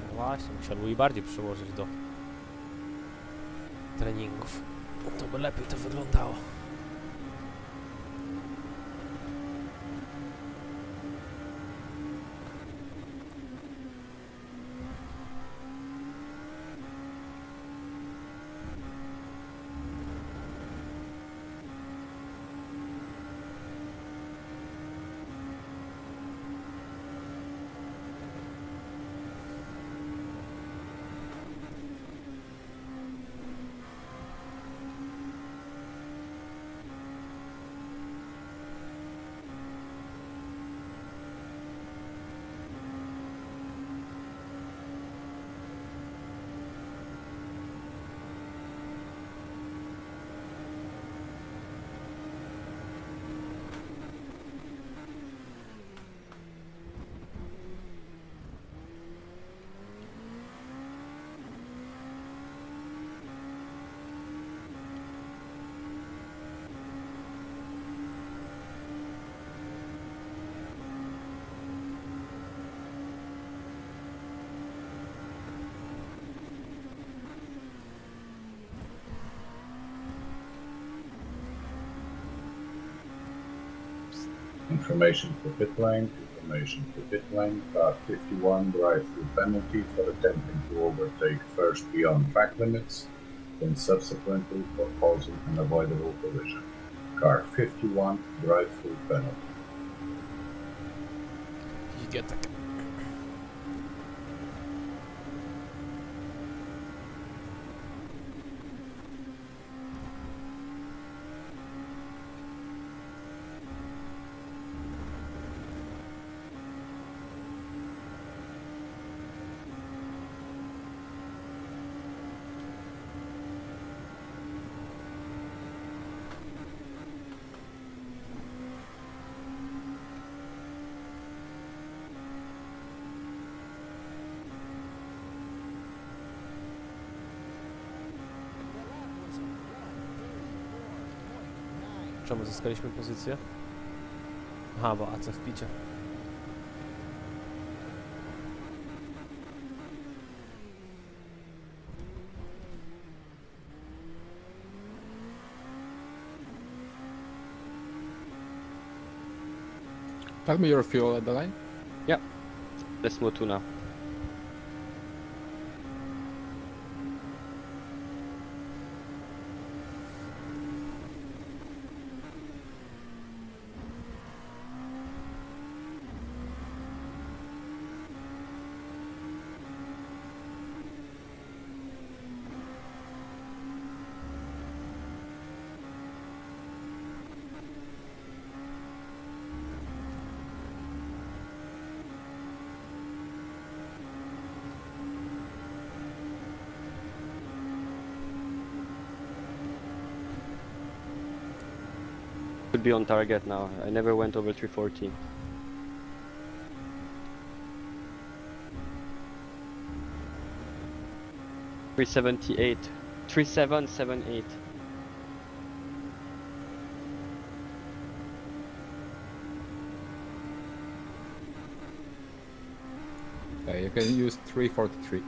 No właśnie, musiałby i bardziej przyłożyć do treningów. To by lepiej to wyglądało. Information to pit lane, car 51 drive-through penalty for attempting to overtake first beyond track limits, then subsequently for causing an avoidable collision. Car 51 drive-through penalty. You get that. Czemu zyskaliśmy pozycję? Aha, bo AC w picie. Tell me your fuel at the line. Yeah, let's move to now. should be on target now. I never went over 340. $378. 3778. Okay, you can use 343.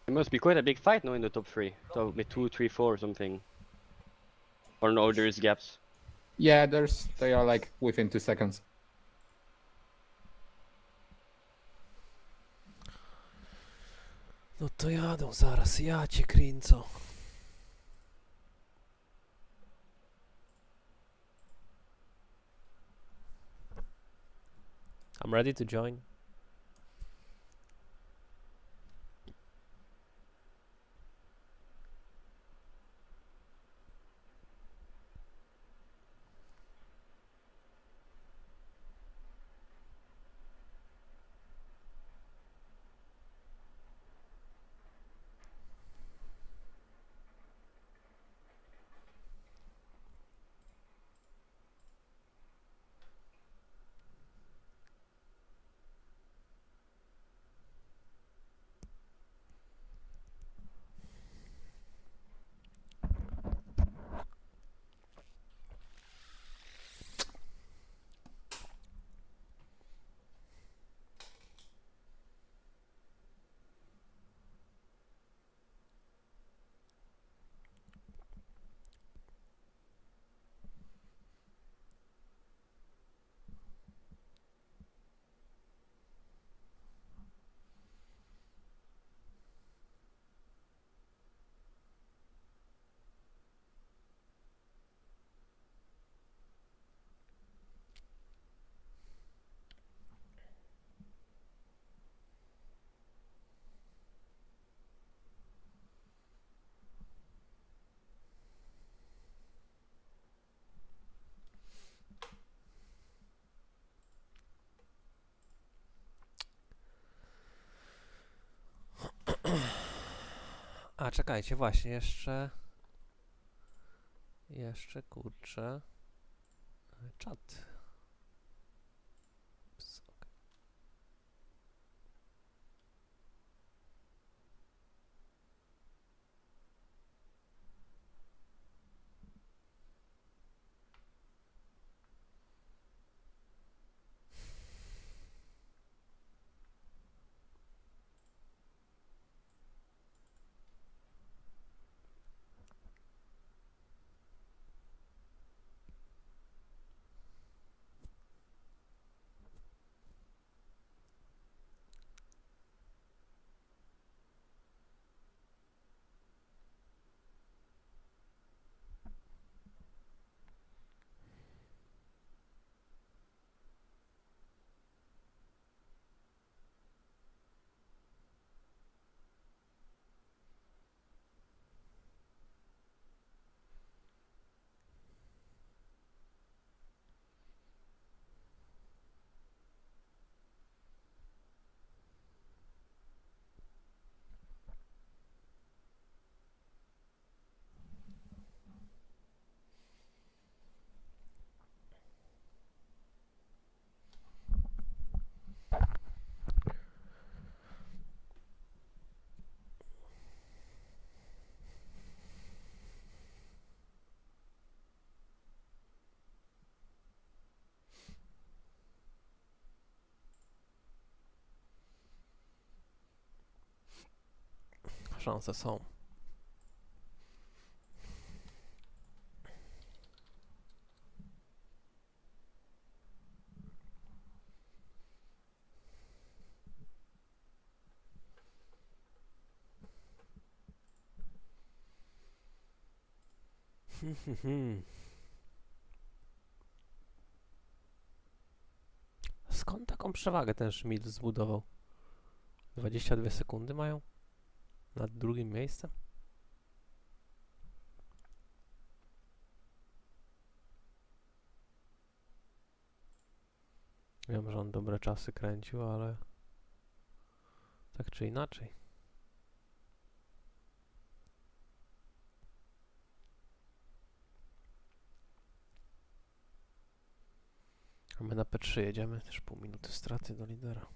It must be quite a big fight now in the top three. So with 2, 3, 4 or something. Or no, there is gaps. Yeah, they are like within 2 seconds. No to jadą zaraz, ja cię kręcę. I'm ready to join. A, czekajcie, właśnie, jeszcze, kurczę, czat. Ups, okej. Szanse są. Skąd taką przewagę ten Schmidt zbudował? 22 sekundy mają? Nad drugim miejscem? Wiem, że on dobre czasy kręcił, ale tak czy inaczej. A my na P3 jedziemy, też pół minuty straty do lidera.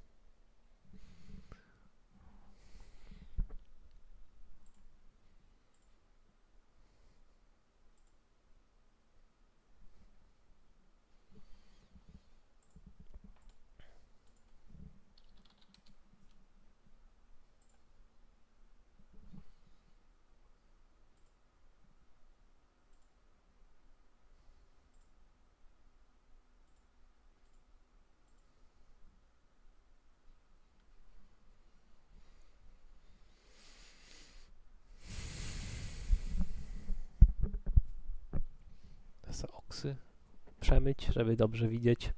Oksy przemyć, żeby dobrze widzieć.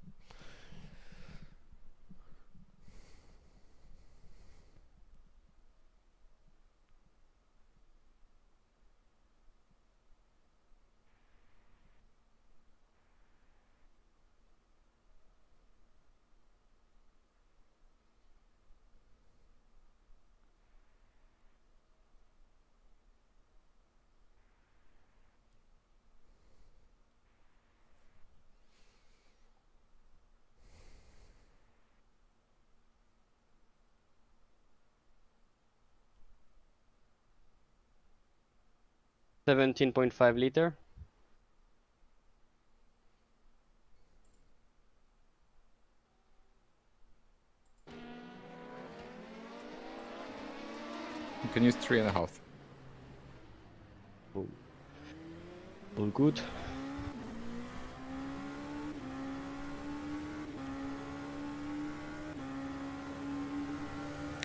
$17.5 You can use 3.5. All good.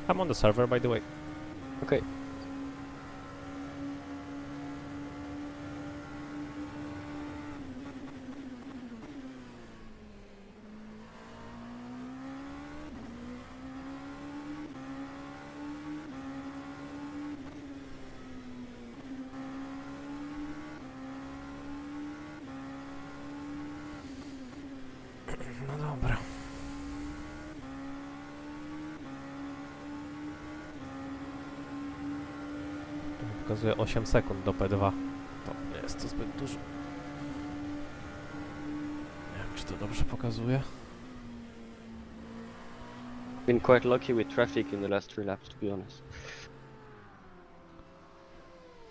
I'm on the server, by the way. Okay. No dobra. Pokazuje 8 sekund do P2. To nie jest to zbyt dużo. Nie wiem, czy to dobrze pokazuje. Been quite lucky with traffic in the last 3 laps, to be honest.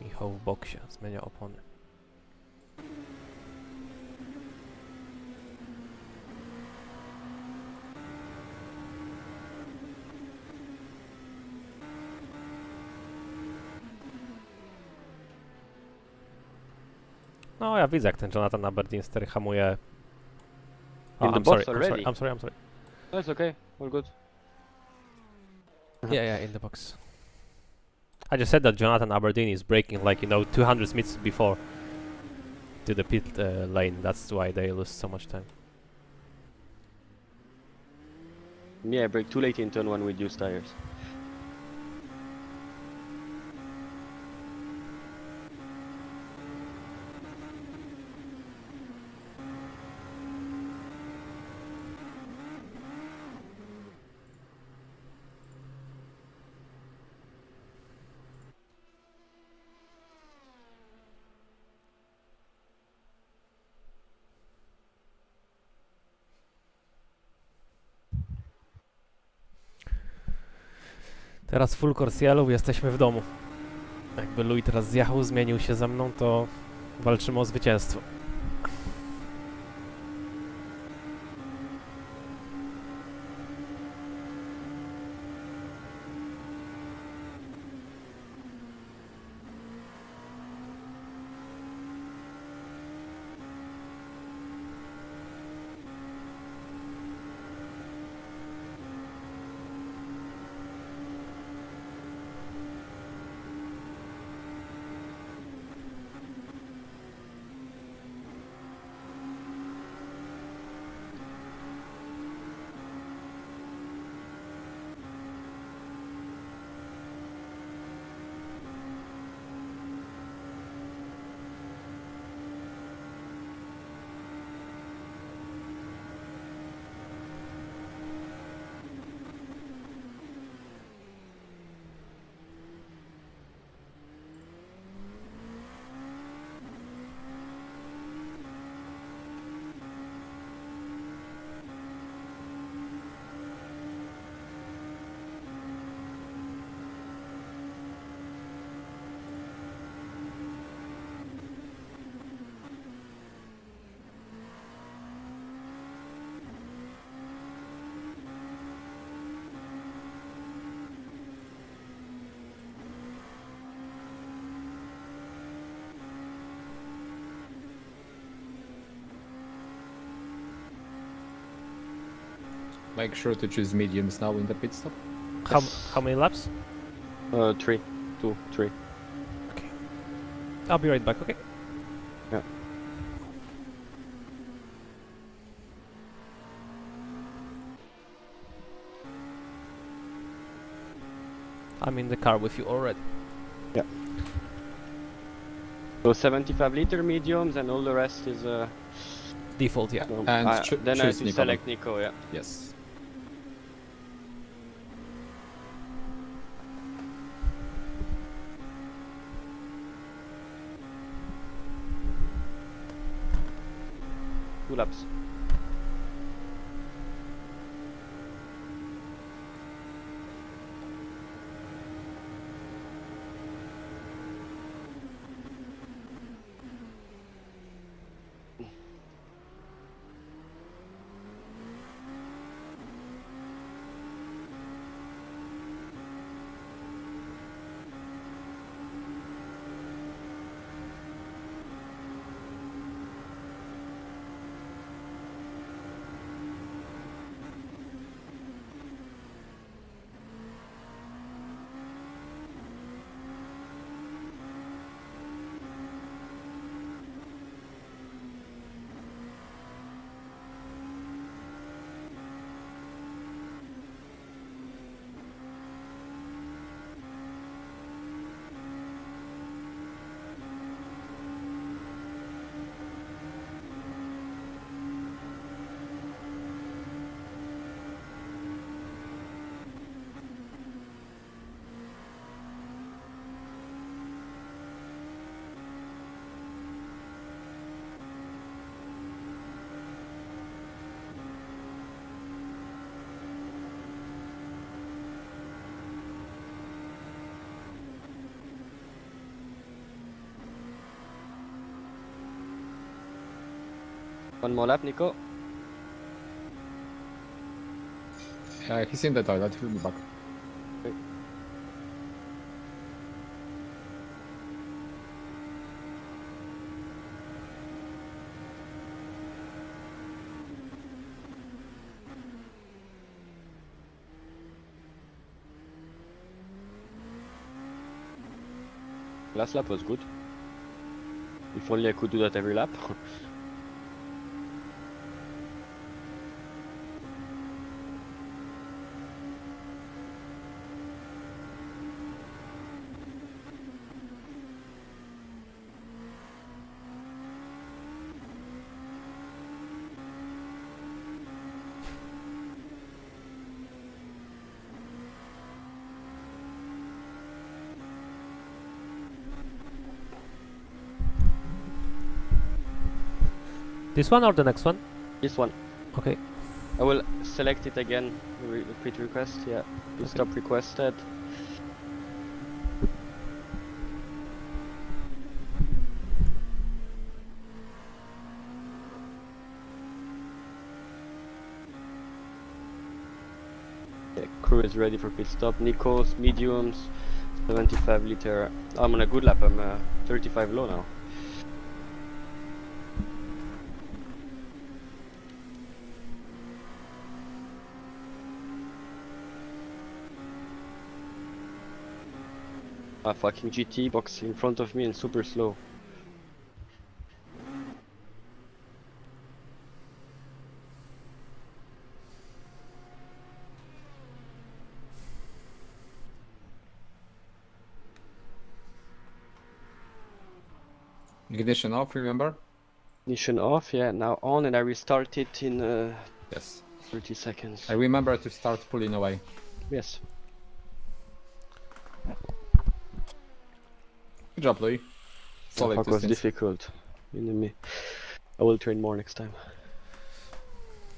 Michał w boksie zmienia opony. No, ja widzę, jak ten Jonathan Aberdeen stery hamuje. In the I'm box sorry, already? I'm sorry. No, it's okay, all good. Yeah, in the box. I just said that Jonathan Aberdeen is braking like, you know, 200 meters before to the pit lane. That's why they lose so much time. Yeah, brake too late in turn 1 with used tires. Teraz full course yellow, jesteśmy w domu. Jakby Louis teraz zjechał, zmienił się ze mną, to walczymy o zwycięstwo. Make sure to choose mediums now in the pit stop. How many laps? 3. 2, 3. Okay. I'll be right back, okay? Yeah. I'm in the car with you already. Yeah. So 75-liter mediums and all the rest is Default, yeah. And then I have choose to Nicola. select Nico, yeah. Yes. Two laps. One more lap, Nico. He's in the toilet, he'll be back. Last lap was good. If only I could do that every lap. This one or the next one? This one. Okay. I will select it again. Repeat request. Yeah. You stop requested. Okay, crew is ready for pit stop. Nico's mediums, 75 liter. I'm on a good lap. I'm 35 low now. A fucking GT box in front of me and super slow. Ignition off, remember? Ignition off, yeah, now on, and I restart it in Yes. 30 seconds. I remember to start pulling away. Yes. Good job, Louis. Solid Fuck was distance. difficult. You know me. I will train more next time.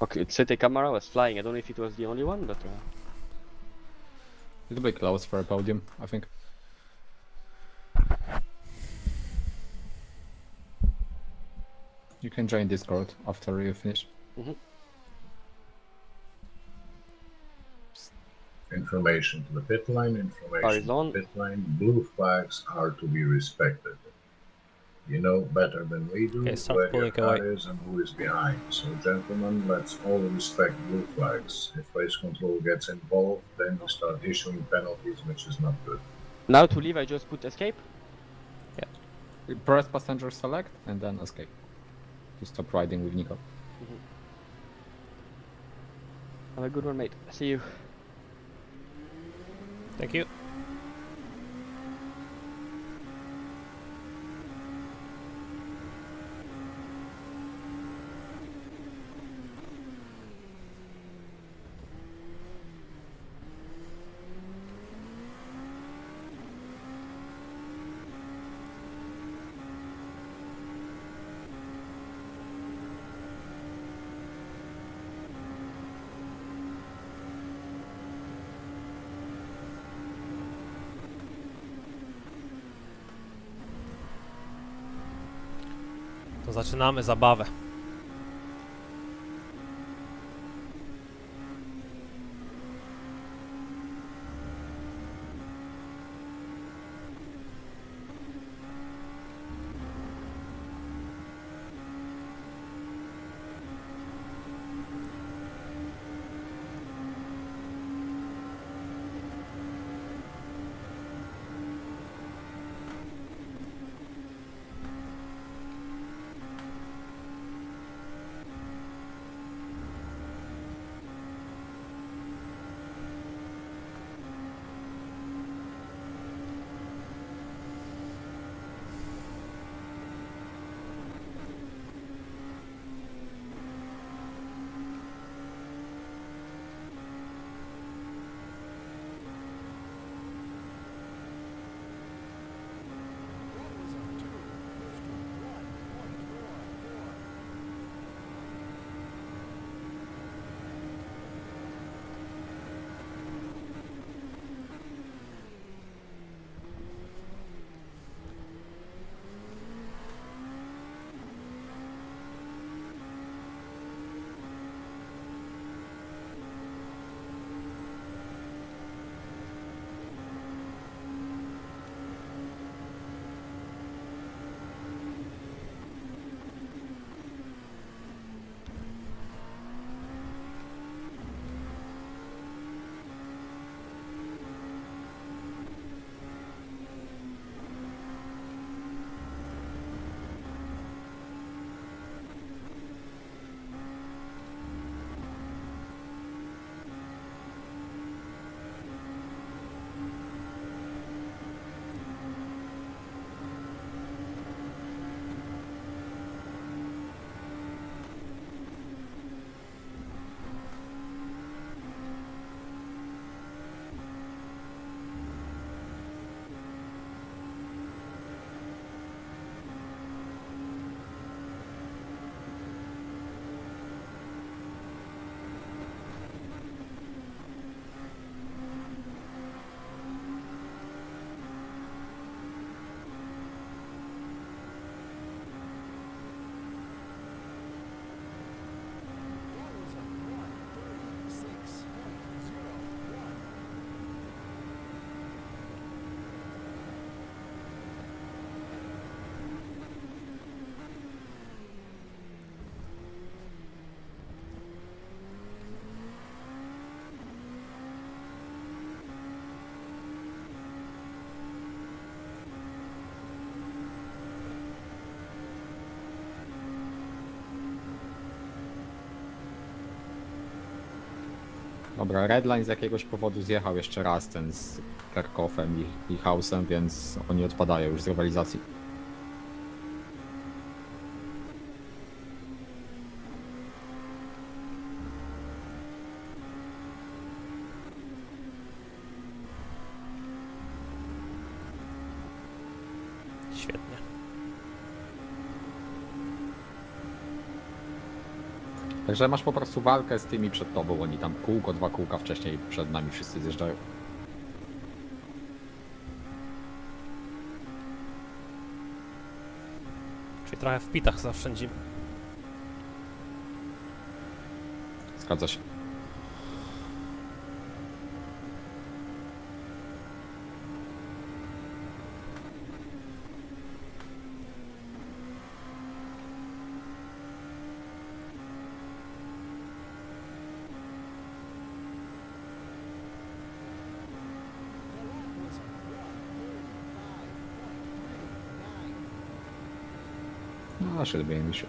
Okay, Sete camera was flying. I don't know if it was the only one, but It'll be close for a podium, I think. You can join Discord after you finish. Information to the pit lane, Car is information to on. the pit lane. Blue flags are to be respected. You know better than we do Okay, start where your pulling car away. is and who is behind. So gentlemen, let's all respect blue flags. If race control gets involved, then we start issuing penalties, which is not good. now to leave I just put escape. Press passenger select and then escape. To stop riding with Nico. Have a good one, mate. See you. Thank you. To zaczynamy zabawę. Dobra, Redline z jakiegoś powodu zjechał jeszcze raz ten z Kerkhoffem i Hausem, więc oni odpadają już z rywalizacji. Świetnie. Także masz po prostu walkę z tymi przed tobą, oni tam kółko, 2 kółka wcześniej przed nami wszyscy zjeżdżają. Czyli trochę w pitach zaoszczędzimy. Zgadza się. No, should be an issue.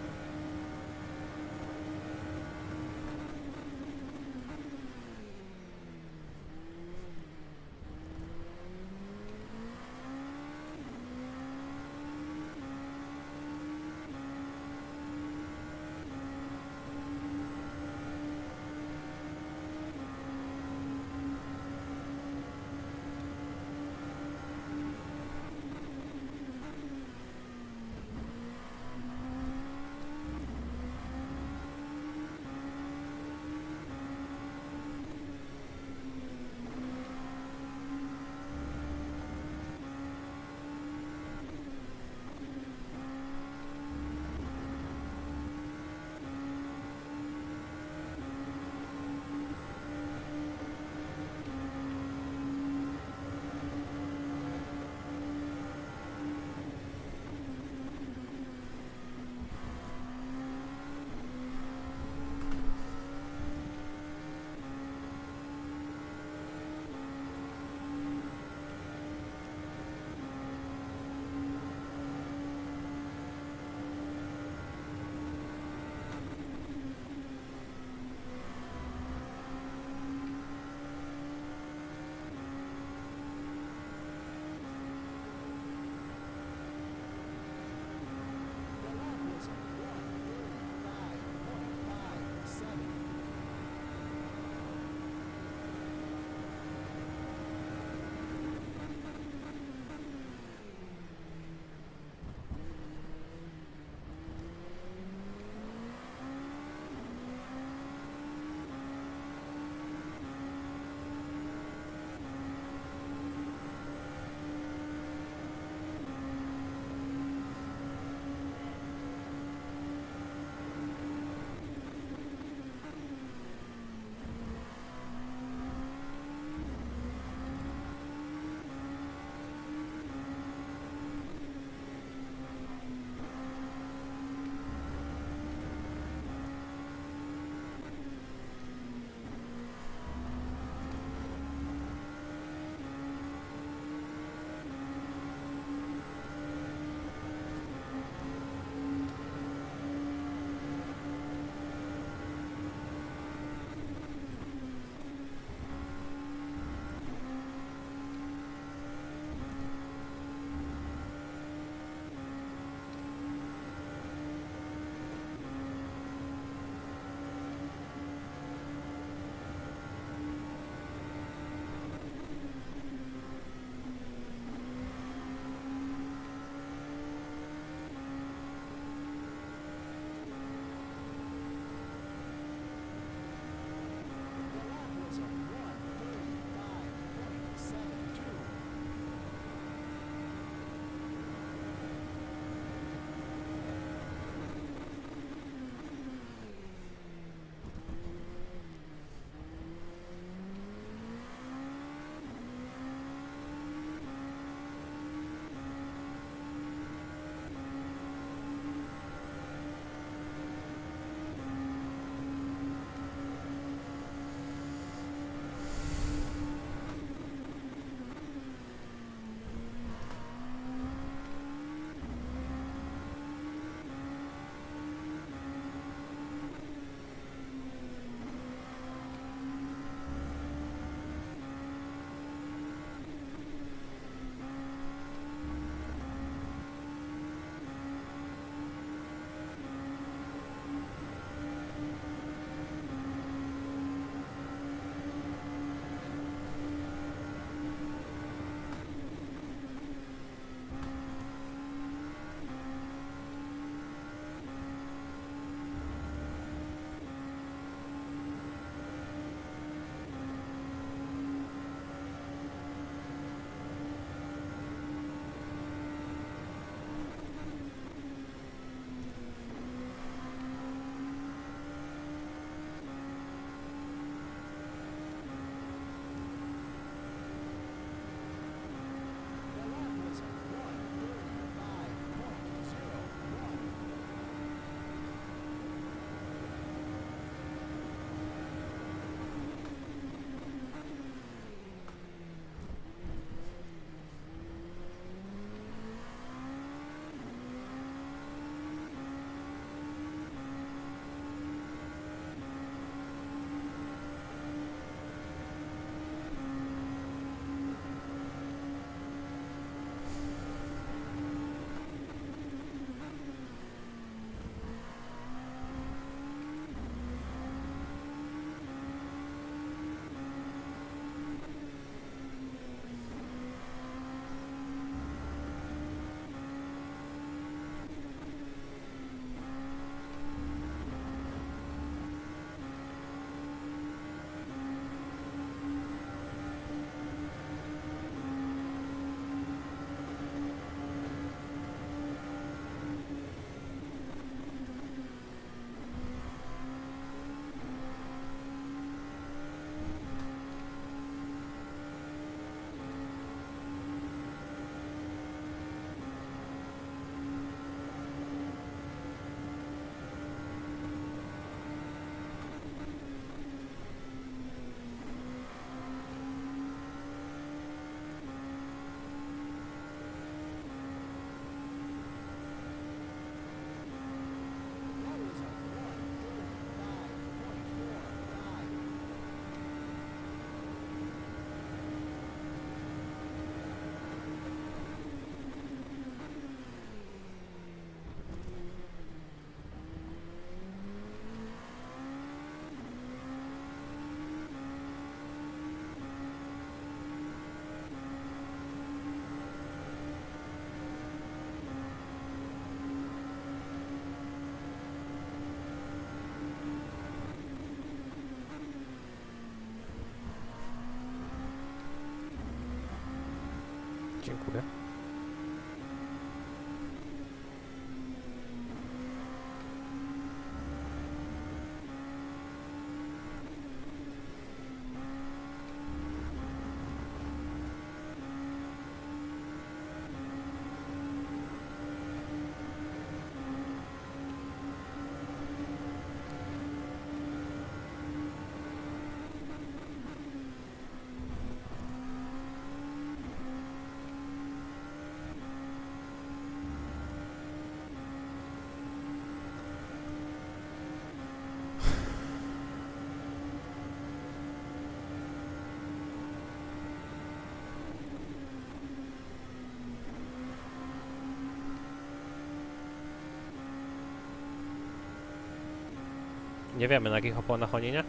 Nie wiemy na jakich oponach oni, nie?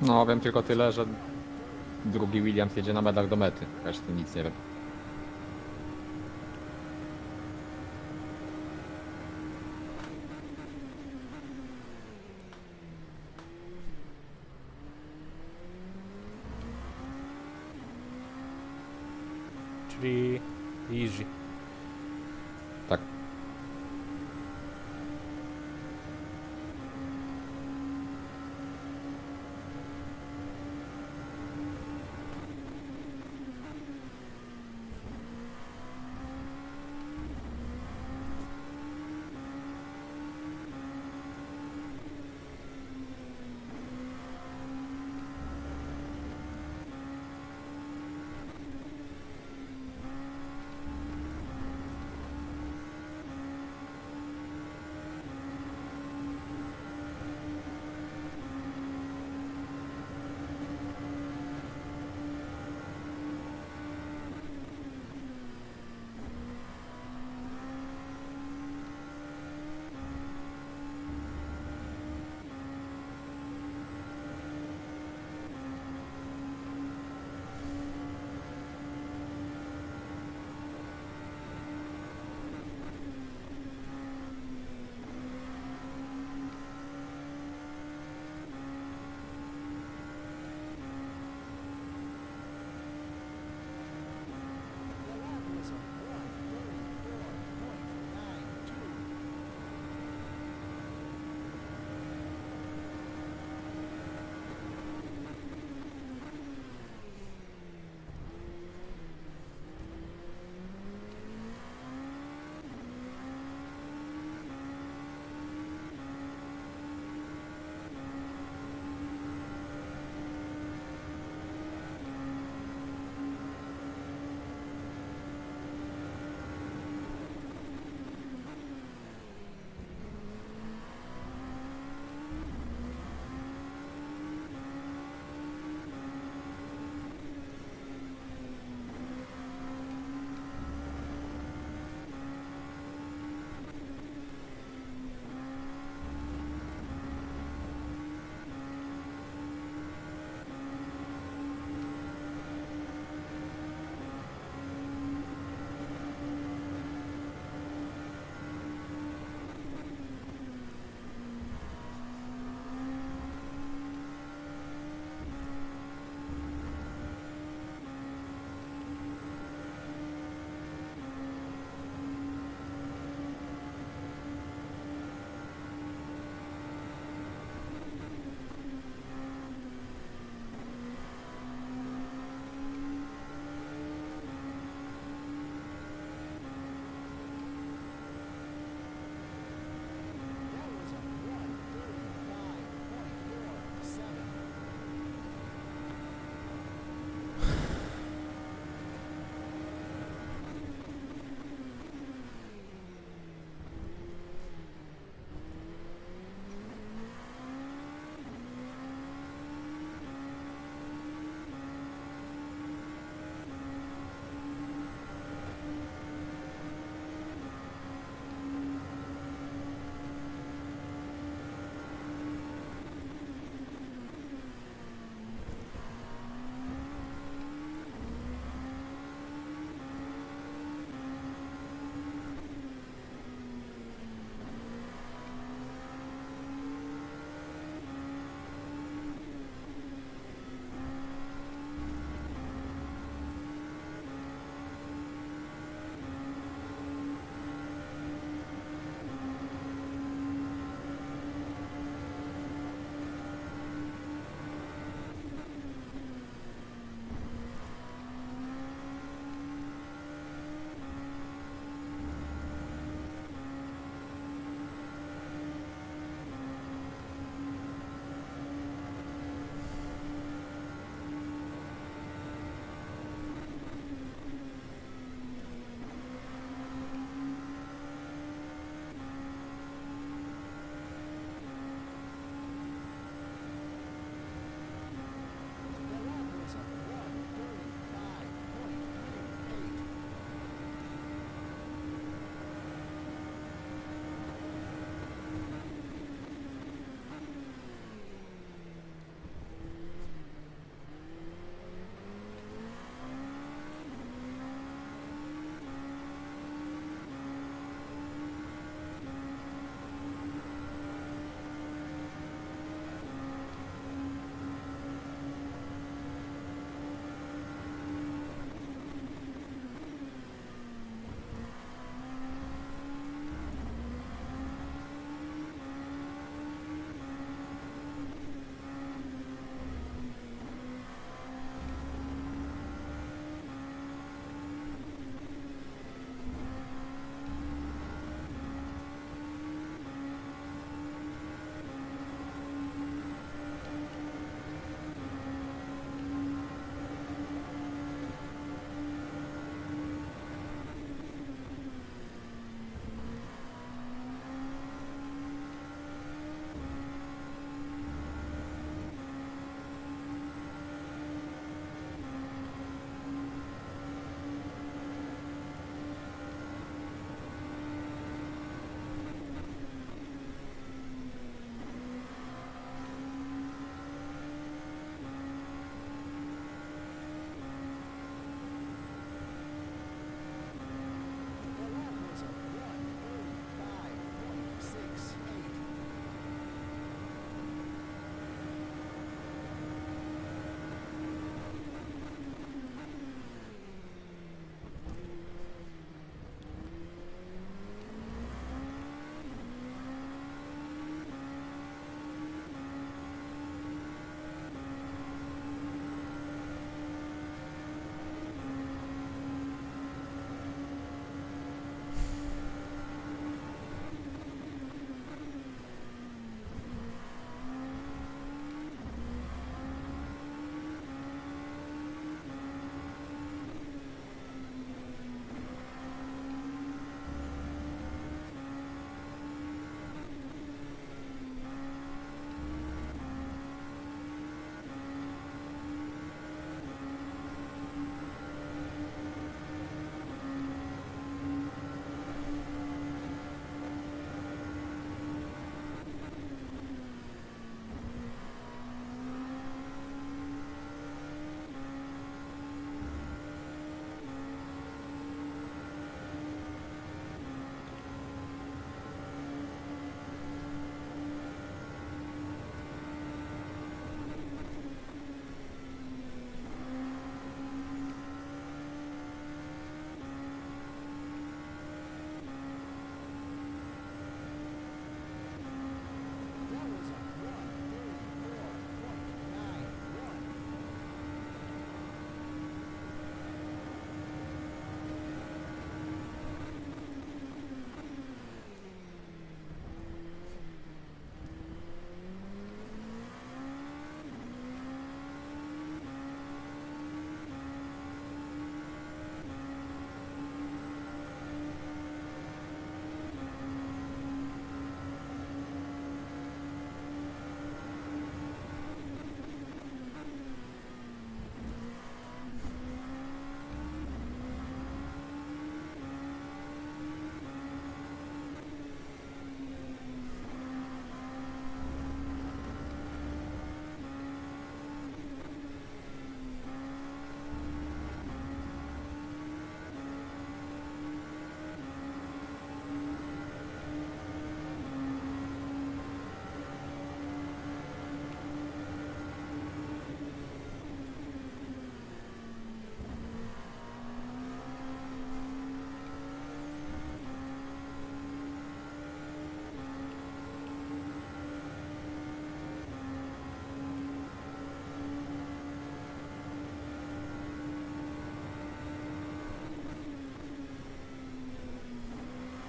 No, wiem tylko tyle, że drugi Williams jedzie na medal do mety. Reszty nic nie wiem. Czyli easy. Tak.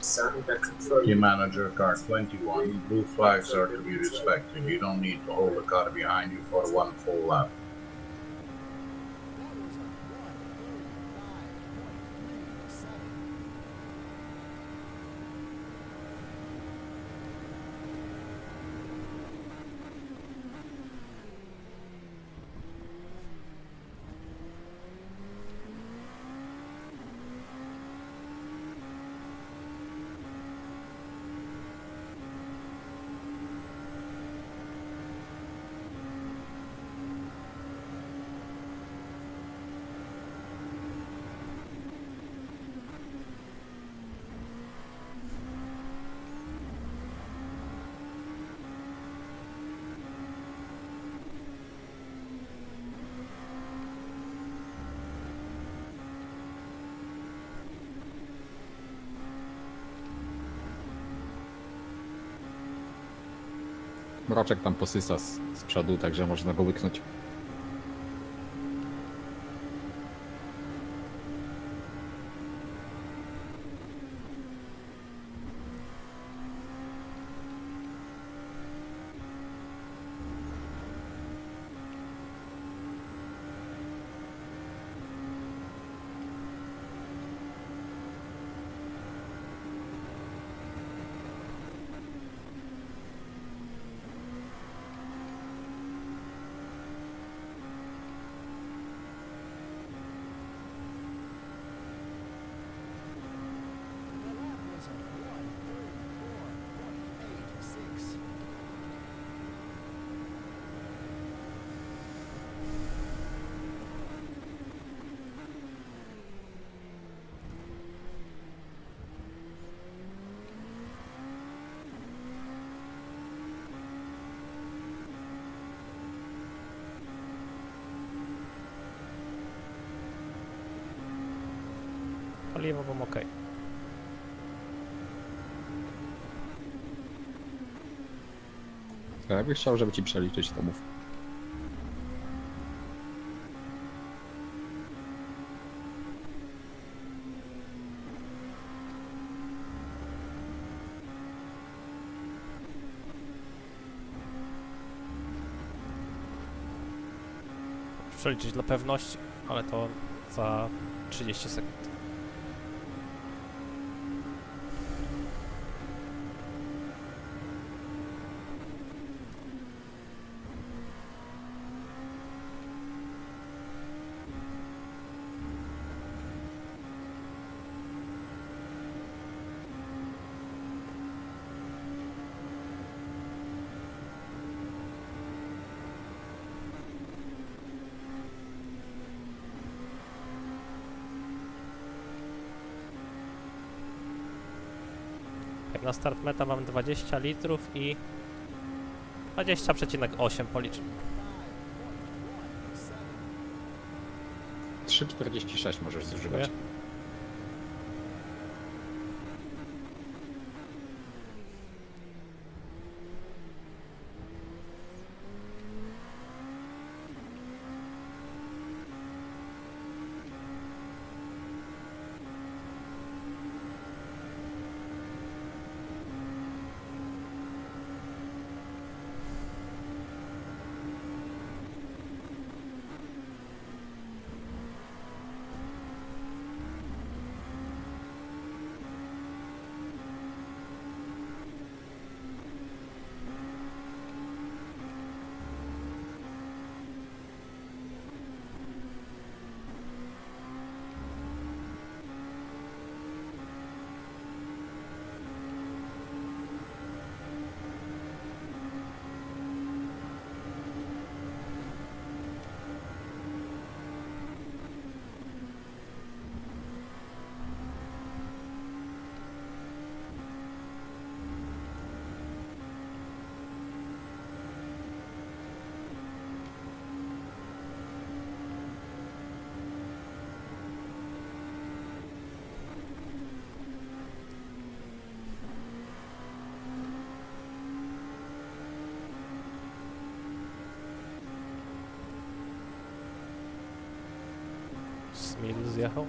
Team manager, car 21. Blue flags are to be respected. You don't need to hold the car behind you for one full lap. Mroczek tam posysa z przodu, także można go łyknąć. Paliwo mam ok. Jakbyś chciał, żeby ci przeliczyć, to mów. Przeliczyć dla pewności, ale to za 30 sekund. Na start meta mam 20 litrów i 20,8 policzę. 3,46 możesz zużywać. Smil zjechał.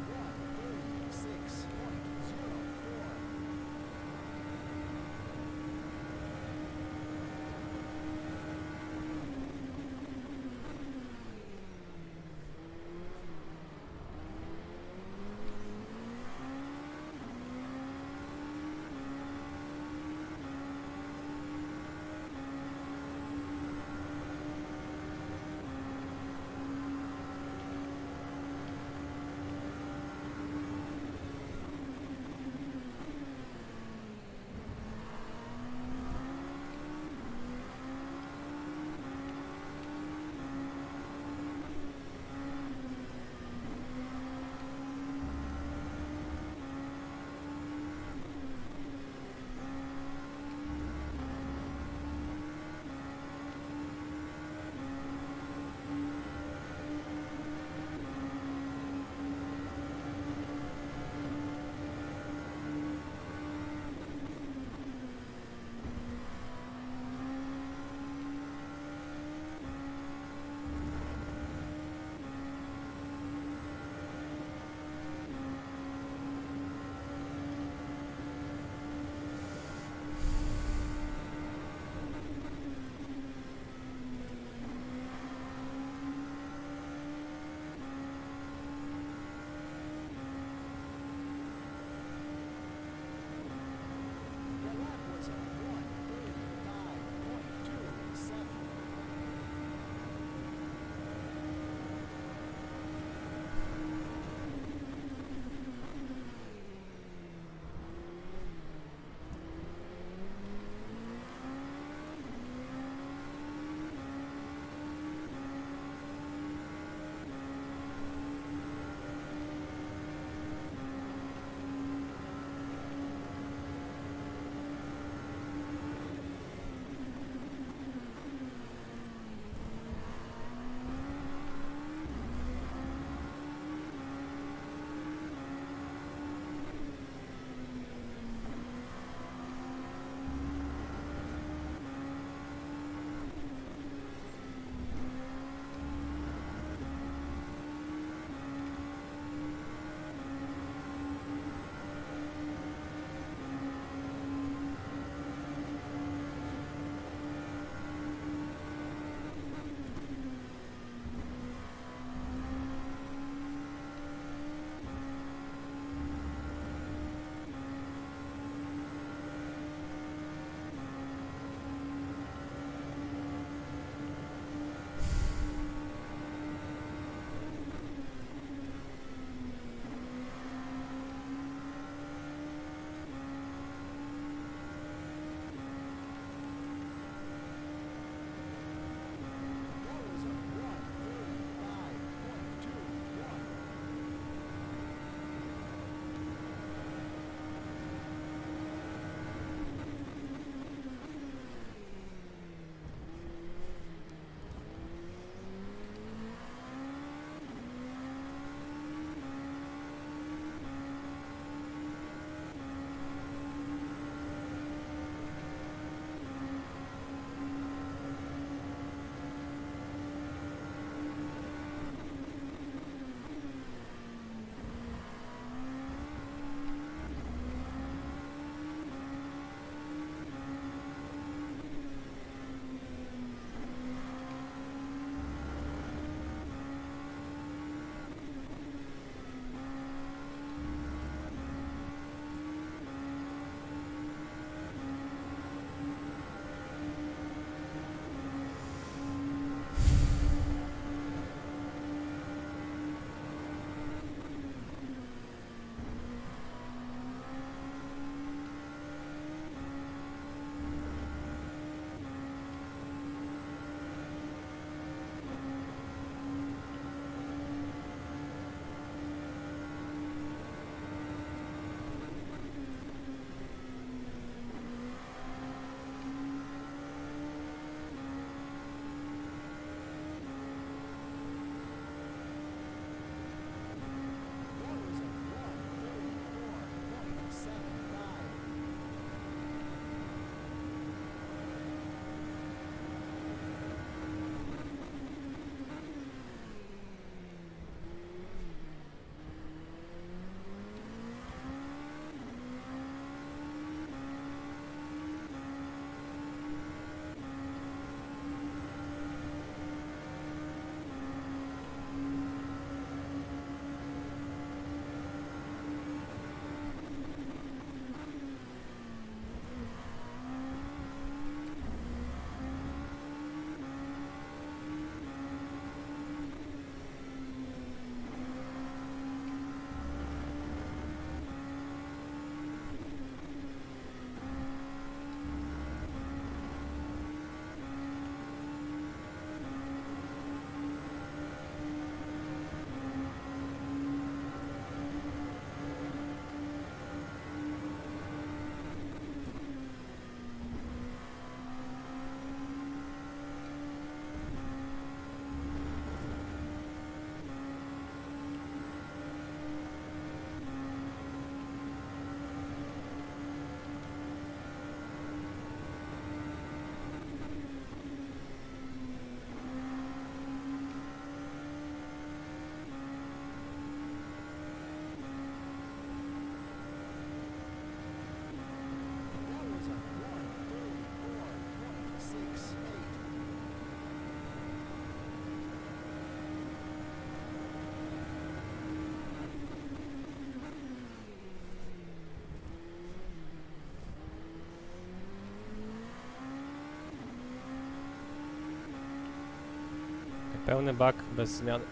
Pełny bak bez zmiany.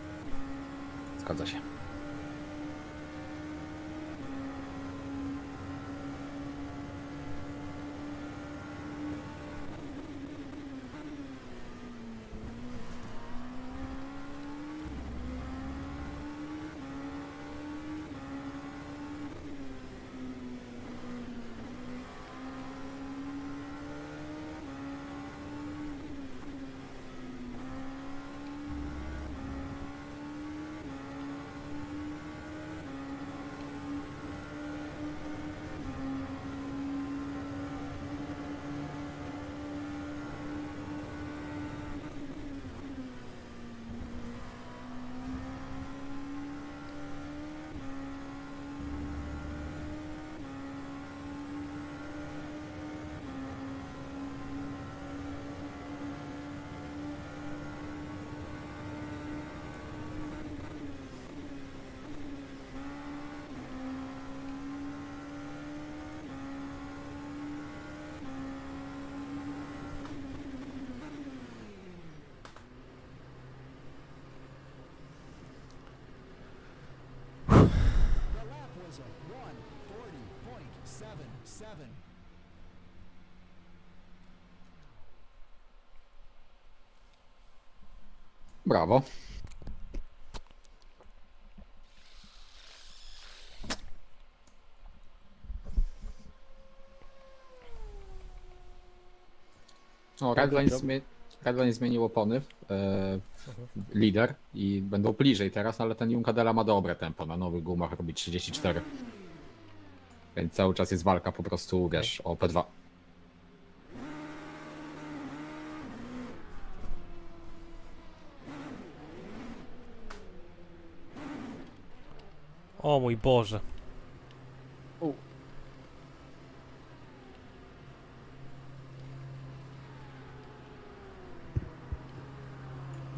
Zgadza się. Brawo. No, Redline zmienił opony, lider i będą bliżej teraz, ale ten Junkadela ma dobre tempo, na nowych gumach robi 34. Więc cały czas jest walka po prostu, wiesz, o P2. O mój Boże.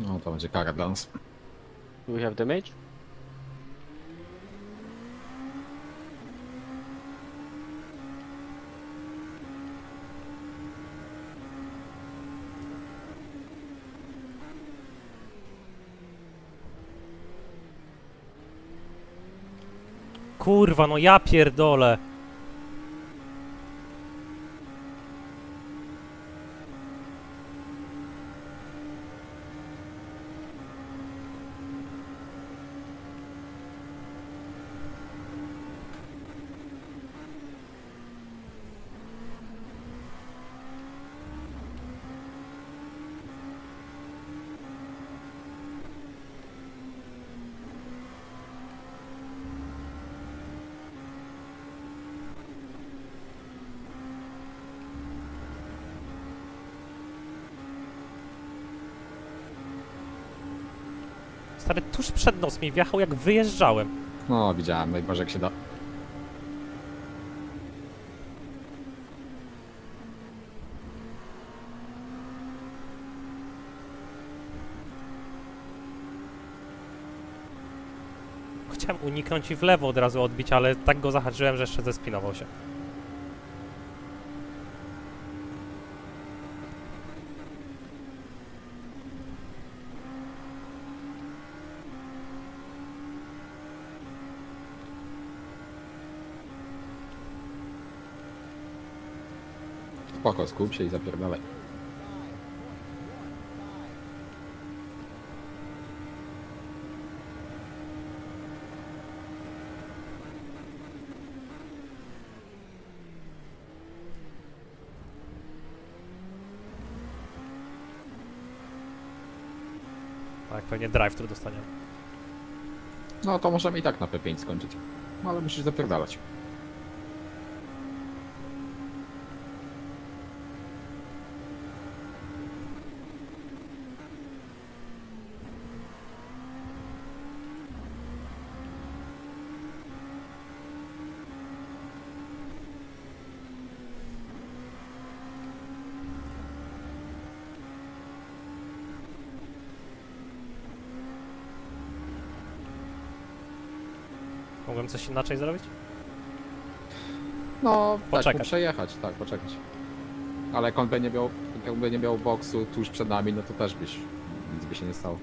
No to będzie kara dla nas. Do we have damage? Kurwa, no ja pierdolę. Stary, tuż przed nos mi wjechał, jak wyjeżdżałem. No widziałem, najgorzej jak się da. Chciałem uniknąć i w lewo od razu odbić, ale tak go zahaczyłem, że jeszcze zespinował się. Spoko, skup się i zapierdalaj. Tak, pewnie drive-thru dostaniemy. No to możemy i tak na P5 skończyć. No ale musisz zapierdalać. Mogłem coś inaczej zrobić? No, Poczekać. tak, przejechać, tak, poczekać. Ale jak on by nie miał boksu tuż przed nami, no to też nic by się nie stało.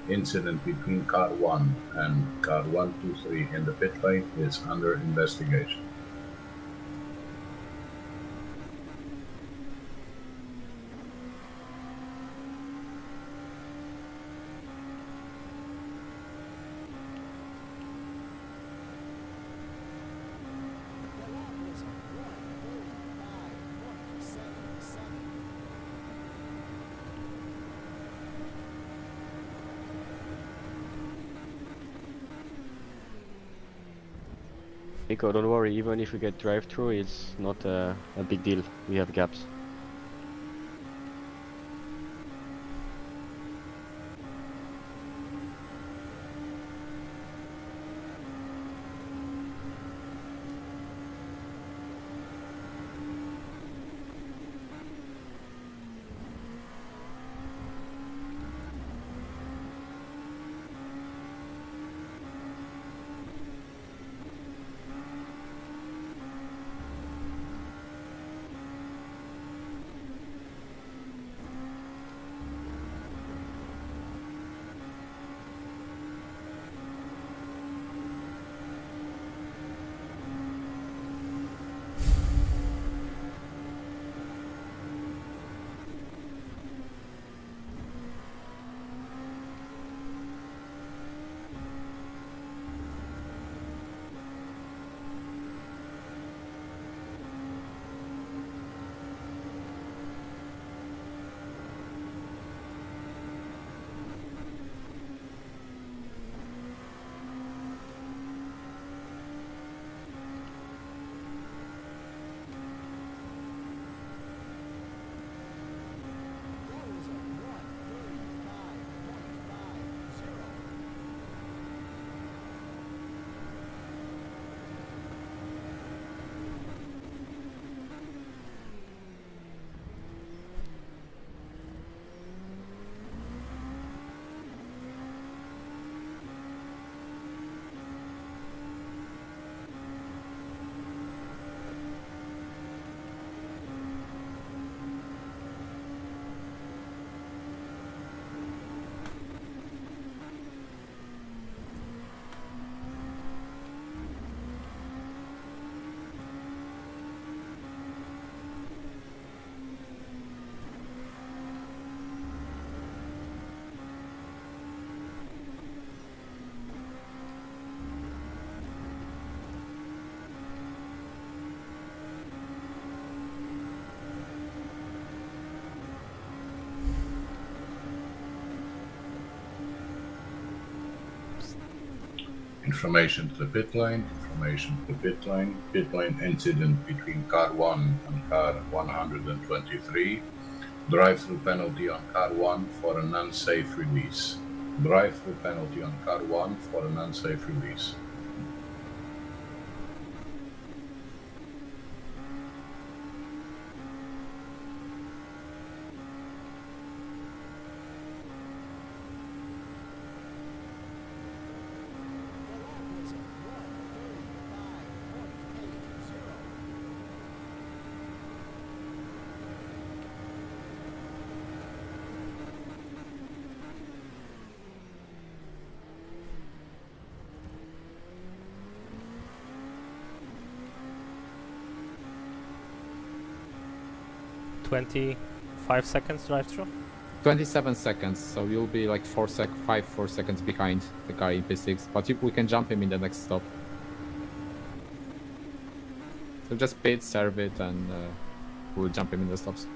Incident between car 1 and car 123 in the pit lane is under investigation. Nico, don't worry, even if we get drive-through, it's not a big deal. We have gaps. Information to the pit lane, pit lane incident between car 1 and car 123, drive-through penalty on car 1 for an unsafe release. Drive-through penalty on car 1 for an unsafe release. $25 seconds drive through. 27 seconds, so you'll be like 4 seconds behind the guy in P6, but we can jump him in the next stop. So just pit, serve it, and we'll jump him in the stops.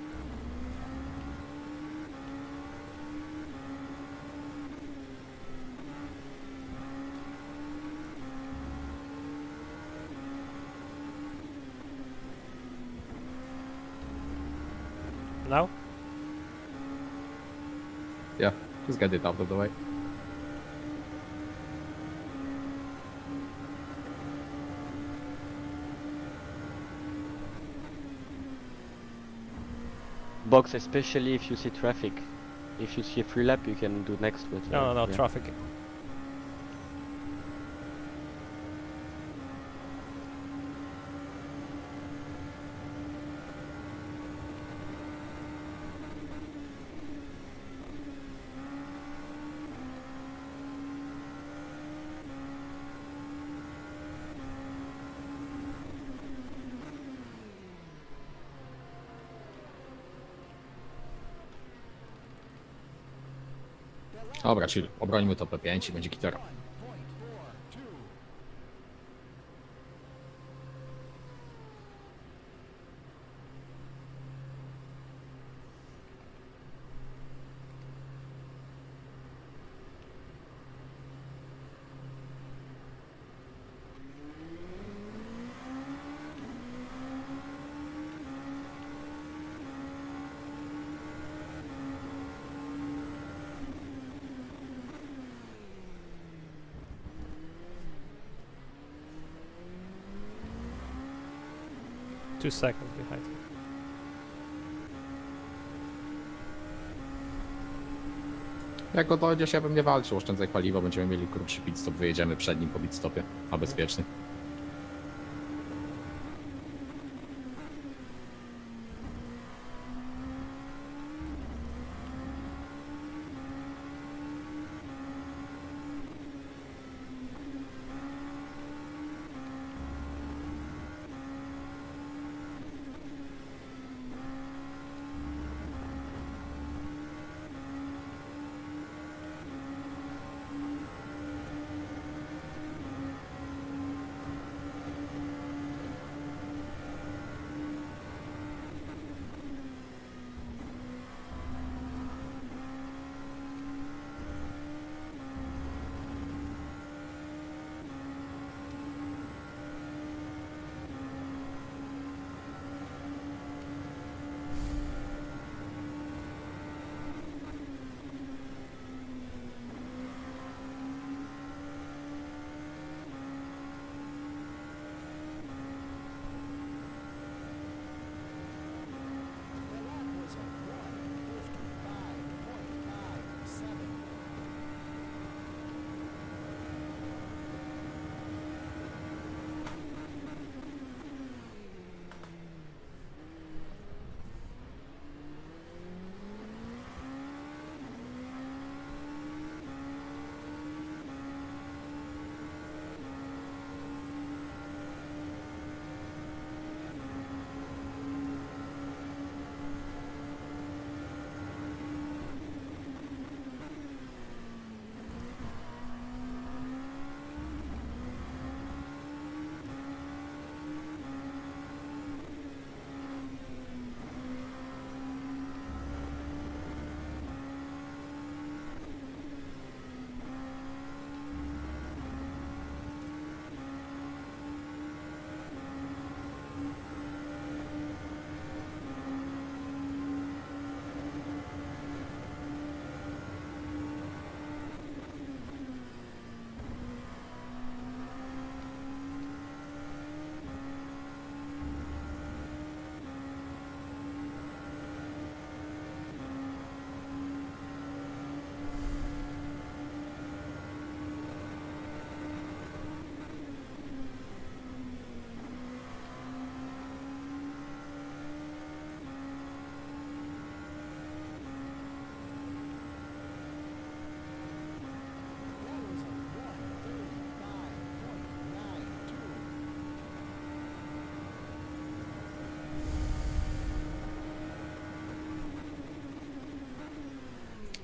Now? Yeah, just get it out of the way. Box, especially if you see traffic. If you see a free lap, you can do next with. No, yeah. traffic. Dobra, chill. Obrońmy to P5 i będzie gitara. Two seconds behind. Jak go dojdziesz, ja bym nie walczył, oszczędzaj paliwo, będziemy mieli krótszy pit stop, wyjedziemy przed nim po pit stopie, a bezpieczny.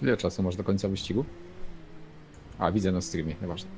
Ile czasu masz do końca wyścigu? A, widzę na streamie, nieważne.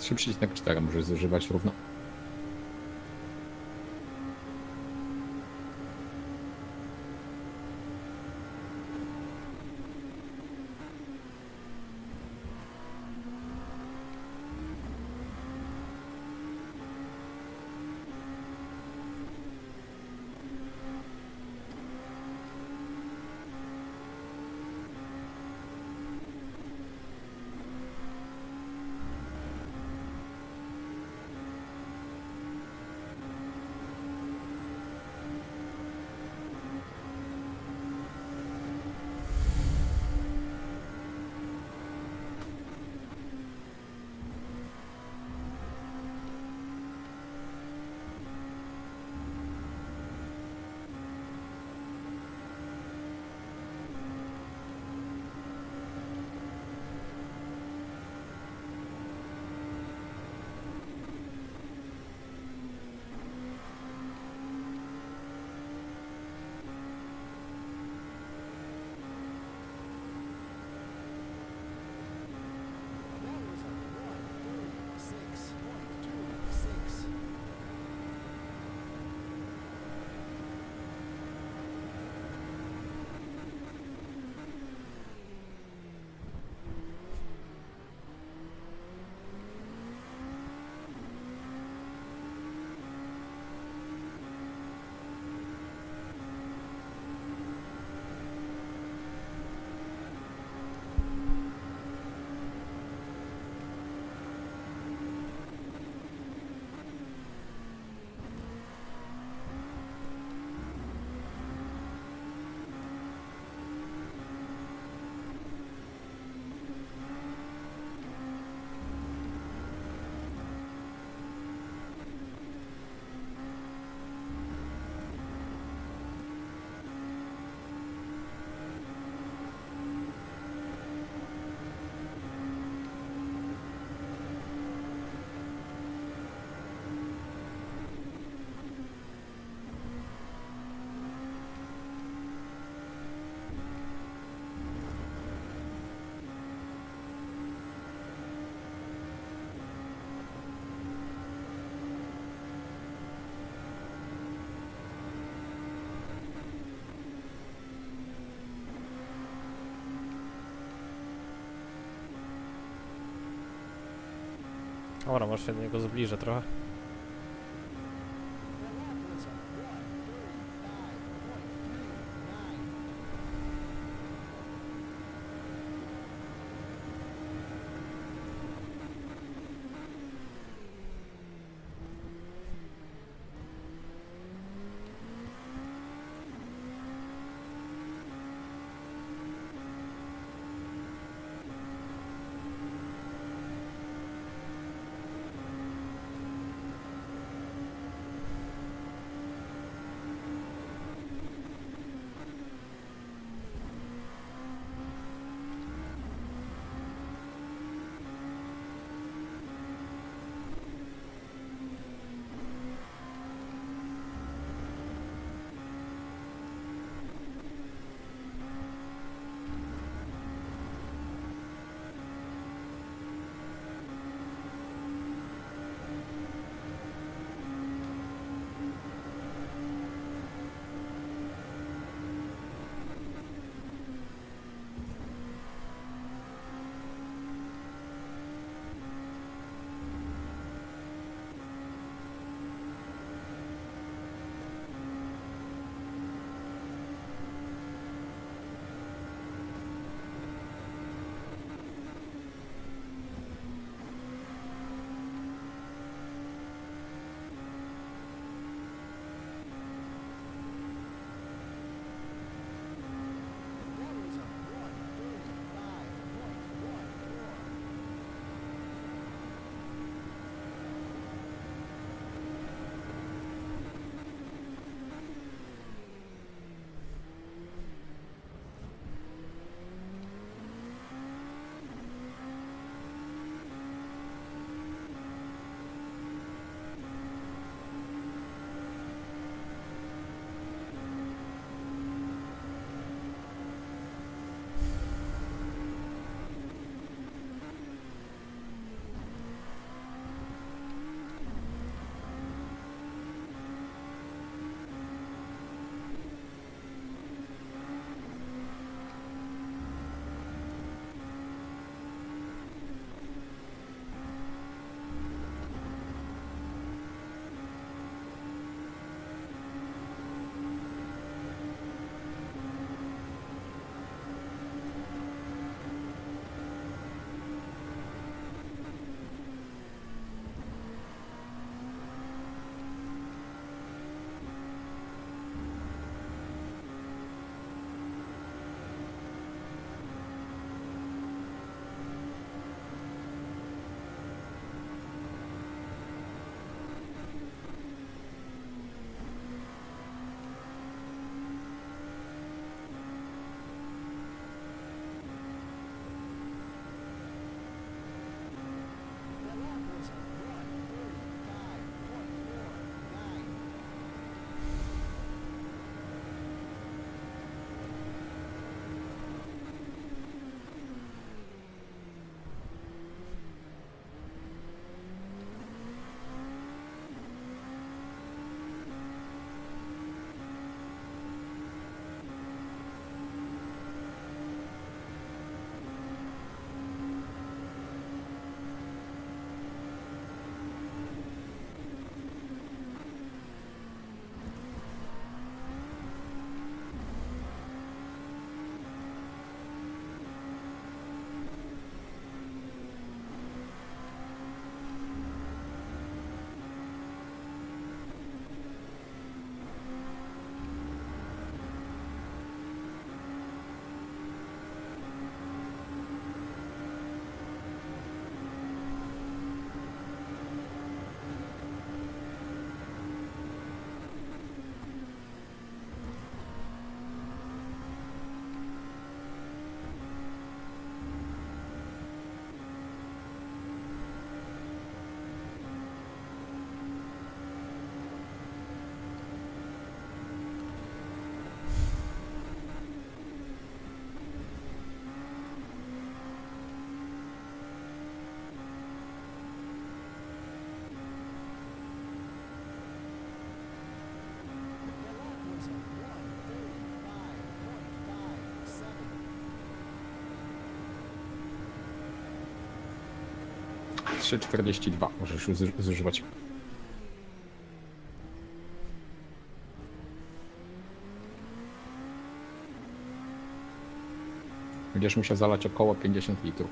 3,4 możesz zużywać równo. Dobra, może się do niego zbliżę trochę. 3,42 możesz zużywać. Będziesz musiał zalać około 50 litrów.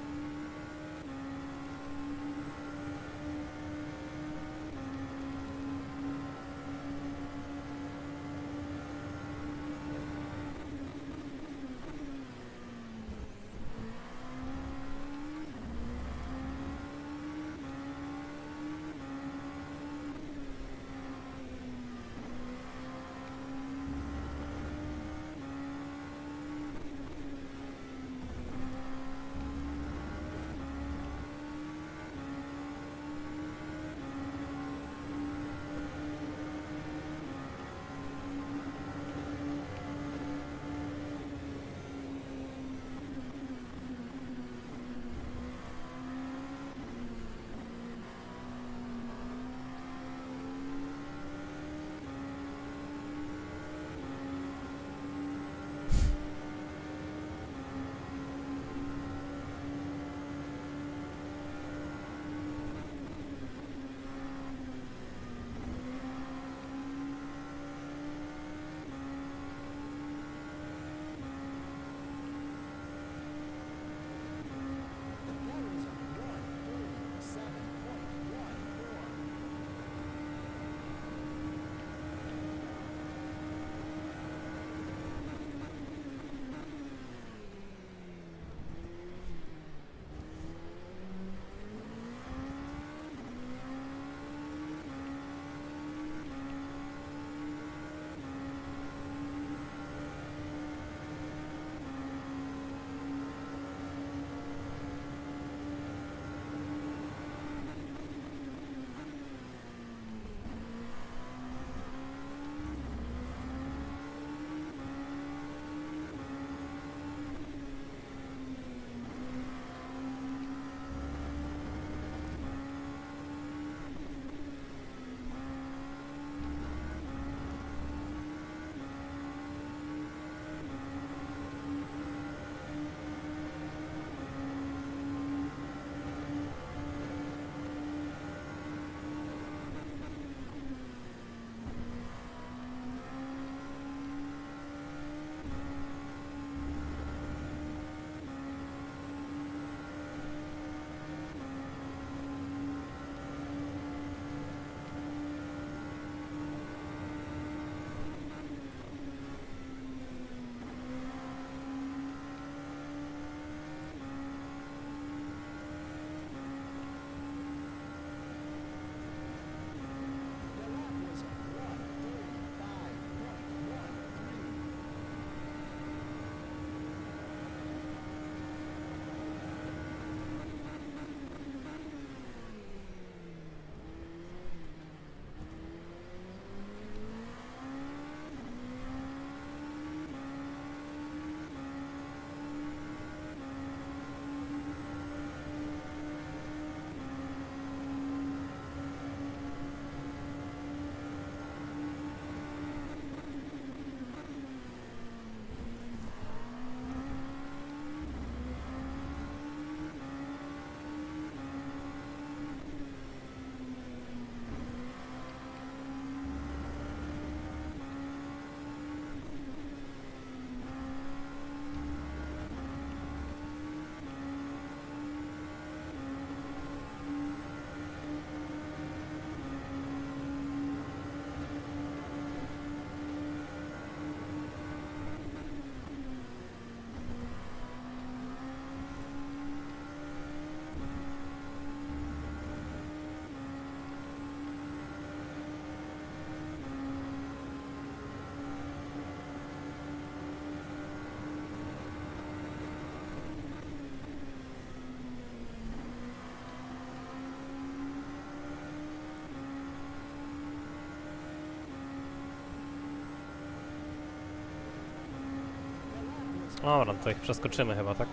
Dobra, to ich przeskoczymy chyba, tak?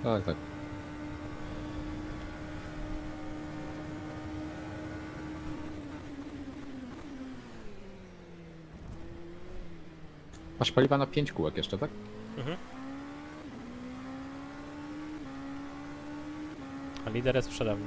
Tak, tak. Masz paliwa na 5 kółek jeszcze, tak? Mhm. Lider jest przede mną.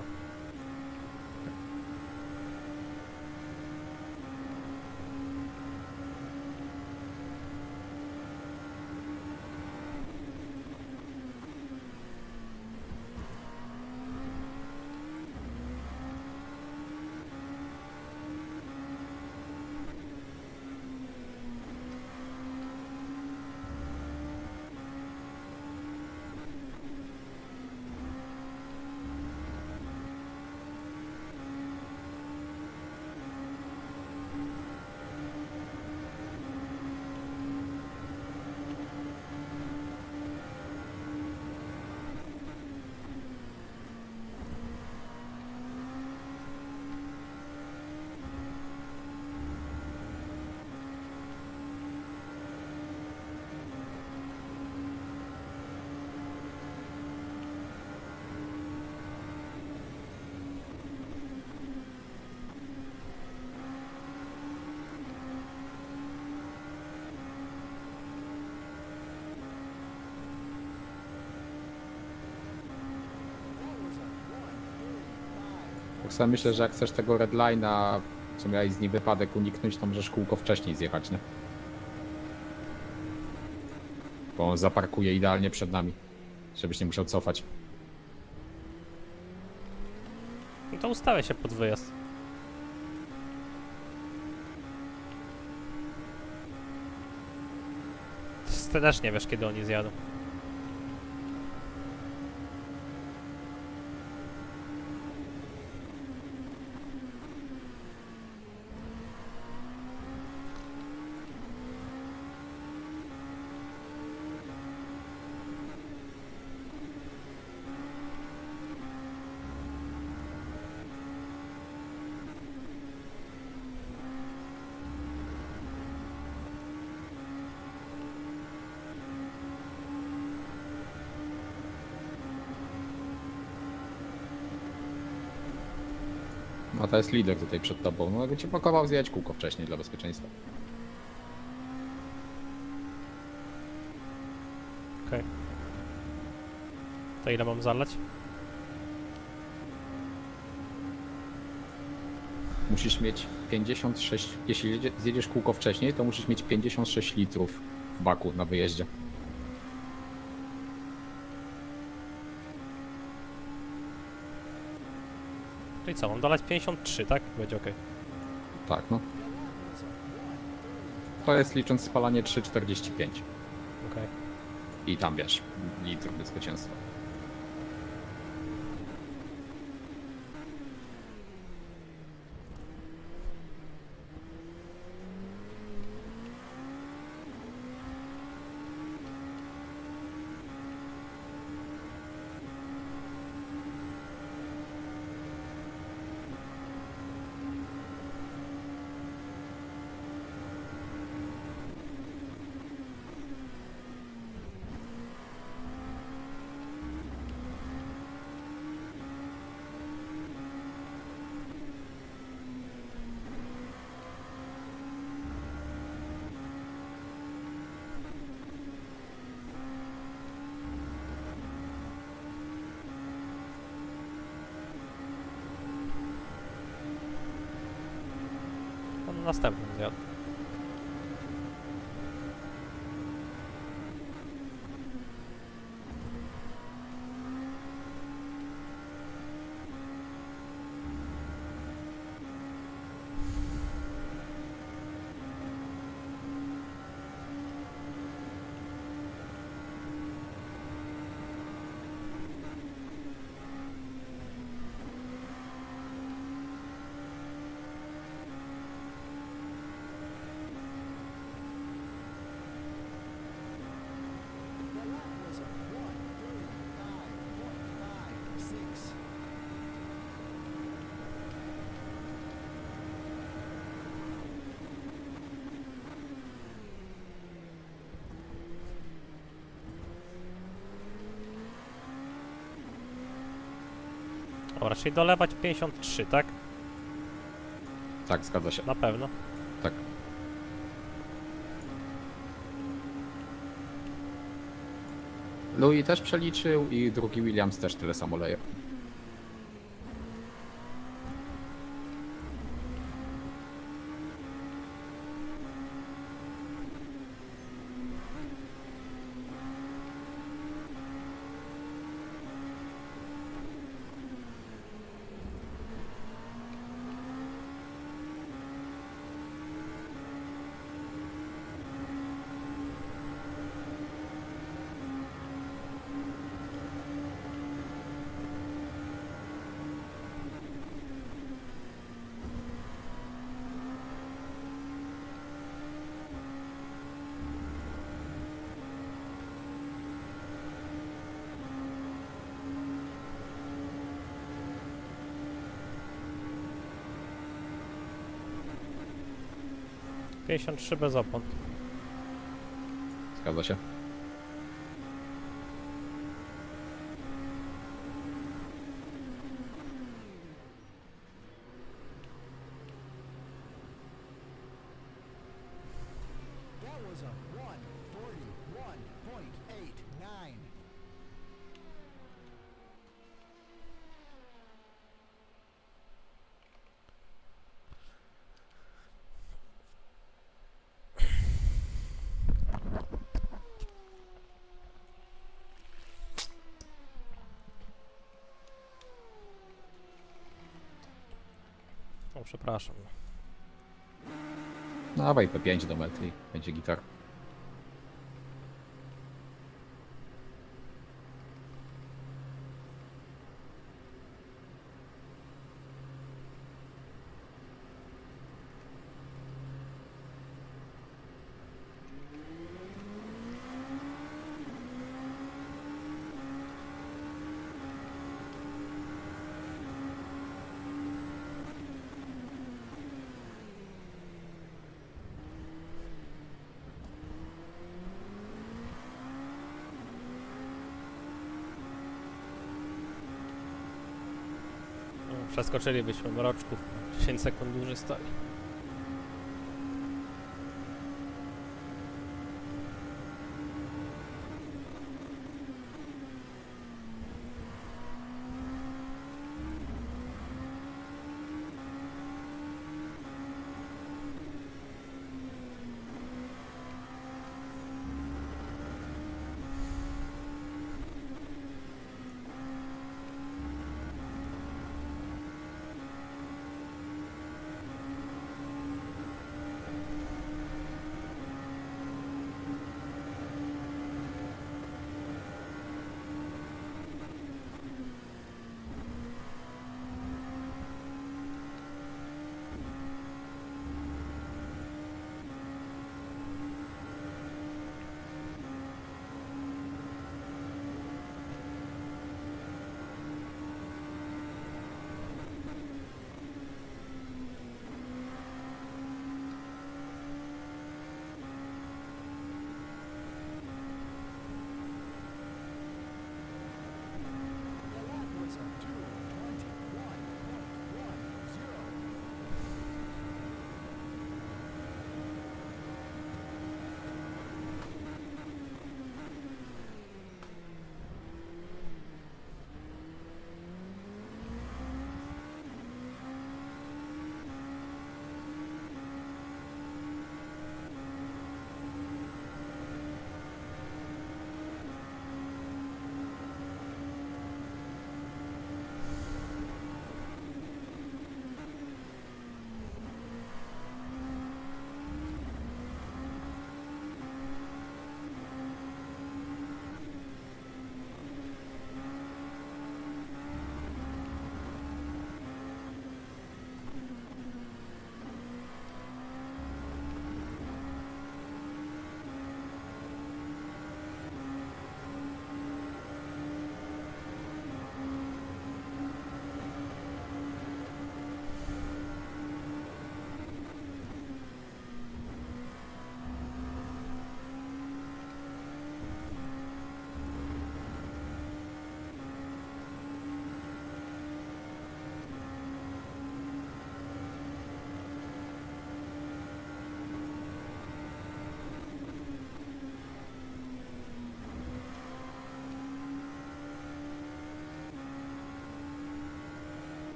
Tak sobie myślę, że jak chcesz tego redline'a, co miałeś z nim wypadek uniknąć, to możesz kółko wcześniej zjechać, nie? Bo on zaparkuje idealnie przed nami, żebyś nie musiał cofać. No to ustawię się pod wyjazd. Ty też nie wiesz, kiedy oni zjadą. A to jest lider tutaj przed tobą. No jakby cię blokował, zjechać kółko wcześniej dla bezpieczeństwa. Okej. To ile mam zalać? Musisz mieć 56, jeśli zjedziesz kółko wcześniej, to musisz mieć 56 litrów w baku na wyjeździe. Czyli co, mam dolać 53, tak? Będzie ok. Tak, no. To jest licząc spalanie 3,45. Okej. I tam wiesz, litr bezpieczeństwa. To na następnym zjadę. Dobra, czyli dolewać 53, tak? Tak, zgadza się. Na pewno. Tak. Louis też przeliczył i drugi Williams też tyle samo leje. 53 bez opon. Zgadza się. O, przepraszam. Dawaj P5 do metry, będzie gitar. Przeskoczylibyśmy mroczków. 10 sekund dłużej stoi.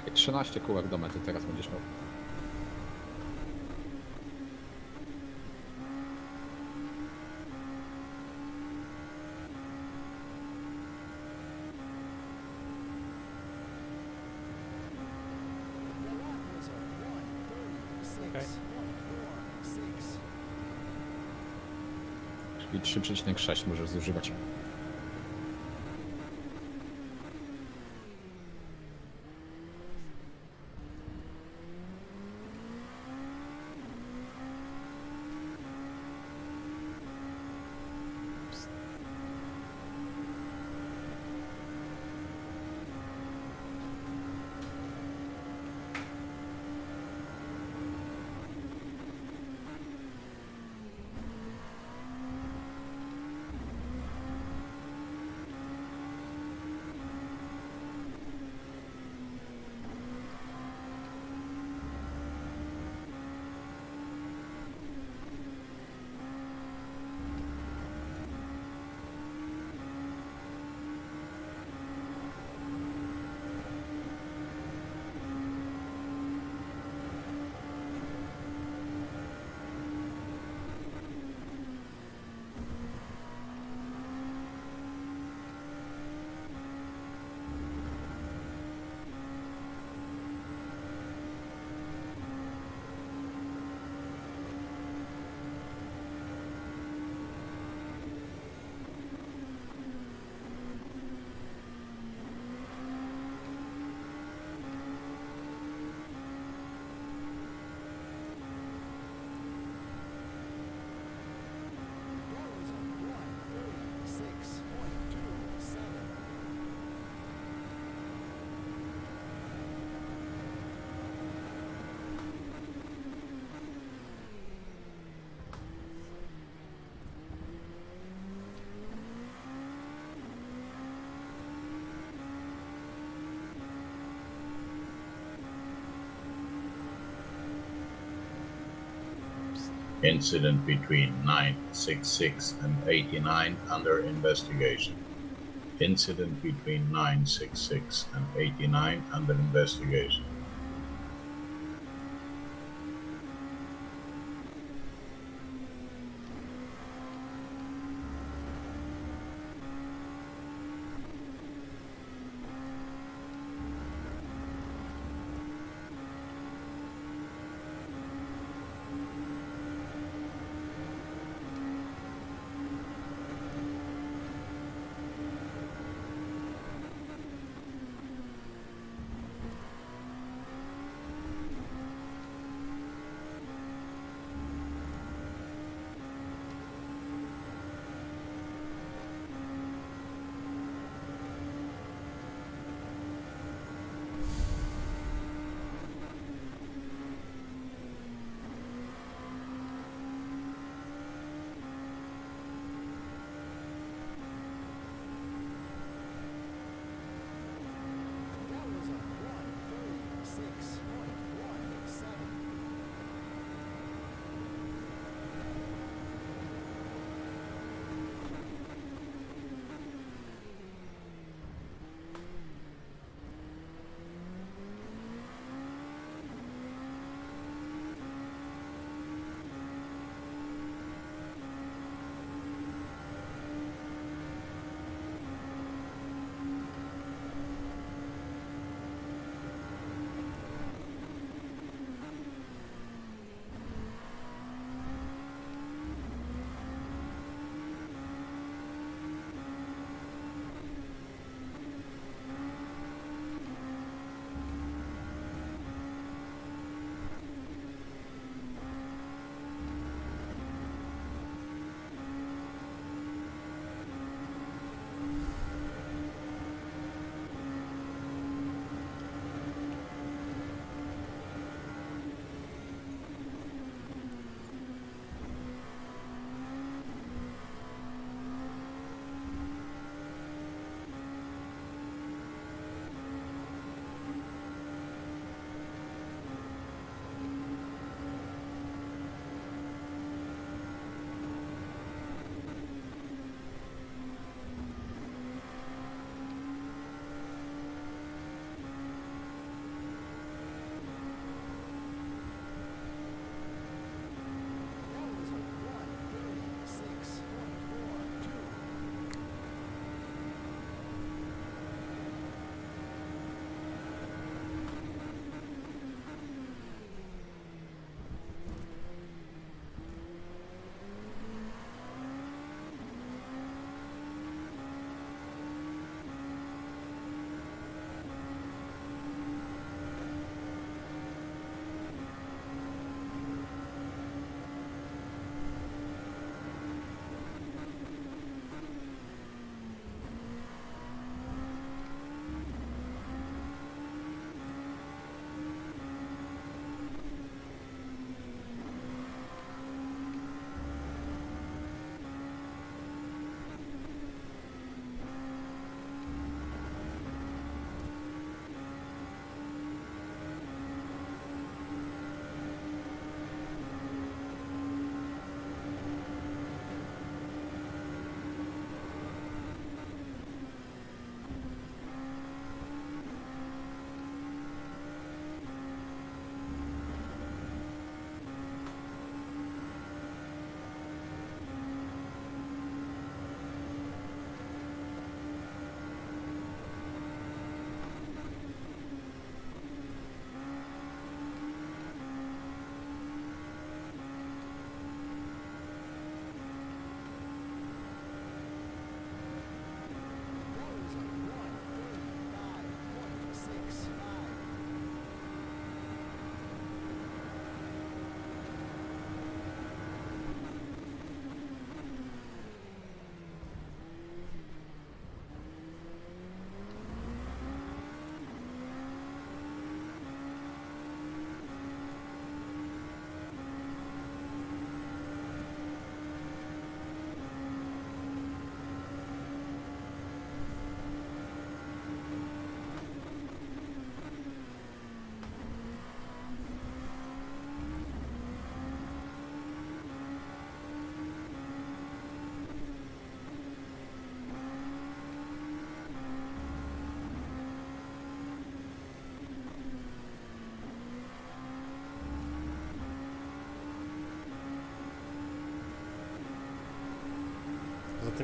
Okej, 13 kółek do mety teraz będziesz miał. Czyli 3,6 możesz zużywać. Incident between 966 and 89 under investigation. Incident between 966 and 89 under investigation.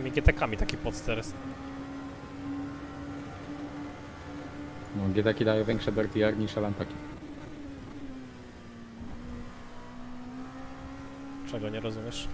tymi GTK-ami taki podster jest. No, GTki dają większe dirty niż Lantaki. Czego nie rozumiesz?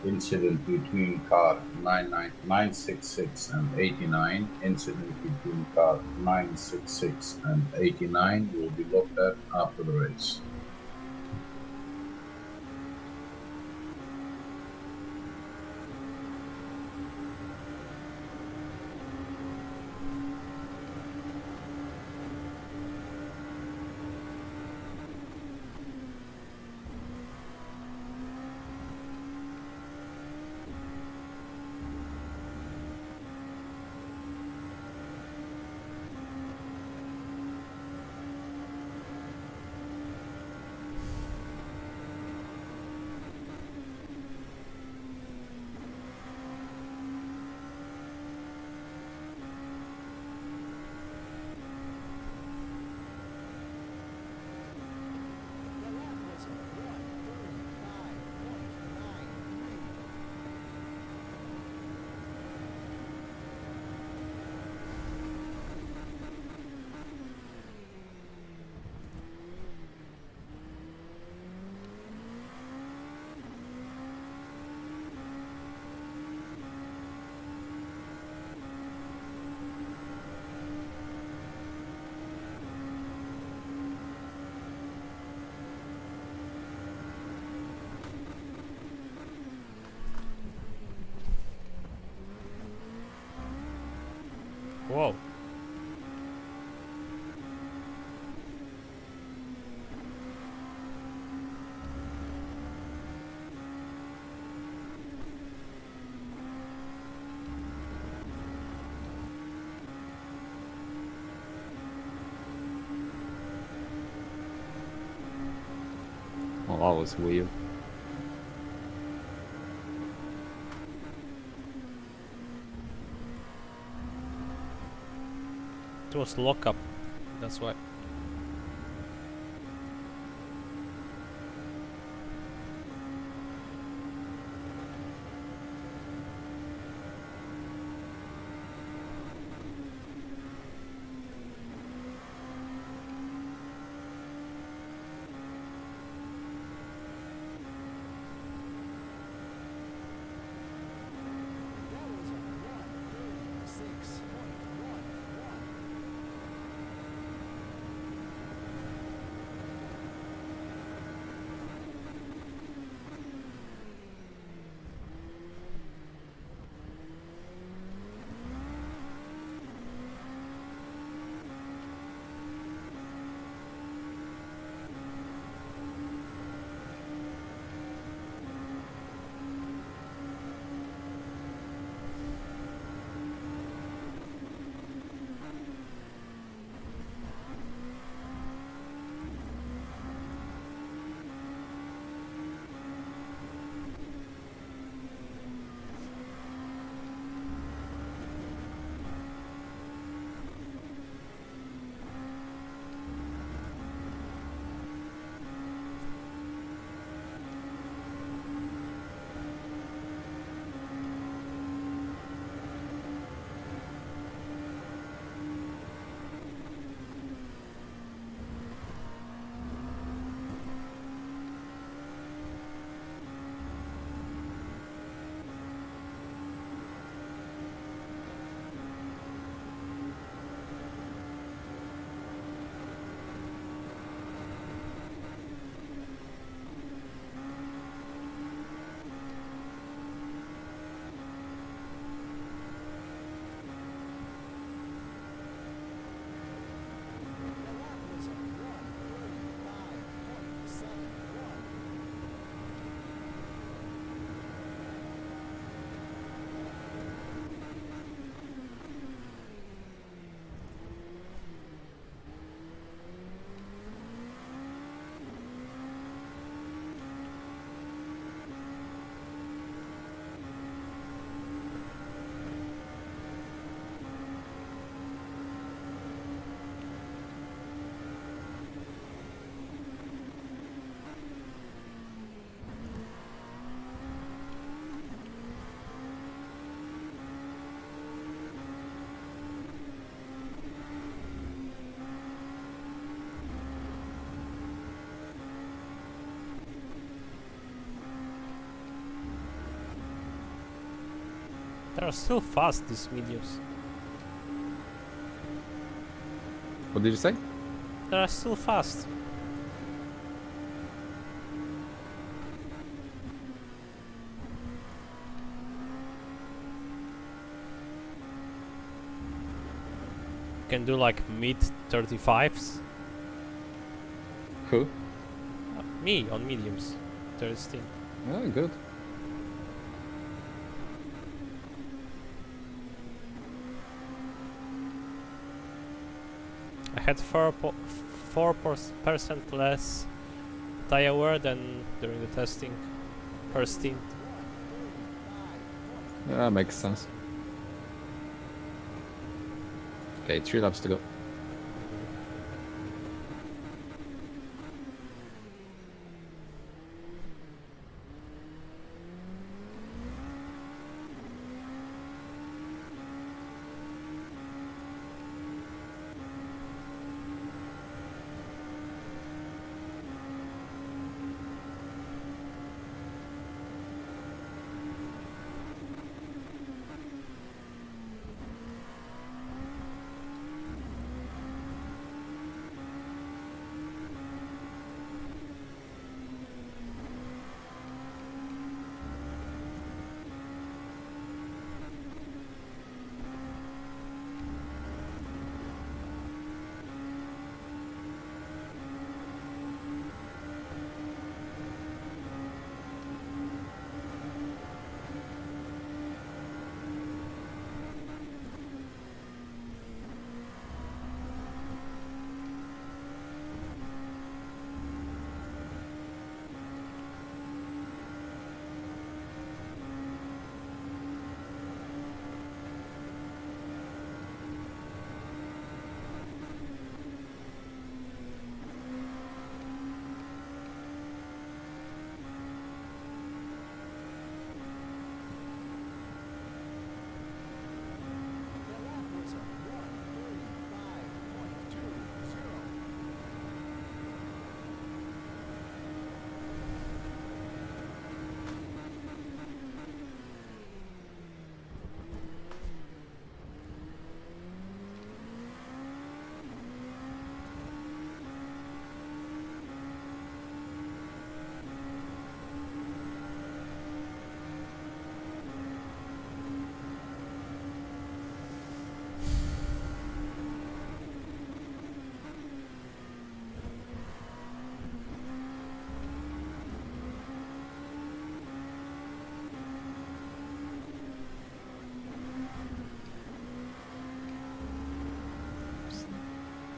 Incident between car 966 and 89. Incident between car 966 and 89 will be looked at after the race. Wow. Oh, that was weird. It was lockup, that's why. They're so fast, these mediums. What did you say? They're so fast. Can do like mid 35s. Who? Me on mediums. 13. Oh, good. I had 4% less tire wear than during the testing per stint. That makes sense. Okay, 3 laps to go.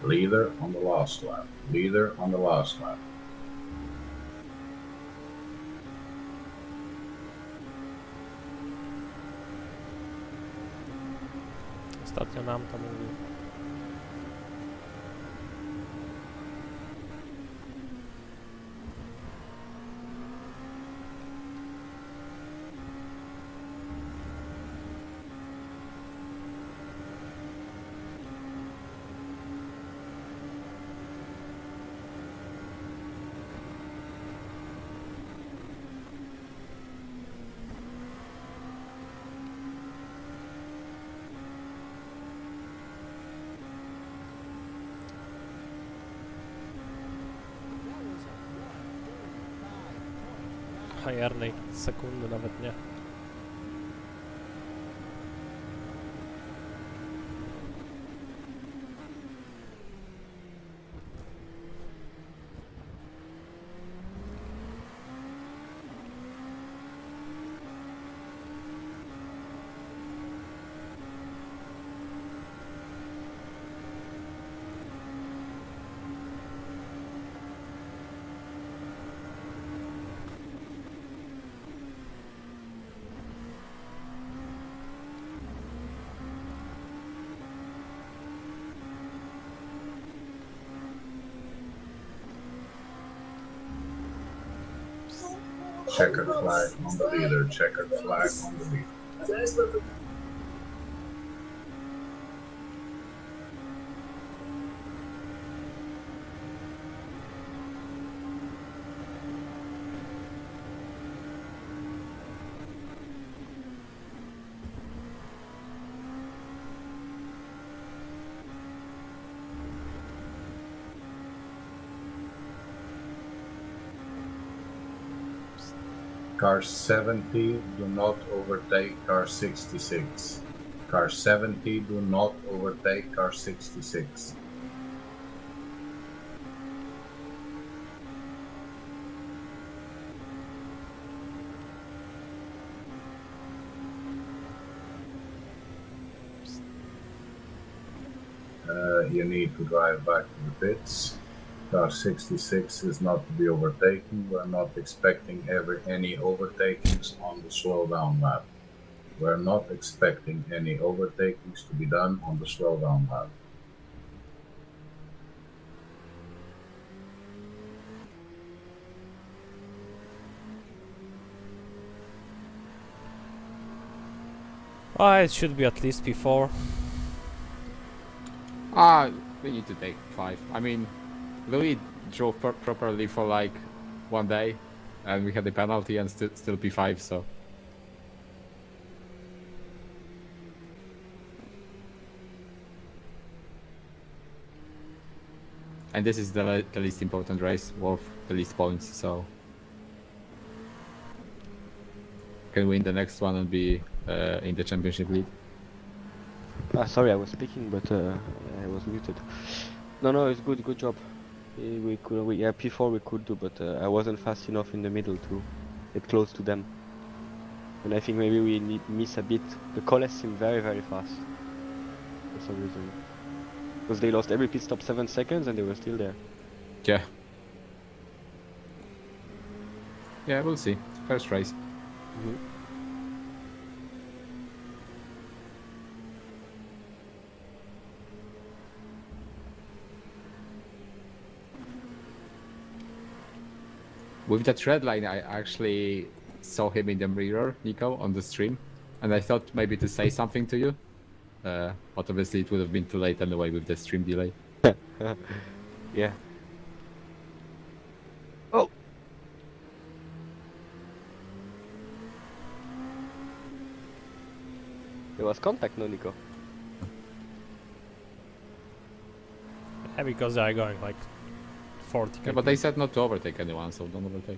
Leader on the last lap. Leader on the last lap. Ostatnio nam to mówił. Hajernej sekundy nawet nie. Checkered flag on the leader. Checkered flag on the leader. Car 70, do not overtake car 66. Car 70, do not overtake car 66. You need to drive back to the pits. Car 66 is not to be overtaken. We're not expecting any overtakings on the slowdown lap. We're not expecting any overtakings to be done on the slowdown lap. It should be at least P4. We need to take 5. I mean, Louis drove properly for like 1 day, and we had the penalty and still P5, so. And this is the least important race, worth the least points, so. Can win the next one and be in the championship lead. Sorry, I was speaking, but I was muted. No, it's good job. Yeah, P4 we could do, but I wasn't fast enough in the middle to get close to them. And I think maybe we miss a bit. The Coles seemed very fast for some reason. Because they lost every pit stop 7 seconds and they were still there. Yeah. Yeah, we'll see. First race. Mm-hmm. With that red line, I actually saw him in the mirror, Nico, on the stream, and I thought maybe to say something to you, but obviously it would have been too late anyway with the stream delay. Yeah. Oh! There was contact, no, Nico? Yeah, because they are going like 40. Yeah, but they said not to overtake anyone, so don't overtake.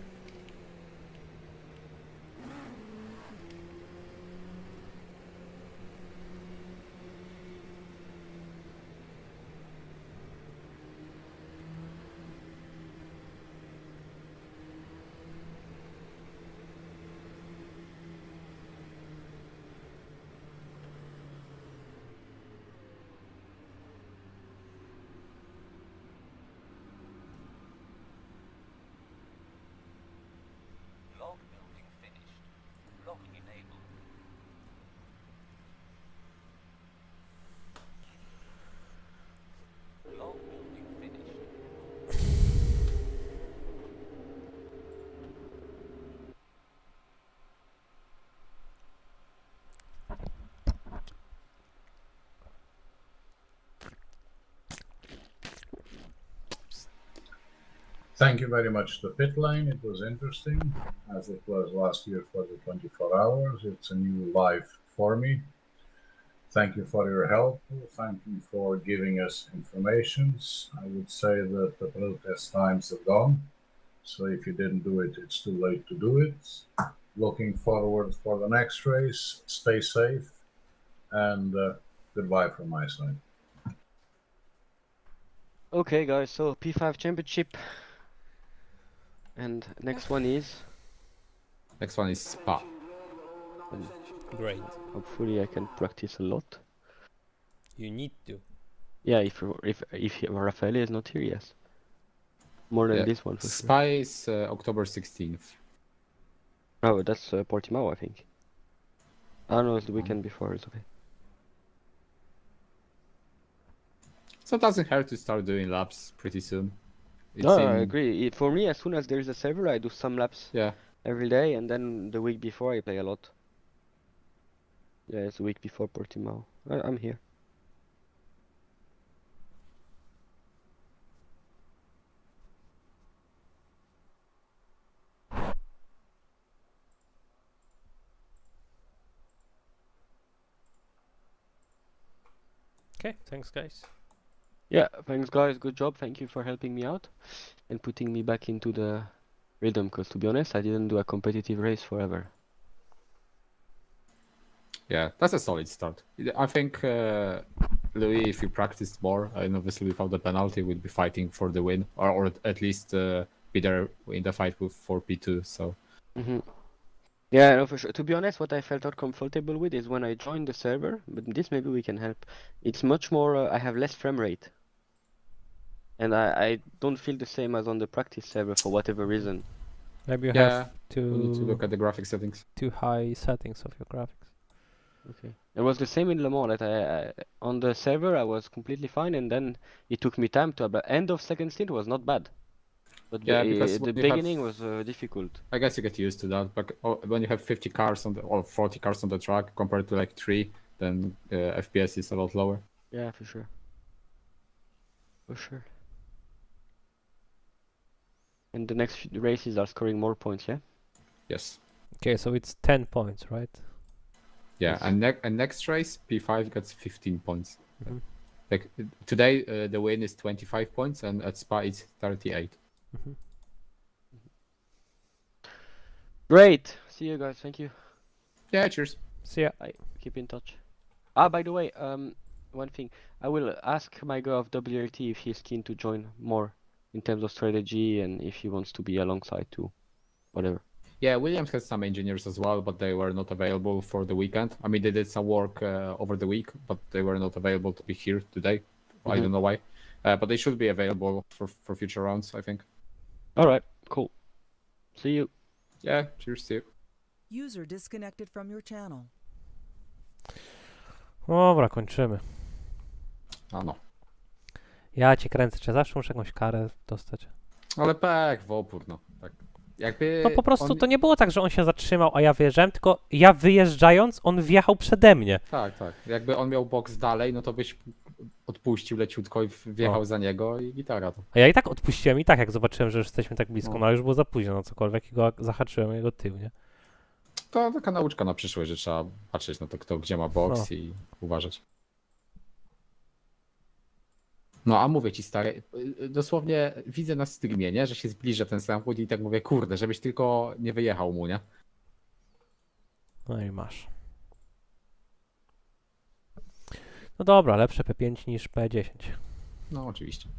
Thank you very much to Pit Lane. It was interesting, as it was last year for the 24 hours. It's a new life for me. Thank you for your help. Thank you for giving us informations. I would say that the protest times have gone. So if you didn't do it, it's too late to do it. Looking forward for the next race. Stay safe. And goodbye from my side. Okay, guys, so P5 Championship. And next one is... Next one is Spa. Great. Hopefully I can practice a lot. You need to. Yeah, if Raffaele is not here, yes. More than Yeah, this one for sure. Spa is October 16th. Oh, that's Portimao, I think. Oh no, it's the weekend before, it's okay. So it doesn't hurt to start doing laps pretty soon. It's No, I agree. For me, as soon as there is a server, I do some laps Yeah. every day, and then the week before I play a lot. Yeah, it's the week before Portimao. I'm here. Okay, thanks guys. Yeah, thanks guys, good job. Thank you for helping me out and putting me back into the rhythm, because to be honest, I didn't do a competitive race forever. Yeah, that's a solid start. I think Louis, if you practiced more, and obviously without the penalty, would be fighting for the win, or at least be there in the fight for P2. So Yeah, no, for sure. To be honest, what I felt not comfortable with is when I joined the server, but this maybe we can help. It's much more, I have less frame rate. And I don't feel the same as on the practice server for whatever reason. Maybe you yeah, have we need to look to at the graphic settings. too high settings of your graphics. Okay. It was the same in Le Mans, that I on the server I was completely fine, and then it took me time to, but end of second stint was not bad. But Yeah, because the when you beginning have- was difficult. I guess you get used to that, but when you have 50 cars on or 40 cars on the track compared to like 3, then FPS is a lot lower. Yeah, for sure. For sure. And the next few races are scoring more points, yeah? Yes. Okay, so it's 10 points, right? Yeah, Yes. and next race P5 gets 15 points. Mhm. Like today, the win is 25 points, and at Spa it's 38. Mhm. Great! See you guys, thank you. Yeah, cheers. See ya. Bye. Keep in touch. Ah, by the way, one thing. I will ask my guy of WRT if he's keen to join more in terms of strategy and if he wants to be alongside too. Whatever. Yeah, Williams has some engineers as well, but they were not available for the weekend. I mean, they did some work over the week, but they were not available to be here today. I Mhm. don't know why, but they should be available for future rounds, I think. Alright, cool. See you. Yeah, cheers to you. User disconnected from your channel. Dobra, kończymy. A no. Ja cię kręcę, czy zawsze muszę jakąś karę dostać? Ale pech w opór, no. Tak. Jakby No po prostu on... to nie było tak, że on się zatrzymał, a ja wyjeżdżałem, tylko ja wyjeżdżając, on wjechał przede mnie. Tak, tak. Jakby on miał boks dalej, no to byś odpuścił leciutko i wjechał za niego i gitara to. A ja i tak odpuściłem i tak, jak zobaczyłem, że już jesteśmy tak blisko, No. no ale już było za późno na cokolwiek i go zahaczyłem jego tył, nie? To taka nauczka na przyszłość, że trzeba patrzeć na to, kto gdzie ma boks i uważać. No a mówię ci, stary, dosłownie widzę na streamie, nie, że się zbliża ten samochód i tak mówię, kurde, żebyś tylko nie wyjechał mu, nie? No i masz. No dobra, lepsze P5 niż P10. No oczywiście.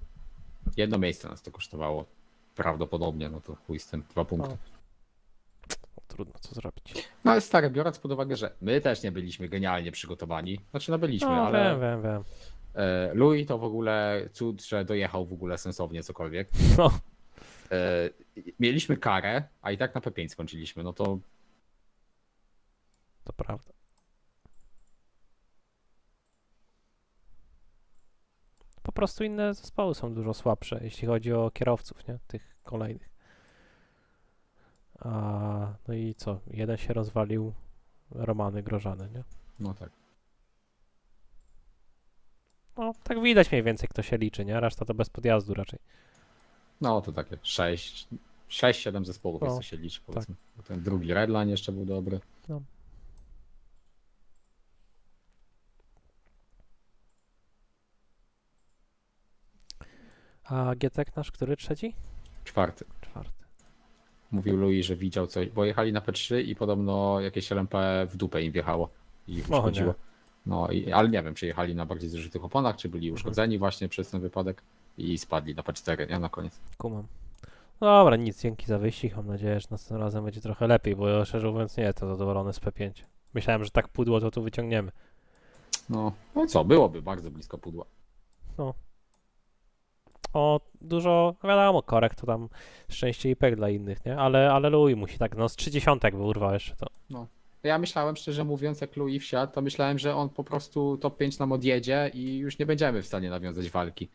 Jedno miejsce nas to kosztowało. Prawdopodobnie, no to chuj z tym, 2 punkty. No, trudno, co zrobić. No ale stary, biorąc pod uwagę, że my też nie byliśmy genialnie przygotowani. Znaczy no byliśmy, No ale wiem. Louis to w ogóle cud, że dojechał w ogóle sensownie cokolwiek. No. Mieliśmy karę, a i tak na P5 skończyliśmy, no to To prawda. Po prostu inne zespoły są dużo słabsze, jeśli chodzi o kierowców, nie? Tych kolejnych. No i co? Jeden się rozwalił, Romany Grożany, nie? no tak. No, tak widać mniej więcej, kto się liczy, nie? Reszta to bez podjazdu raczej. No to takie 6-7 zespołów No, jest, co się liczy, powiedzmy. Ten drugi Redline jeszcze był dobry. No. A Gietek nasz, który trzeci? Czwarty. Czwarty. Mówił Louis, że widział coś, bo jechali na P3 i podobno jakieś LMP w dupę im wjechało i ich O, uszkodziło. nie. No, ale nie wiem, czy jechali na bardziej zużytych oponach, czy byli uszkodzeni właśnie przez ten wypadek i spadli na P4, nie? Na koniec. Kumam. No dobra, nic, dzięki za wyścig. Mam nadzieję, że następnym razem będzie trochę lepiej, bo ja szczerze mówiąc nie jestem zadowolony z P5. Myślałem, że tak pudło to tu wyciągniemy. No co, byłoby bardzo blisko pudła. O, dużo, no wiadomo, korekt to tam szczęście i pech dla innych, nie? Ale Louis musi tak, no z 30 by urwał jeszcze to. Ja myślałem, szczerze mówiąc, jak Louis wsiadł, to myślałem, że on po prostu top 5 nam odjedzie i już nie będziemy w stanie nawiązać walki.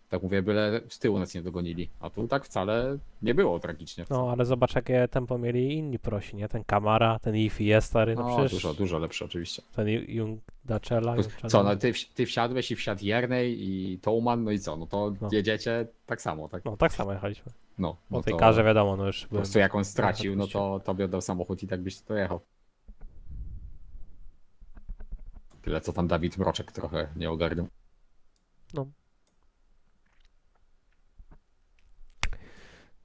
Tak mówię, byle z tyłu nas nie dogonili. A tu tak wcale nie było tragicznie. No, ale zobacz, jakie tempo mieli inni prosi, nie? Ten Kamara, ten Ifi jest stary, no No, przecież dużo lepsze oczywiście. ten Jung Dacela. Co, no ty wsiadłeś i wsiadł Jernej i Touman, no i co? No to No. jedziecie tak samo, tak? No, tak samo jechaliśmy. No, Po no tej to karze wiadomo, no już po prostu jak on stracił, no to tobie oddał samochód i tak byś to jechał. Tyle co tam Dawid Mroczek trochę nie ogarnął.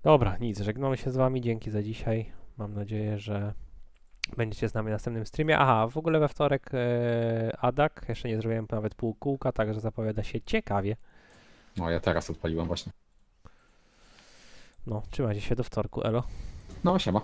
Dobra, nic, żegnamy się z wami, dzięki za dzisiaj. Mam nadzieję, że będziecie z nami na następnym streamie. Aha, w ogóle we wtorek Adak, jeszcze nie zrobiłem nawet pół kółka, także zapowiada się ciekawie. No ja teraz odpaliłem właśnie. No, trzymajcie się do wtorku, elo. No siema.